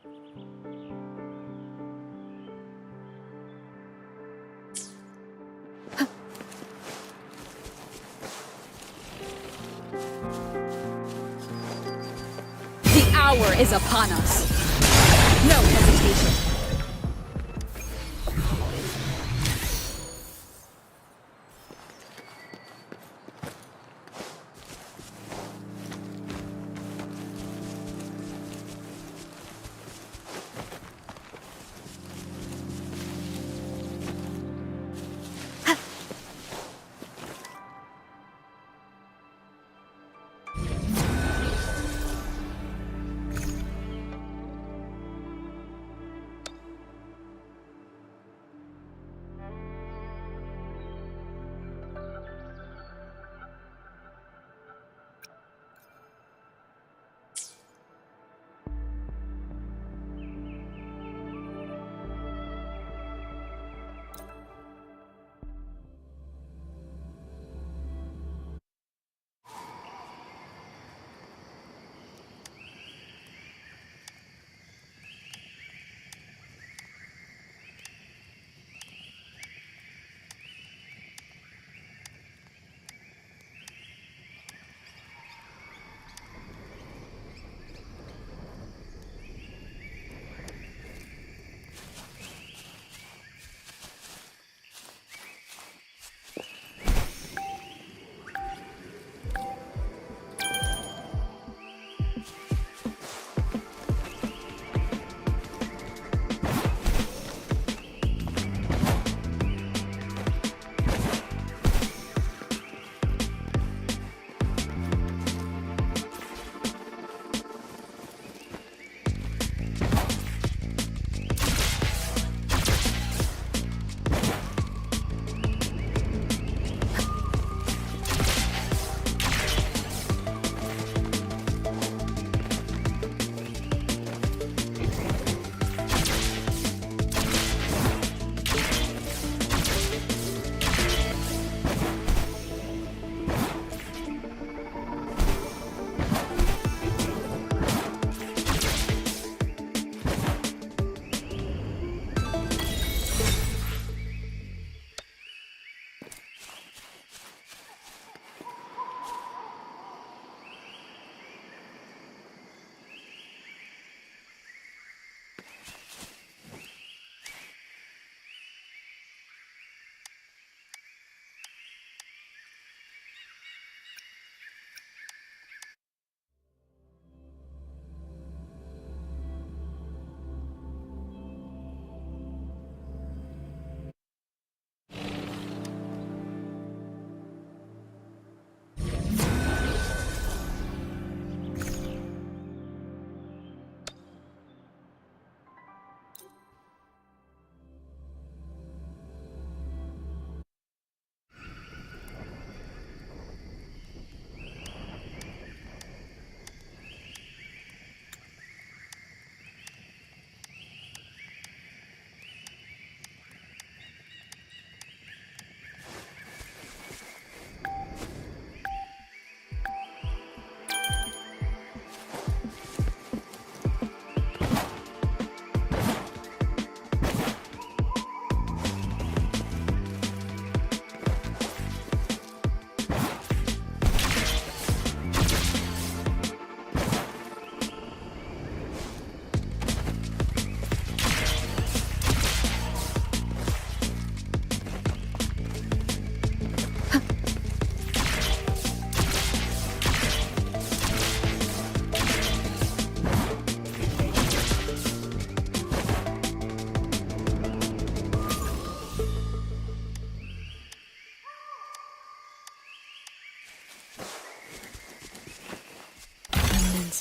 The hour is upon us. No hesitation.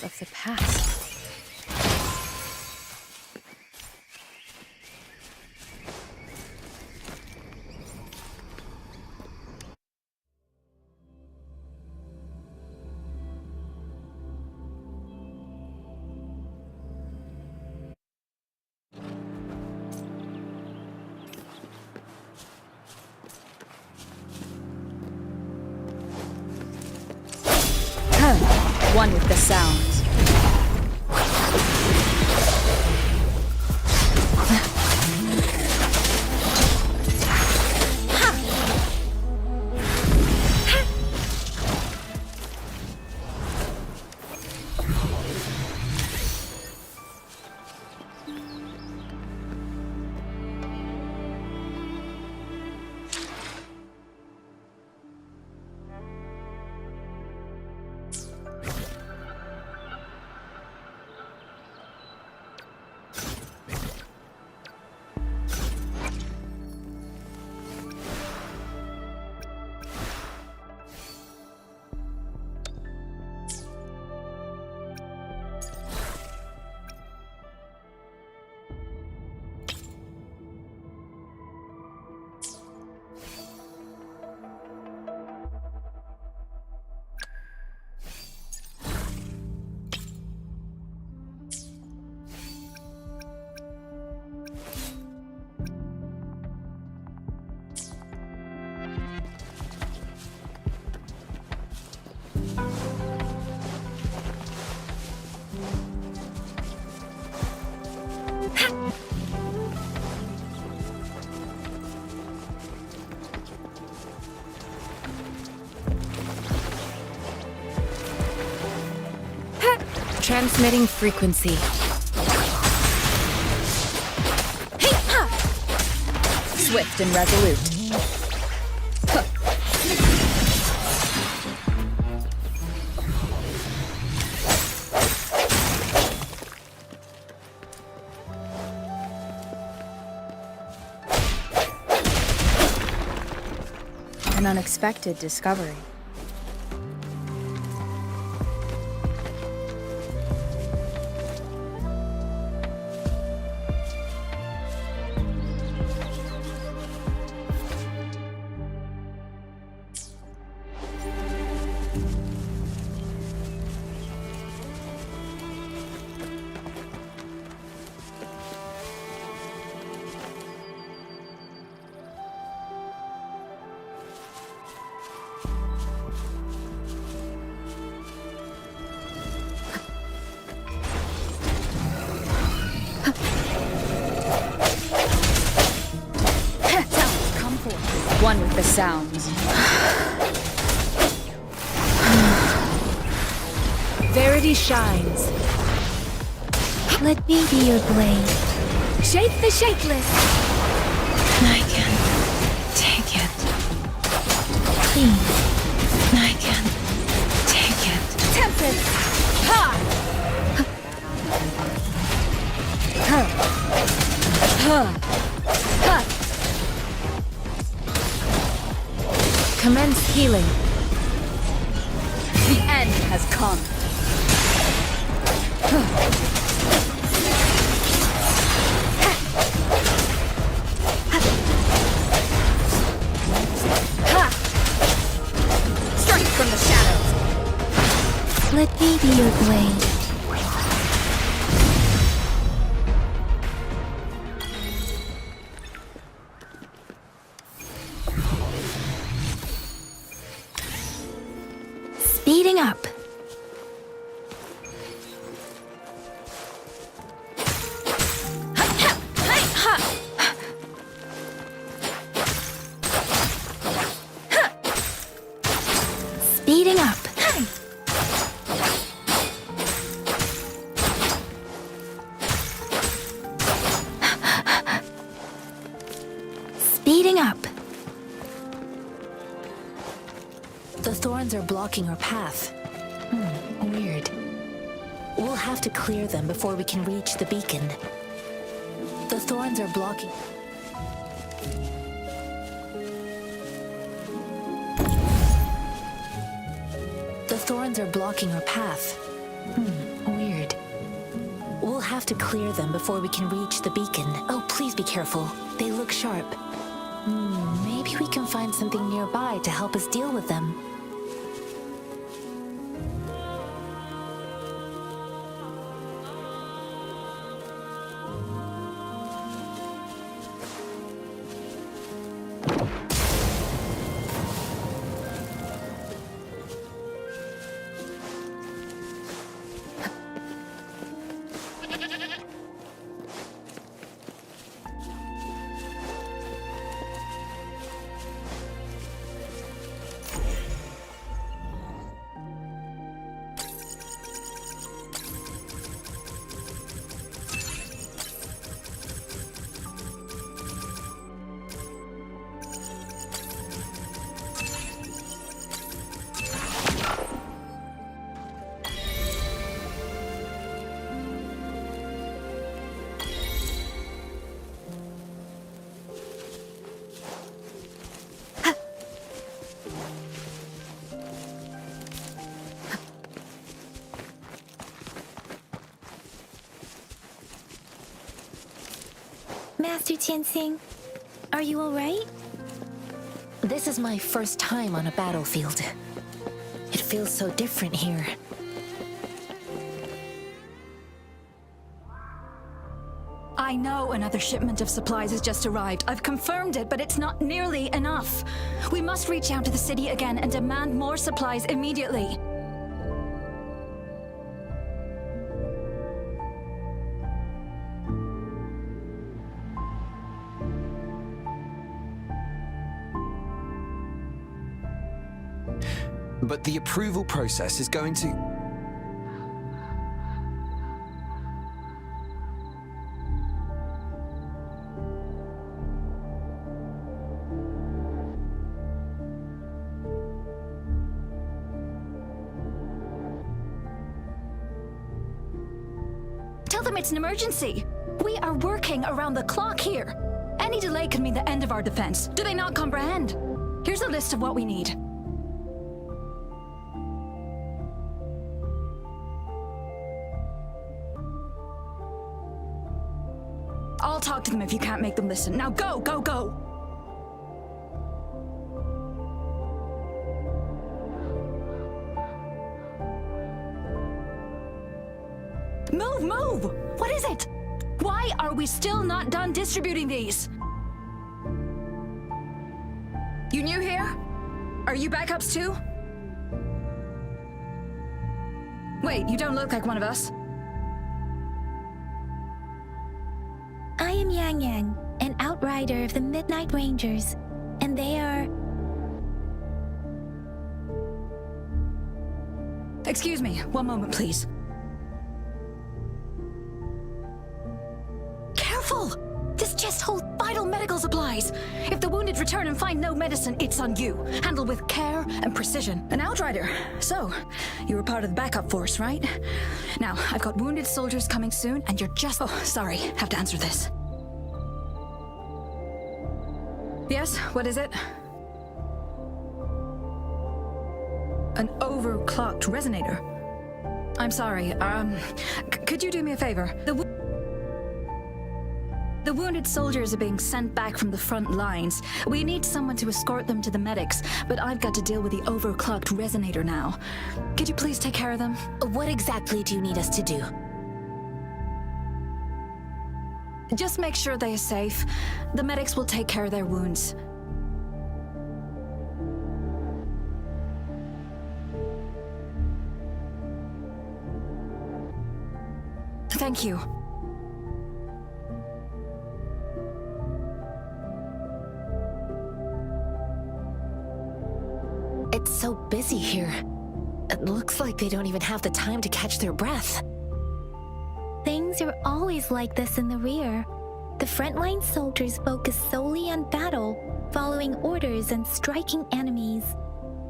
Of the past. One with the sounds. Transmitting frequency. Swift and resolute. An unexpected discovery. One with the sounds. Verity shines. Let me be your blade. Shape the shapeless. I can take it. Please. I can take it. Tempest. Ha! Ha! Ha! Ha! Commence healing. The end has come. Strike from the shadows. Let me be your blade. Speeding up. Speeding up. Speeding up. The thorns are blocking our path. Weird. We'll have to clear them before we can reach the beacon. The thorns are blocking... The thorns are blocking our path. Weird. We'll have to clear them before we can reach the beacon. Oh, please be careful. They look sharp. Maybe we can find something nearby to help us deal with them. Master Tianxing, are you all right? This is my first time on a battlefield. It feels so different here. I know another shipment of supplies has just arrived. I've confirmed it, but it's not nearly enough. We must reach out to the city again and demand more supplies immediately. but the approval process is going to... Tell them it's an emergency. We are working around the clock here. Any delay could mean the end of our defense. Do they not comprehend? Here's a list of what we need. I'll talk to them if you can't make them listen. Now go, go, go! Move, move! What is it? Why are we still not done distributing these? You new here? Are you backups too? Wait, you don't look like one of us. I am Yang Yang, an outrider of the Midnight Rangers, and they are... Excuse me, one moment, please. Careful! This chest holds vital medical supplies. If the wounded return and find no medicine, it's on you. Handle with care and precision. An outrider. So, you were part of the backup force, right? Now, I've got wounded soldiers coming soon, and you're just... Oh, sorry. Have to answer this. Yes, what is it? An overclocked resonator. I'm sorry, could you do me a favor? The wounded soldiers are being sent back from the front lines. We need someone to escort them to the medics, but I've got to deal with the overclocked resonator now. Could you please take care of them? What exactly do you need us to do? Just make sure they are safe. The medics will take care of their wounds. Thank you. It's so busy here. It looks like they don't even have the time to catch their breath. Things are always like this in the rear. The frontline soldiers focus solely on battle, following orders and striking enemies.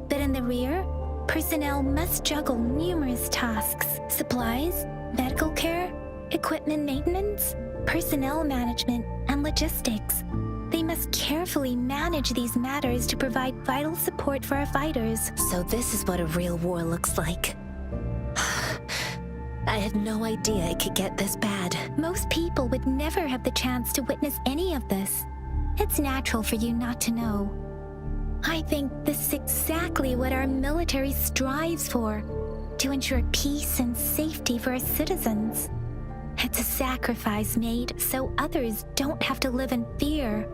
But in the rear, personnel must juggle numerous tasks: supplies, medical care, equipment maintenance, personnel management, and logistics. They must carefully manage these matters to provide vital support for our fighters. So this is what a real war looks like. I had no idea it could get this bad. Most people would never have the chance to witness any of this. It's natural for you not to know. I think this is exactly what our military strives for, to ensure peace and safety for our citizens. It's a sacrifice made so others don't have to live in fear.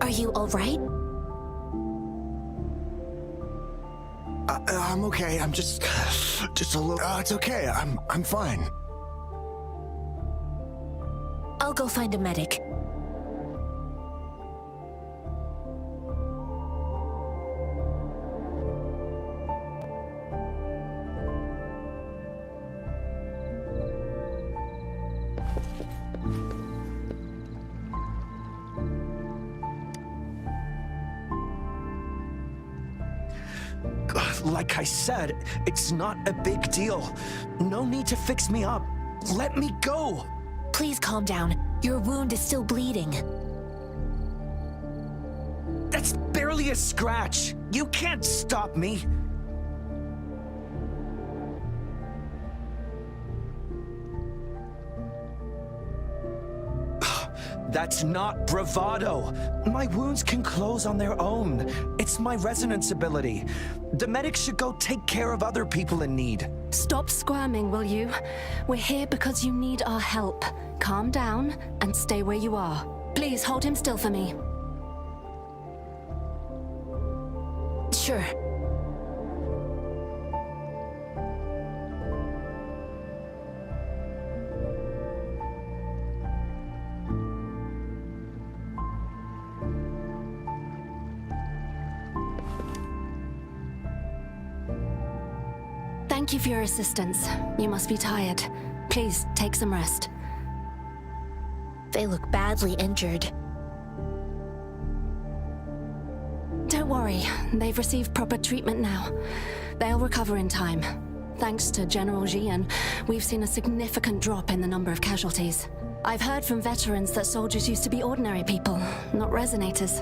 Are you all right? I'm okay. I'm just a little... it's okay. I'm fine. I'll go find a medic. Like I said, it's not a big deal. No need to fix me up. Let me go! Please calm down. Your wound is still bleeding. That's barely a scratch. You can't stop me. That's not bravado. My wounds can close on their own. It's my resonance ability. The medics should go take care of other people in need. Stop squirming, will you? We're here because you need our help. Calm down and stay where you are. Please hold him still for me. Sure. Thank you for your assistance. You must be tired. Please, take some rest. They look badly injured. Don't worry, they've received proper treatment now. They'll recover in time. Thanks to General Jian, we've seen a significant drop in the number of casualties. I've heard from veterans that soldiers used to be ordinary people, not resonators.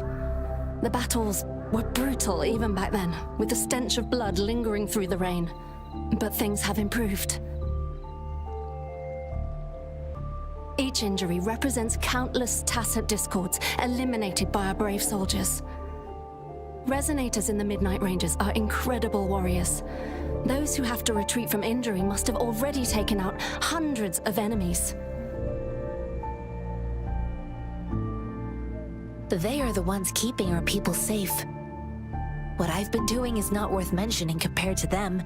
The battles were brutal even back then, with the stench of blood lingering through the rain. But things have improved. Each injury represents countless tacit discords eliminated by our brave soldiers. Resonators in the Midnight Rangers are incredible warriors. Those who have to retreat from injury must have already taken out hundreds of enemies. They are the ones keeping our people safe. What I've been doing is not worth mentioning compared to them.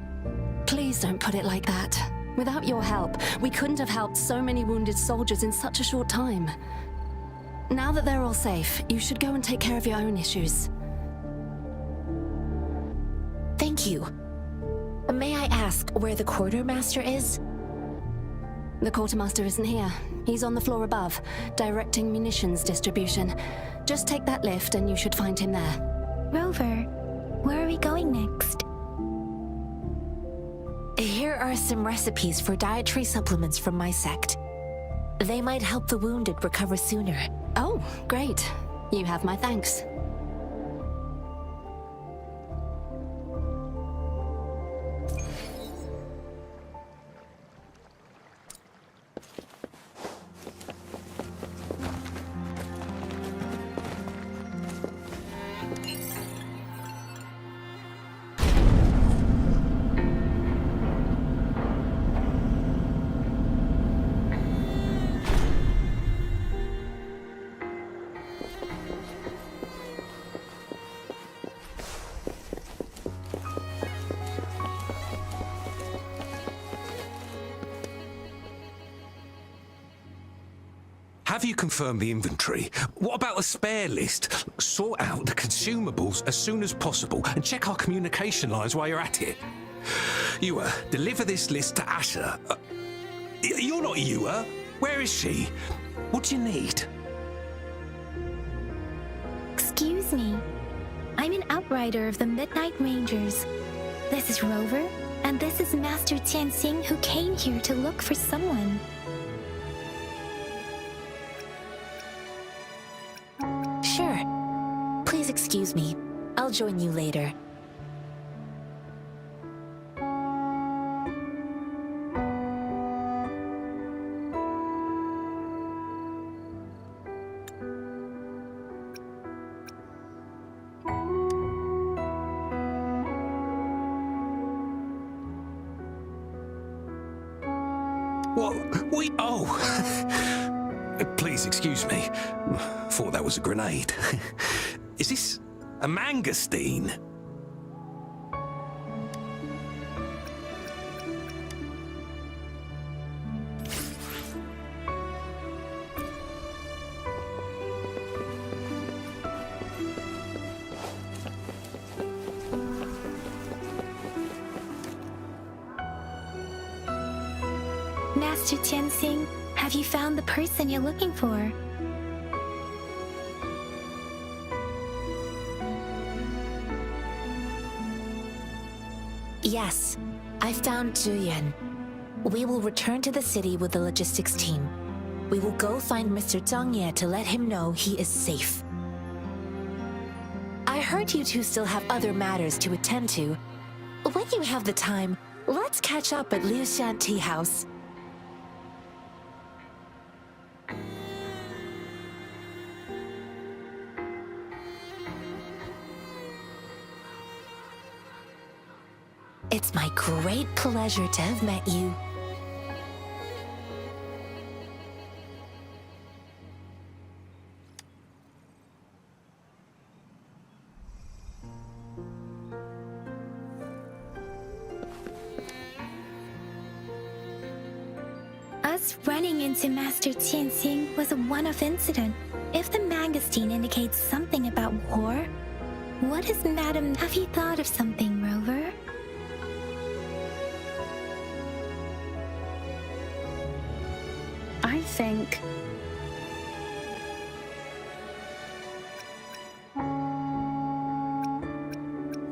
Please don't put it like that. Without your help, we couldn't have helped so many wounded soldiers in such a short time. Now that they're all safe, you should go and take care of your own issues. Thank you. May I ask where the quartermaster is? The quartermaster isn't here. He's on the floor above, directing munitions distribution. Just take that lift and you should find him there. Rover, where are we going next? Here are some recipes for dietary supplements from my sect. They might help the wounded recover sooner. Oh, great. You have my thanks. Have you confirmed the inventory? What about a spare list? Sort out the consumables as soon as possible and check our communication lines while you're at it. Yua, deliver this list to Asher. You're not Yua. Where is she? What do you need? Excuse me. I'm an outrider of the Midnight Rangers. This is Rover, and this is Master Tianxing, who came here to look for someone. Sure. Please excuse me. I'll join you later. Please excuse me. Thought that was a grenade. Is this a mangosteen? Master Tianxing, have you found the person you're looking for? Yes, I found Zhuyan. We will return to the city with the logistics team. We will go find Mr. Zhang Ye to let him know he is safe. I heard you two still have other matters to attend to. When you have the time, let's catch up at Liu Shan Tea House. It's my great pleasure to have met you. Us running into Master Qianxing was a one-off incident. If the magazine indicates something about war, what is Madam? Have you thought of something, Rover? I think...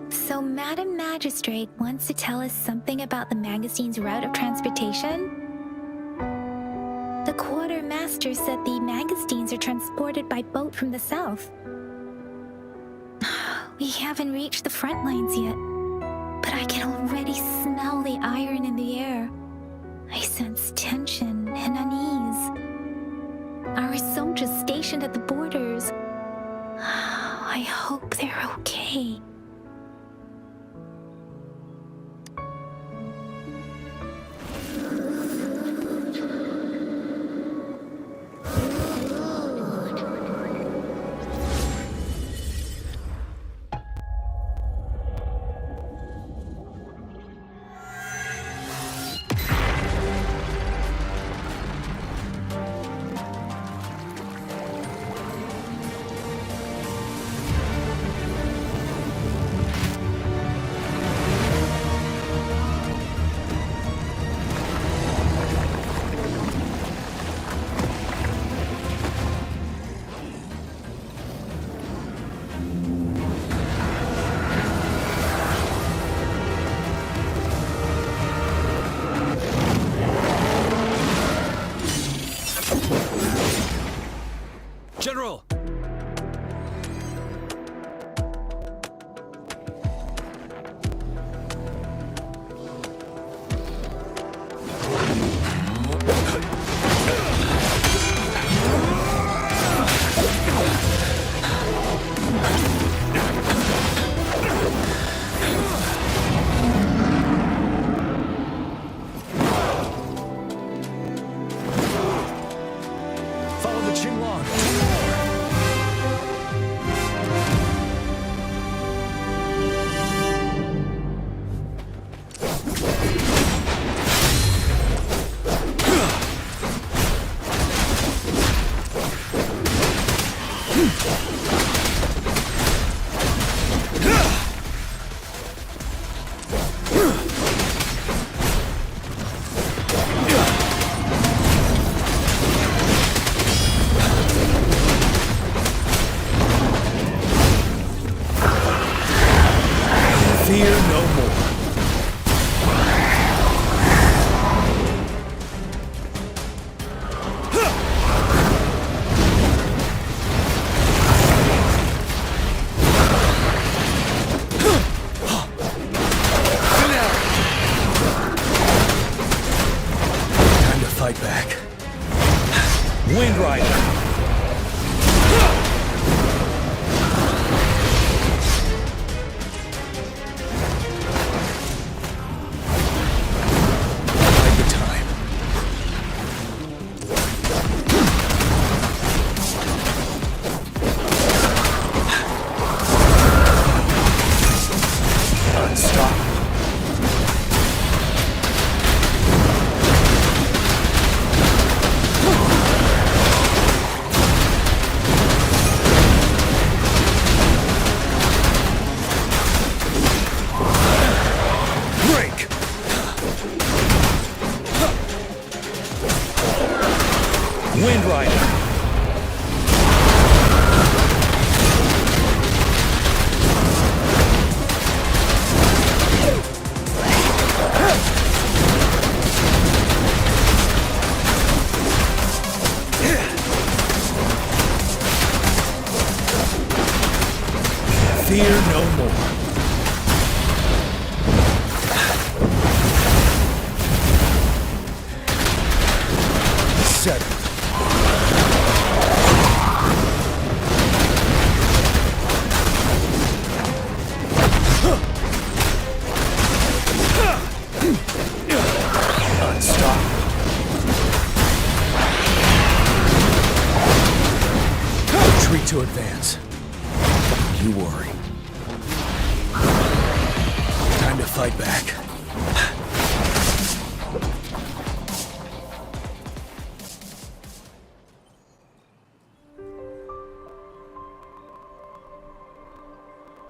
So Madam Magistrate wants to tell us something about the magazine's route of transportation? The quartermaster said the magazines are transported by boat from the south. We haven't reached the front lines yet, but I can already smell the iron in the air. I sense tension and unease. Our soldiers stationed at the borders. I hope they're okay. General! Follow the Qinglong. Fear no more. Time to fight back. Wind Rider. Wind Rider. to advance. You worry. Time to fight back.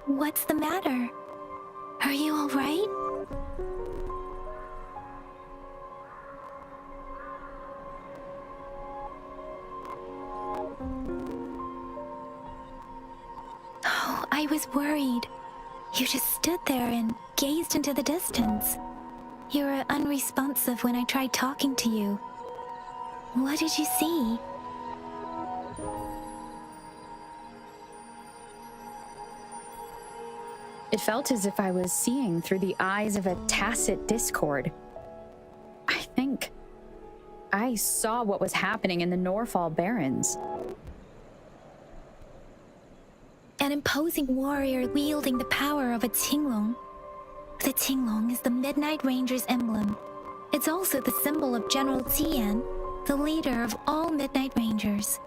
What's the matter? Are you all right? Oh, I was worried. You just stood there and gazed into the distance. You were unresponsive when I tried talking to you. What did you see? It felt as if I was seeing through the eyes of a tacit discord. I think I saw what was happening in the Norfall Barrens. An imposing warrior wielding the power of a Tinglong. The Tinglong is the Midnight Ranger's emblem. It's also the symbol of General Tian, the leader of all Midnight Rangers.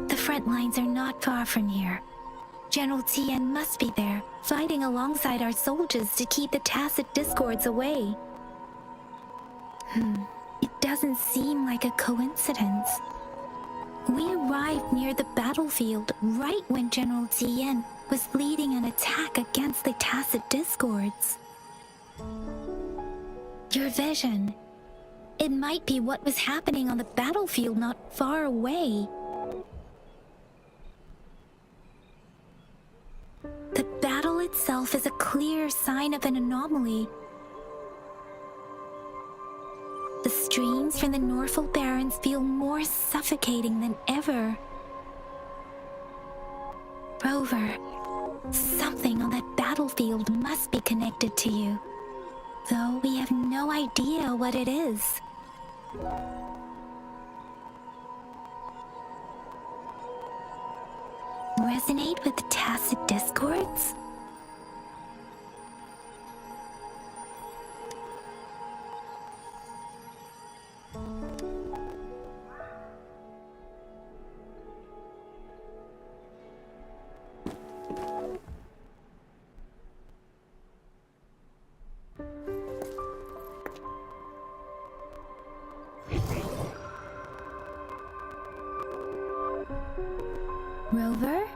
The front lines are not far from here. General Tian must be there, fighting alongside our soldiers to keep the tacit discords away. It doesn't seem like a coincidence. We arrived near the battlefield right when General Tian was leading an attack against the tacit discords. Your vision. It might be what was happening on the battlefield not far away. The battle itself is a clear sign of an anomaly. The streams from the Norfall Barrens feel more suffocating than ever. Rover, something on that battlefield must be connected to you, though we have no idea what it is. Resonate with the tacit discords? Rover?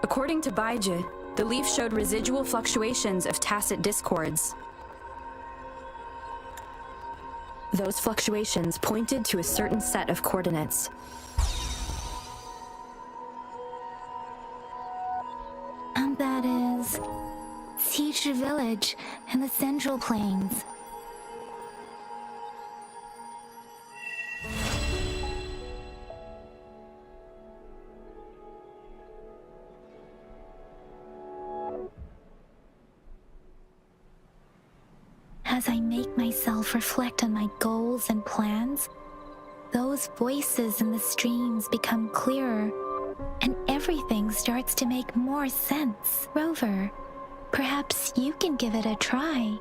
According to Baiji, the leaf showed residual fluctuations of tacit discords. Those fluctuations pointed to a certain set of coordinates. And that is Teacher Village and the Central Plains. As I make myself reflect on my goals and plans, those voices in the streams become clearer, and everything starts to make more sense. Rover, perhaps you can give it a try.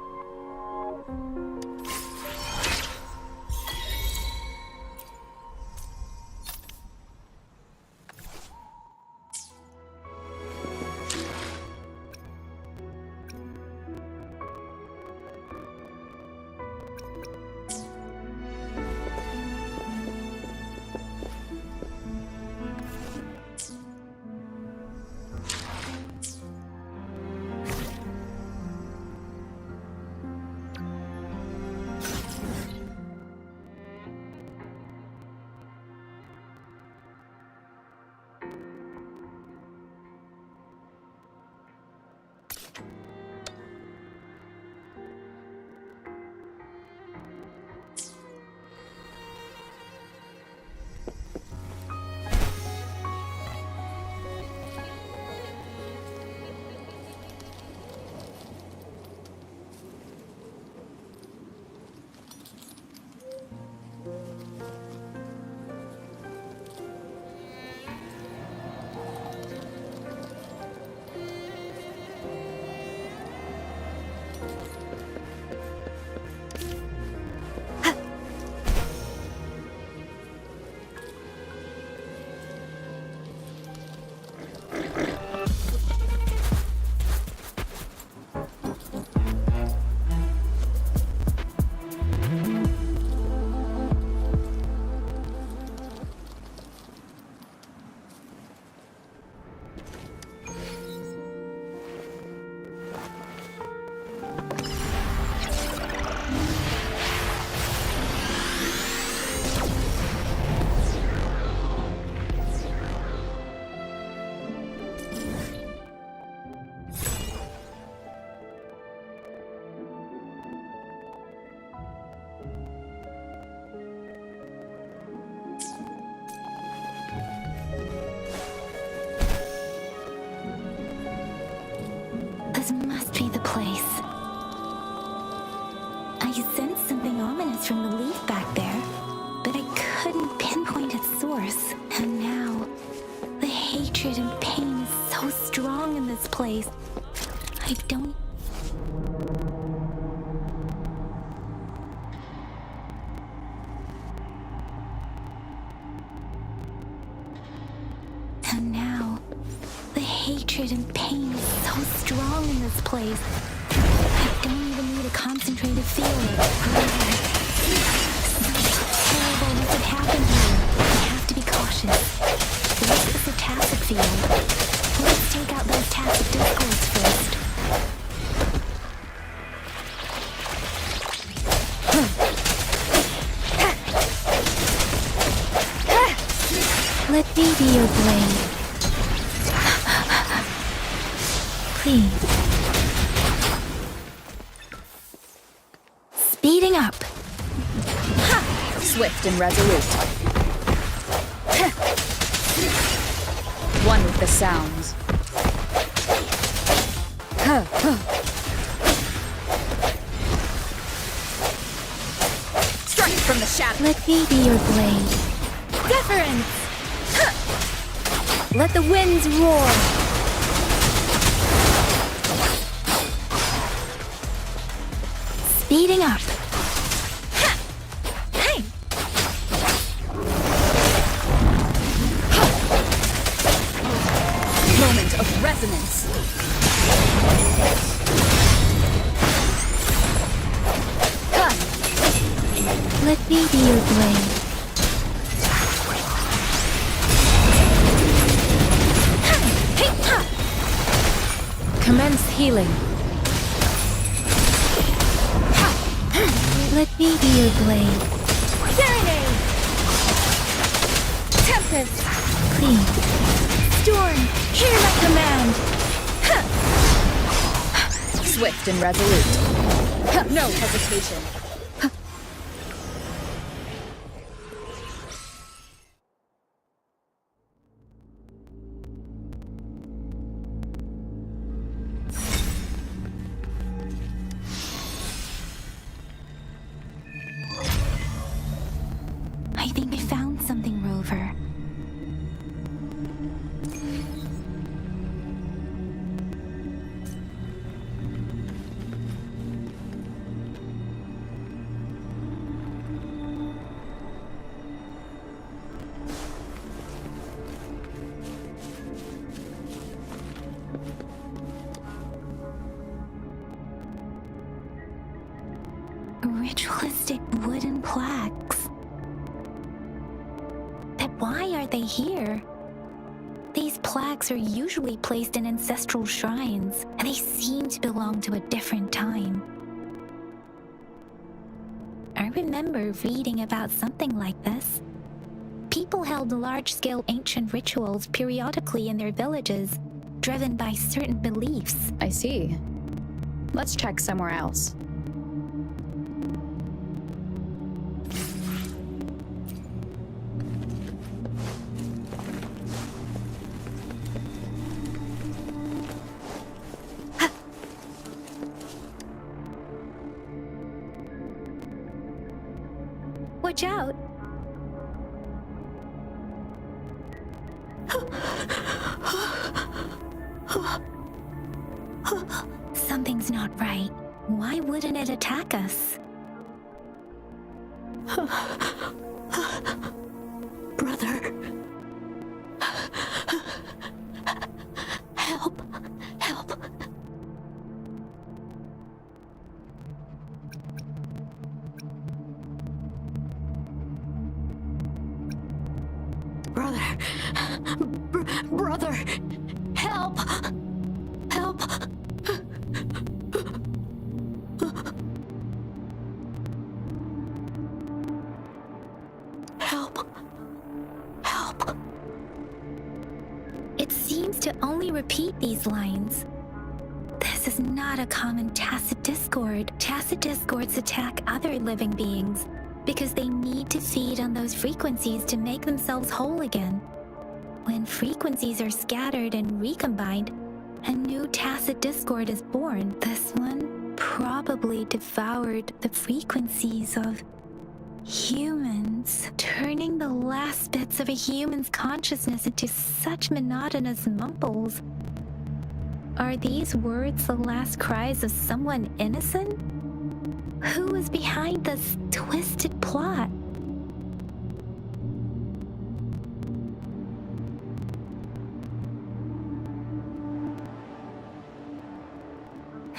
sensed something ominous from the leaf back there, but I couldn't pinpoint its source. And now, the hatred and pain is so strong in this place. I don't... And now, the hatred and pain is so strong in this place. I don't even need a concentrated feeling. Something terrible could happen here. We have to be cautious. This is a tacit field. Let's take out those tacit discords first. Let me be your blade. Please. Speeding up. Swift and resolute. One with the sounds. Strike from the shadow. Let me be your blade. Deference! Let the winds roar. Speeding up. Hey! Moment of resonance. Let me be your blade. Commence healing. Let me be your blade. Serenade! Tempest! Please. Storm! Hear my command! Swift and resolute. No hesitation. I think I found something, Rover. Ritualistic wooden plaques. But why are they here? These plaques are usually placed in ancestral shrines, and they seem to belong to a different time. I remember reading about something like this. People held large-scale ancient rituals periodically in their villages, driven by certain beliefs. I see. Let's check somewhere else. Watch out! Something's not right. Why wouldn't it attack us? Brother. Help. Help. Brother. Brother. Help. Help. Help. Help. It seems to only repeat these lines. This is not a common tacit discord. Tacit discords attack other living beings because they need to feed on those frequencies to make themselves whole again. When frequencies are scattered and recombined, a new tacit discord is born. This one probably devoured the frequencies of humans, turning the last bits of a human's consciousness into such monotonous mumbles. Are these words the last cries of someone innocent? Who was behind this twisted plot?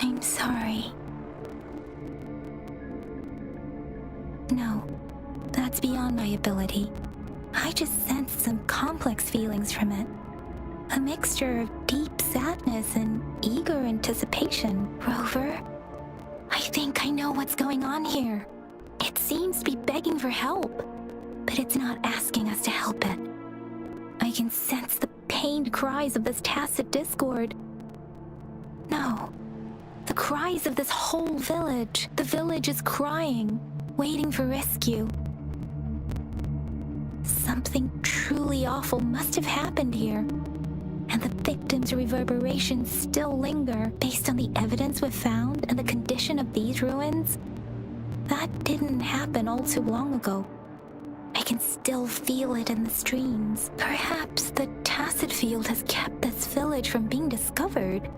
I'm sorry. No, that's beyond my ability. I just sensed some complex feelings from it. A mixture of deep sadness and eager anticipation. Rover, I think I know what's going on here. It seems to be begging for help, but it's not asking us to help it. I can sense the pained cries of this tacit discord. No, the cries of this whole village. The village is crying, waiting for rescue. Something truly awful must have happened here, and the victims' reverberations still linger based on the evidence we've found and the condition of these ruins. That didn't happen all too long ago. I can still feel it in the streams. Perhaps the tacit field has kept this village from being discovered.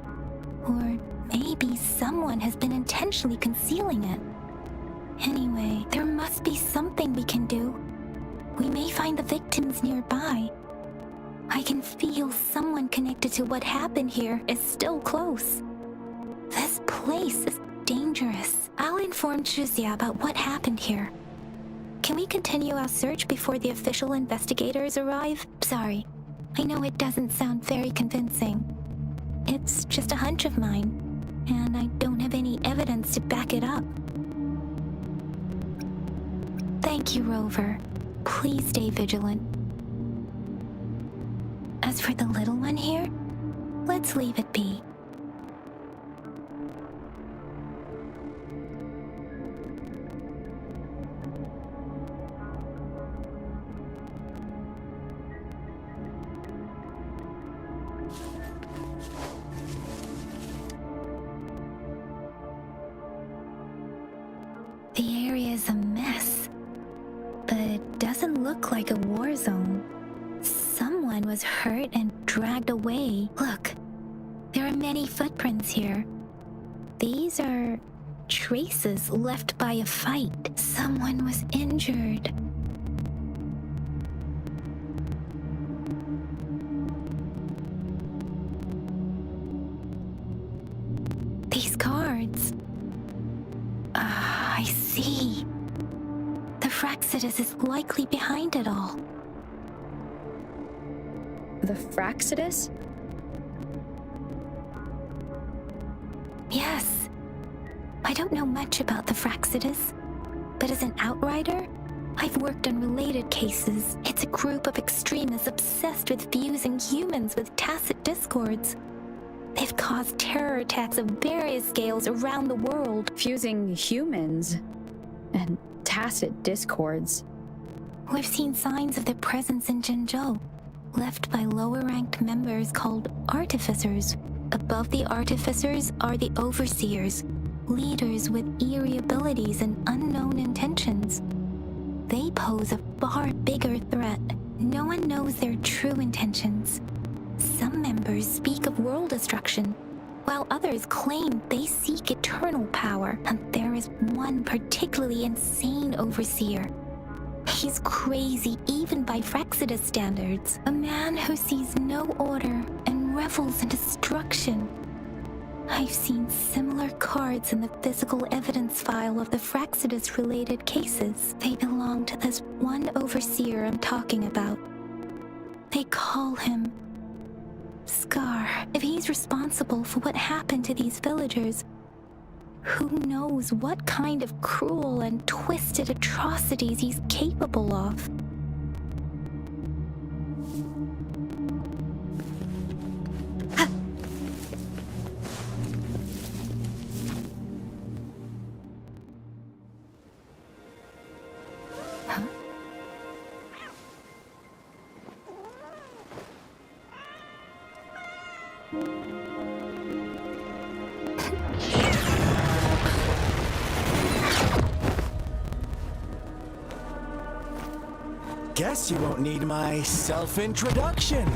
Or maybe someone has been intentionally concealing it. Anyway, there must be something we can do. We may find the victims nearby. I can feel someone connected to what happened here is still close. This place is dangerous. I'll inform Chuzia about what happened here. Can we continue our search before the official investigators arrive? Sorry, I know it doesn't sound very convincing. It's just a hunch of mine, and I don't have any evidence to back it up. Thank you, Rover. Please stay vigilant. As for the little one here, let's leave it be. The area is a mess, but it doesn't look like a war zone. Someone was hurt and dragged away. Look, there are many footprints here. These are traces left by a fight. Someone was injured. These cards. I see. The Fraxidus is likely behind it all. The Fraxidus? Yes. I don't know much about the Fraxidus, but as an outrider, I've worked on related cases. It's a group of extremists obsessed with fusing humans with tacit discords. They've caused terror attacks of various scales around the world. Fusing humans and tacit discords. We've seen signs of their presence in Jinzhou, left by lower-ranked members called artificers. Above the artificers are the overseers, leaders with eerie abilities and unknown intentions. They pose a far bigger threat. No one knows their true intentions. Some members speak of world destruction, while others claim they seek eternal power. And there is one particularly insane overseer. He's crazy even by Fraxidus standards. A man who sees no order and revels in destruction. I've seen similar cards in the physical evidence file of the Fraxidus-related cases. They belong to this one overseer I'm talking about. They call him Scar. If he's responsible for what happened to these villagers, who knows what kind of cruel and twisted atrocities he's capable of? guess you won't need my self-introduction.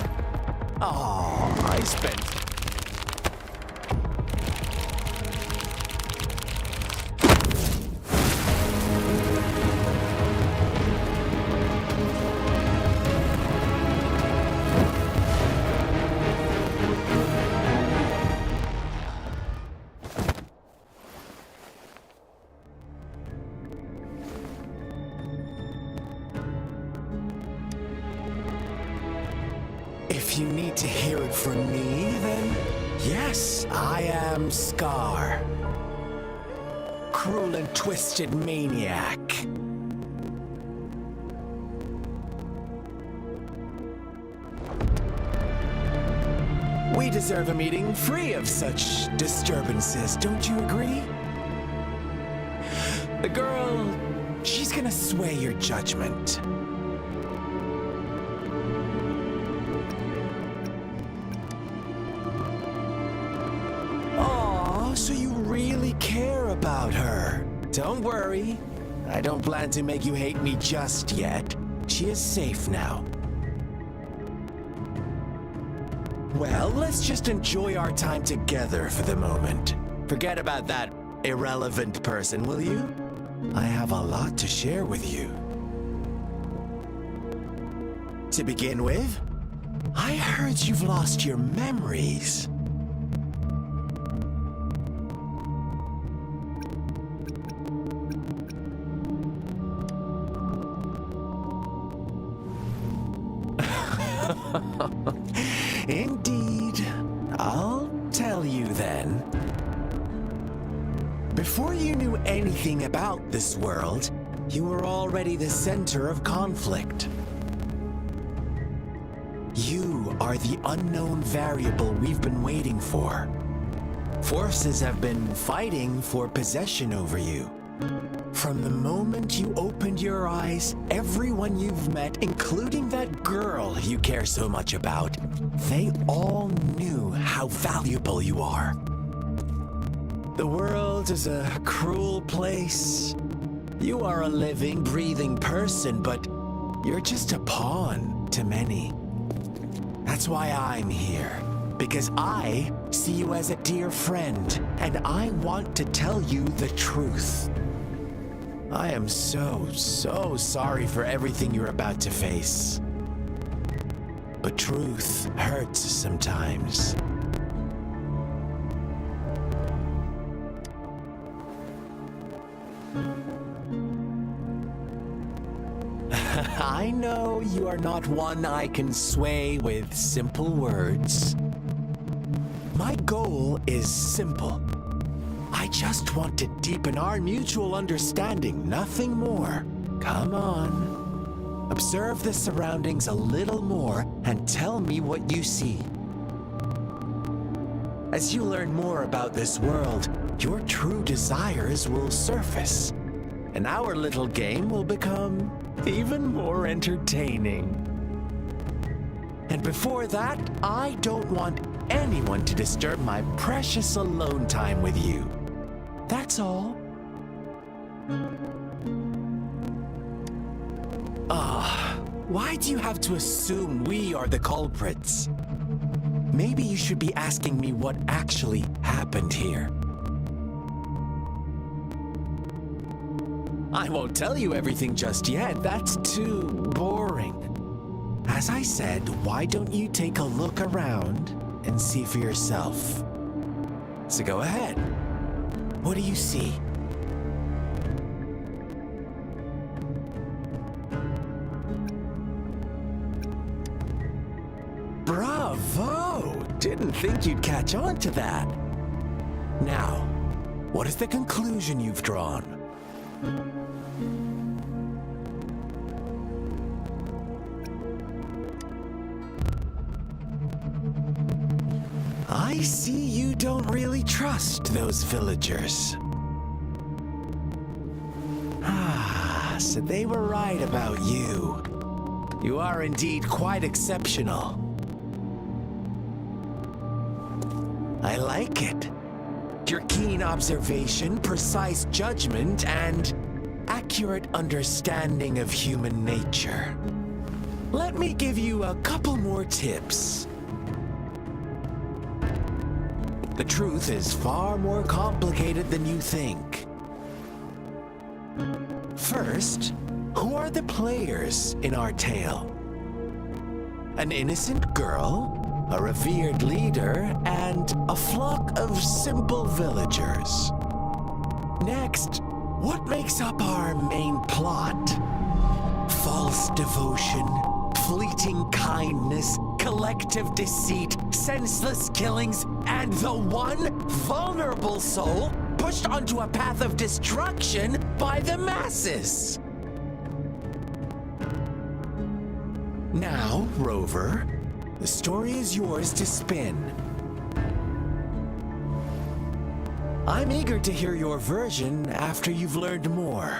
Oh, I spent... If you need to hear it from me, then yes, I am Scar. Cruel and twisted maniac. We deserve a meeting free of such disturbances, don't you agree? The girl, she's gonna sway your judgment. So you really care about her. Don't worry. I don't plan to make you hate me just yet. She is safe now. Well, let's just enjoy our time together for the moment. Forget about that irrelevant person, will you? I have a lot to share with you. To begin with, I heard you've lost your memories. Indeed. I'll tell you then. Before you knew anything about this world, you were already the center of conflict. You are the unknown variable we've been waiting for. Forces have been fighting for possession over you. From the moment you opened your eyes, everyone you've met, including that girl you care so much about, they all knew how valuable you are. The world is a cruel place. You are a living, breathing person, but you're just a pawn to many. That's why I'm here, because I see you as a dear friend, and I want to tell you the truth. I am so sorry for everything you're about to face. But truth hurts sometimes. I know you are not one I can sway with simple words. My goal is simple. I just want to deepen our mutual understanding, nothing more. Come on. Observe the surroundings a little more and tell me what you see. As you learn more about this world, your true desires will surface, and our little game will become even more entertaining. And before that, I don't want anyone to disturb my precious alone time with you. That's all. Why do you have to assume we are the culprits? Maybe you should be asking me what actually happened here. I won't tell you everything just yet. That's too boring. As I said, why don't you take a look around and see for yourself? So go ahead. What do you see? Bravo! Didn't think you'd catch on to that. Now, what is the conclusion you've drawn? I see you don't really trust those villagers. So they were right about you. You are indeed quite exceptional. I like it. Your keen observation, precise judgment, and accurate understanding of human nature. me give you a couple more tips. The truth is far more complicated than you think. First, who are the players in our tale? An innocent girl, a revered leader, and a flock of simple villagers. Next, what makes up our main plot? False devotion, fleeting kindness, collective deceit, senseless killings, and the one vulnerable soul pushed onto a path of destruction by the masses. Now, Rover, the story is yours to spin. I'm eager to hear your version after you've learned more.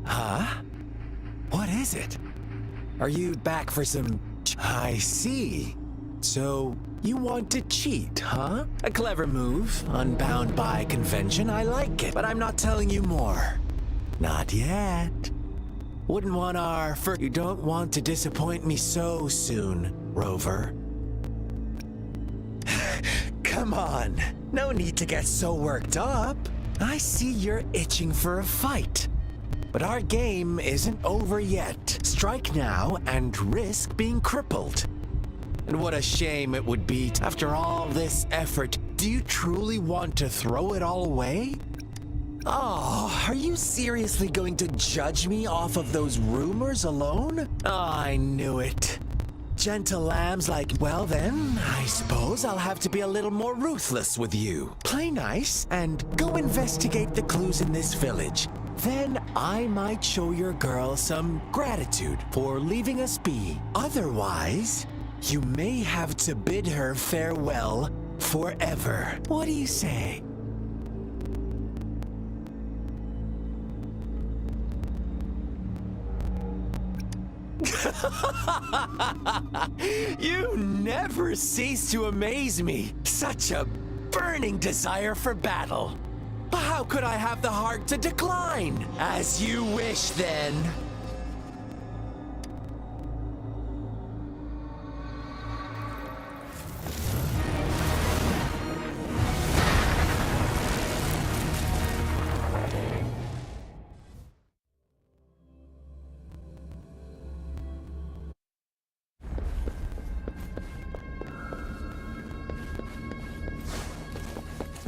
Huh? What is it? Are you back for some... I see. So, you want to cheat, huh? A clever move, unbound by convention, I like it. But I'm not telling you more. Not yet. Wouldn't want our first... You don't want to disappoint me so soon, Rover. Come on, no need to get so worked up. I see you're itching for a fight. But our game isn't over yet. Strike now and risk being crippled. And what a shame it would be. After all this effort, do you truly want to throw it all away? Oh, are you seriously going to judge me off of those rumors alone? Oh, I knew it. Gentle lambs like, well then, I suppose I'll have to be a little more ruthless with you. Play nice and go investigate the clues in this village. Then I might show your girl some gratitude for leaving us be. Otherwise, you may have to bid her farewell forever. What do you say? You never cease to amaze me. Such a burning desire for battle. How could I have the heart to decline? As you wish, then.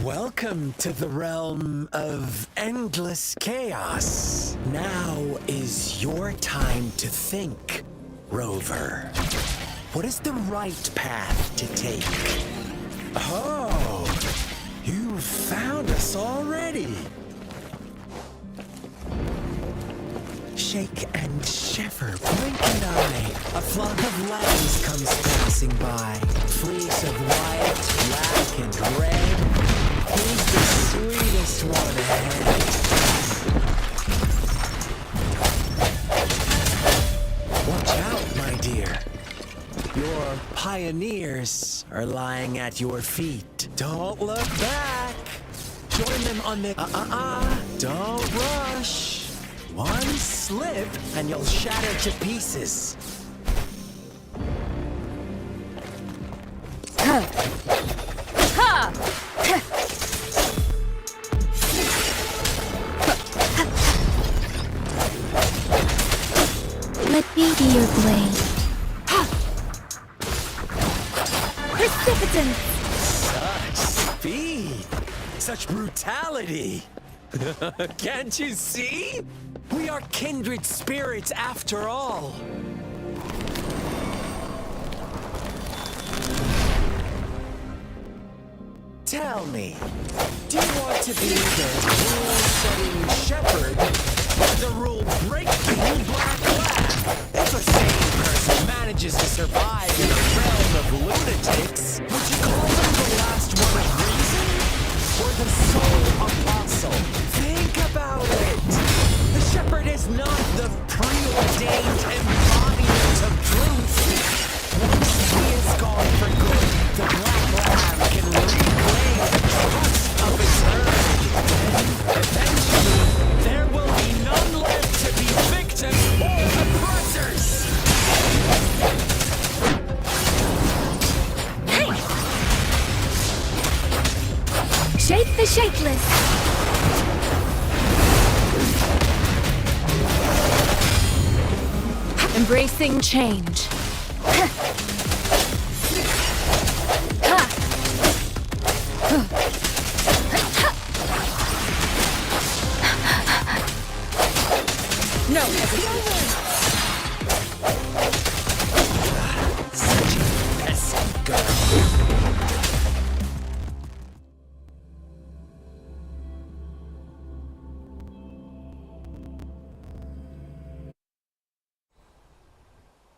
Welcome to the realm of endless chaos. Now is your time to think, Rover. What is the right path to take? Oh, you found us already. Shake and shiver, blink an eye. A flock of lambs comes passing by. Fleece of white, black, and red. Who's the sweetest one ahead? Watch out, my dear. Your pioneers are lying at your feet. Don't look back. Join them on the... Don't rush. One slip and you'll shatter to pieces. Let me be your blade. Precipitant! Such speed! Such brutality! Can't you see? We are kindred spirits after all. Tell me, do you want to be the rule-setting shepherd or the rule-breaking black lad? If a sane person manages to survive in a realm of lunatics, would you call them the last one of reason? or the sole apostle. Think about it. The shepherd is not the preordained embodiment of truth. Once he is gone for good, the black lamb can reclaim the trust of its herd. And eventually, there will be none left to be victims or oppressors. Hey! Shake the shakeless! Embracing change. No hesitation. Such a pesky girl.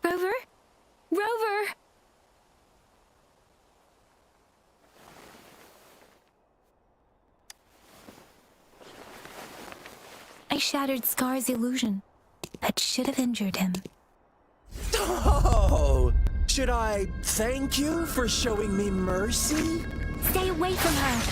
Rover? Rover! I shattered Scar's illusion. That should have injured him. Oh! Should I thank you for showing me mercy? Stay away from her!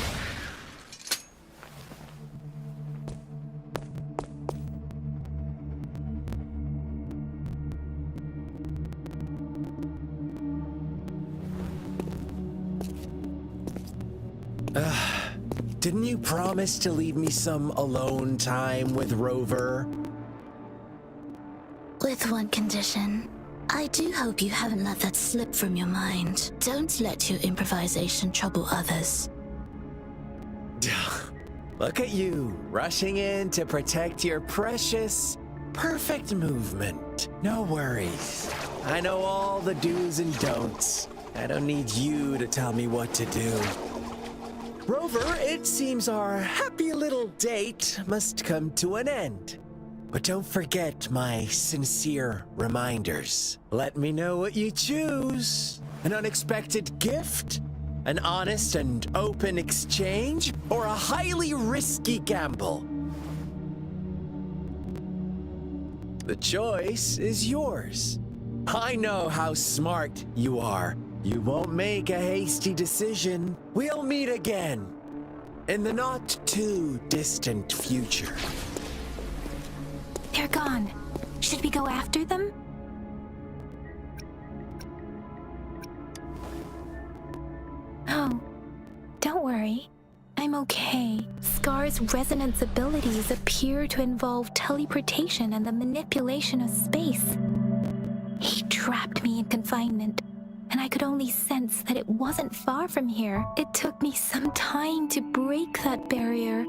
Didn't you promise to leave me some alone time with Rover? With one condition. I do hope you haven't let that slip from your mind. Don't let your improvisation trouble others. Look at you, rushing in to protect your precious, perfect movement. No worries. I know all the do's and don'ts. I don't need you to tell me what to do. Rover, it seems our happy little date must come to an end. But don't forget my sincere reminders. Let me know what you choose. An unexpected gift? An honest and open exchange? Or a highly risky gamble? The choice is yours. I know how smart you are. You won't make a hasty decision. We'll meet again in the not too distant future. They're gone. Should we go after them? Oh, don't worry. I'm okay. Scar's resonance abilities appear to involve teleportation and the manipulation of space. He trapped me in confinement, and I could only sense that it wasn't far from here. It took me some time to break that barrier.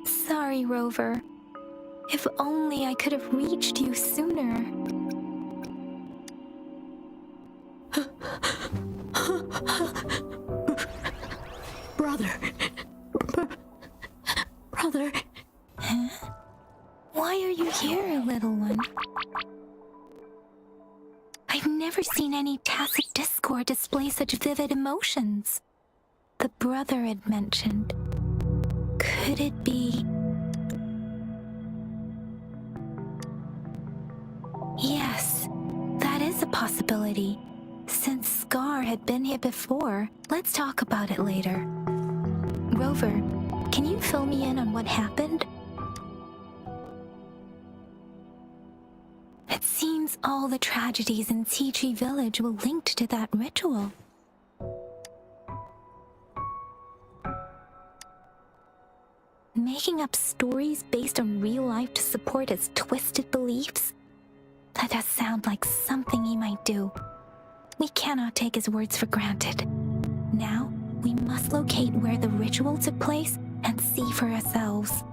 Sorry, Rover. If only I could have reached you sooner. Brother. Brother. Huh? Why are you here, little one? I've never seen any tacit discord display such vivid emotions. The brother had mentioned. Could it be... Yes, that is a possibility. Since Scar had been here before, let's talk about it later. Rover, can you fill me in on what happened? It seems all the tragedies in Tea Tree Village were linked to that ritual. Making up stories based on real life to support his twisted beliefs? That does sound like something he might do. We cannot take his words for granted. Now, we must locate where the ritual took place and see for ourselves.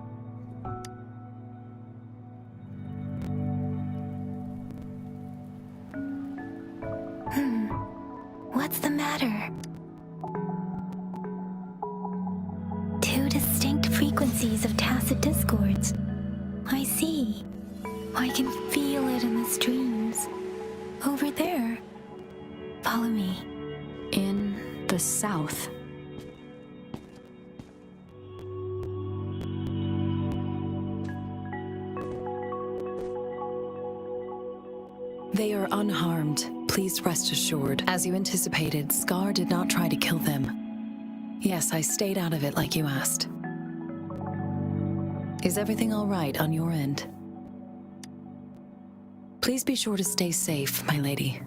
What's the matter? Two distinct frequencies of tacit discords. I see. I can feel it in the streams. Over there. Follow me. In the south. They are unharmed. Please rest assured. As you anticipated, Scar did not try to kill them. Yes, I stayed out of it like you asked. Is everything all right on your end? Please be sure to stay safe, my lady.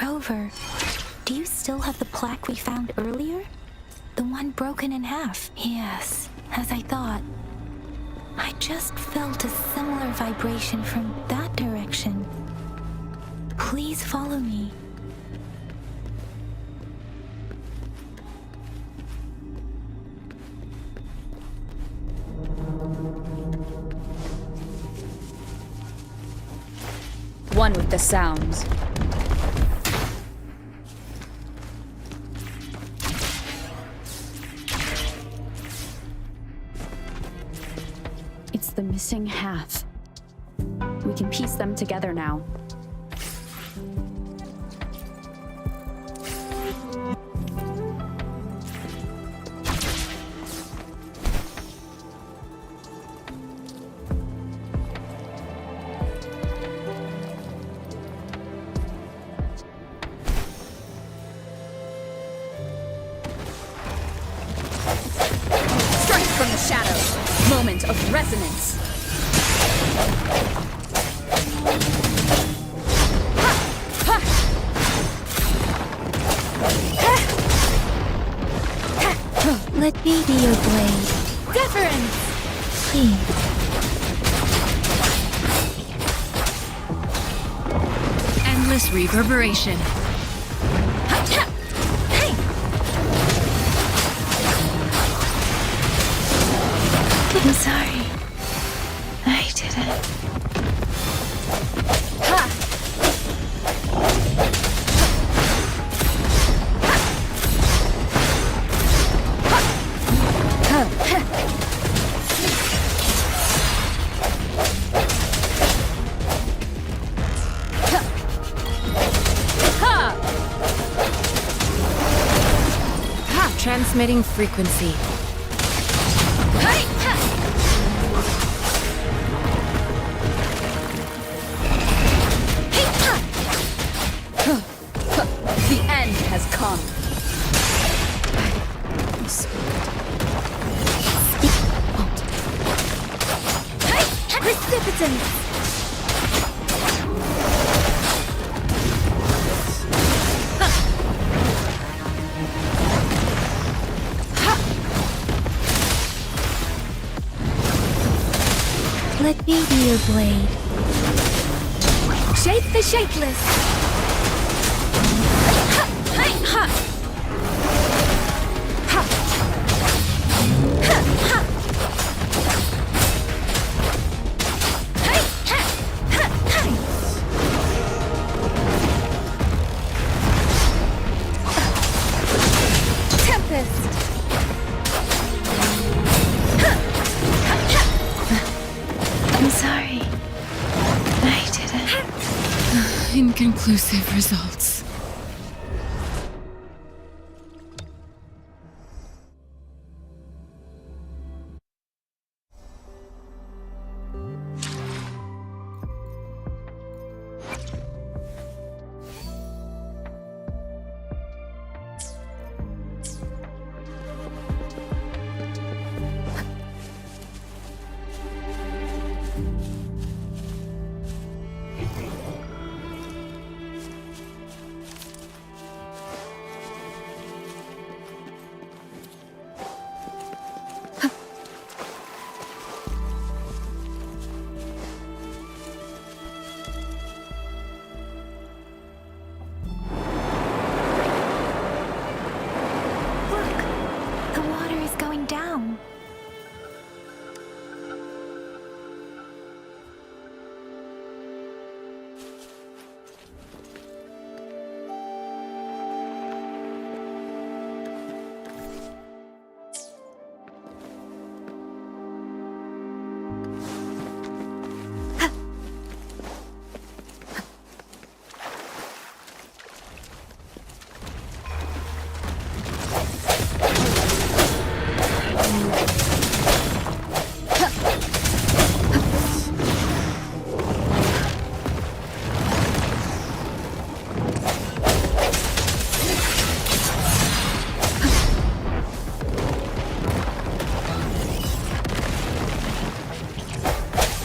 Rover, do you still have the plaque we found earlier? The one broken in half? Yes, as I thought. I just felt a similar vibration from that direction. Please follow me. One with the sounds. It's the missing half. We can piece them together now. Strength from the shadows. Moment of resonance. Let me be your blade. Deference! Please. Endless reverberation. I'm sorry. I didn't. Transmitting frequency. The end has come. Precipitance! Let me be your blade. Shape the shapeless! I'm sorry. I didn't. Inconclusive results.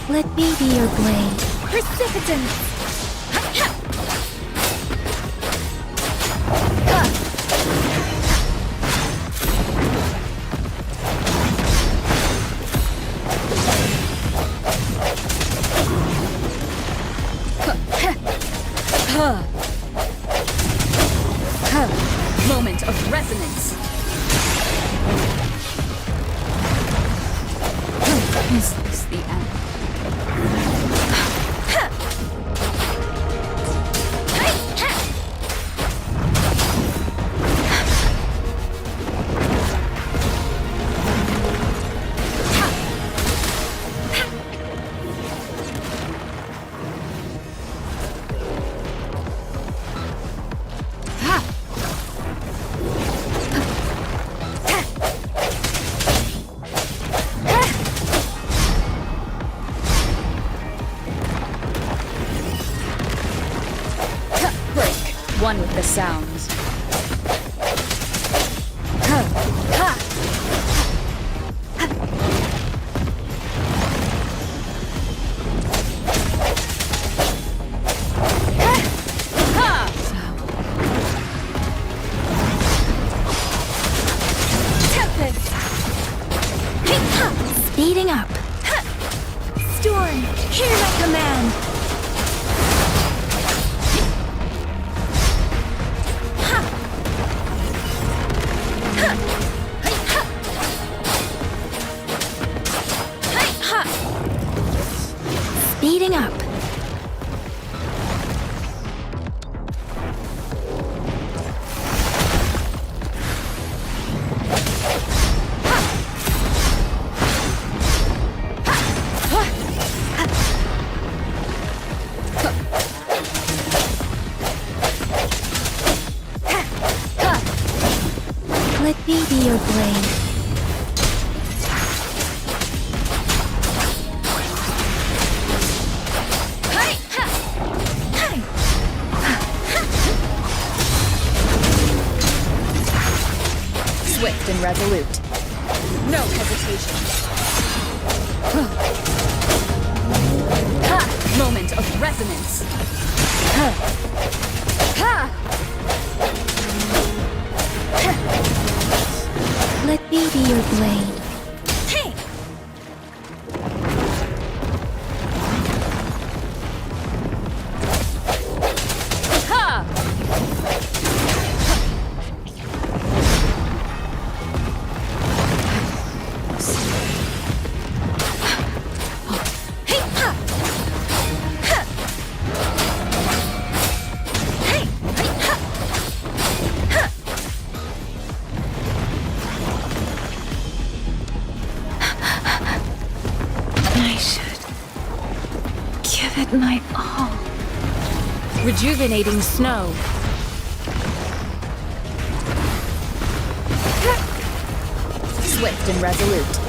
Let me be your blade. Precipitance! Moment of resonance. Is this the end? One with the sounds. Speeding up. Storm, hear my command! Speeding up. Let me be your blade. Swift and resolute. No hesitation. Moment of resonance. Let me be your blade. I should give it my all. Rejuvenating snow. Swift and resolute.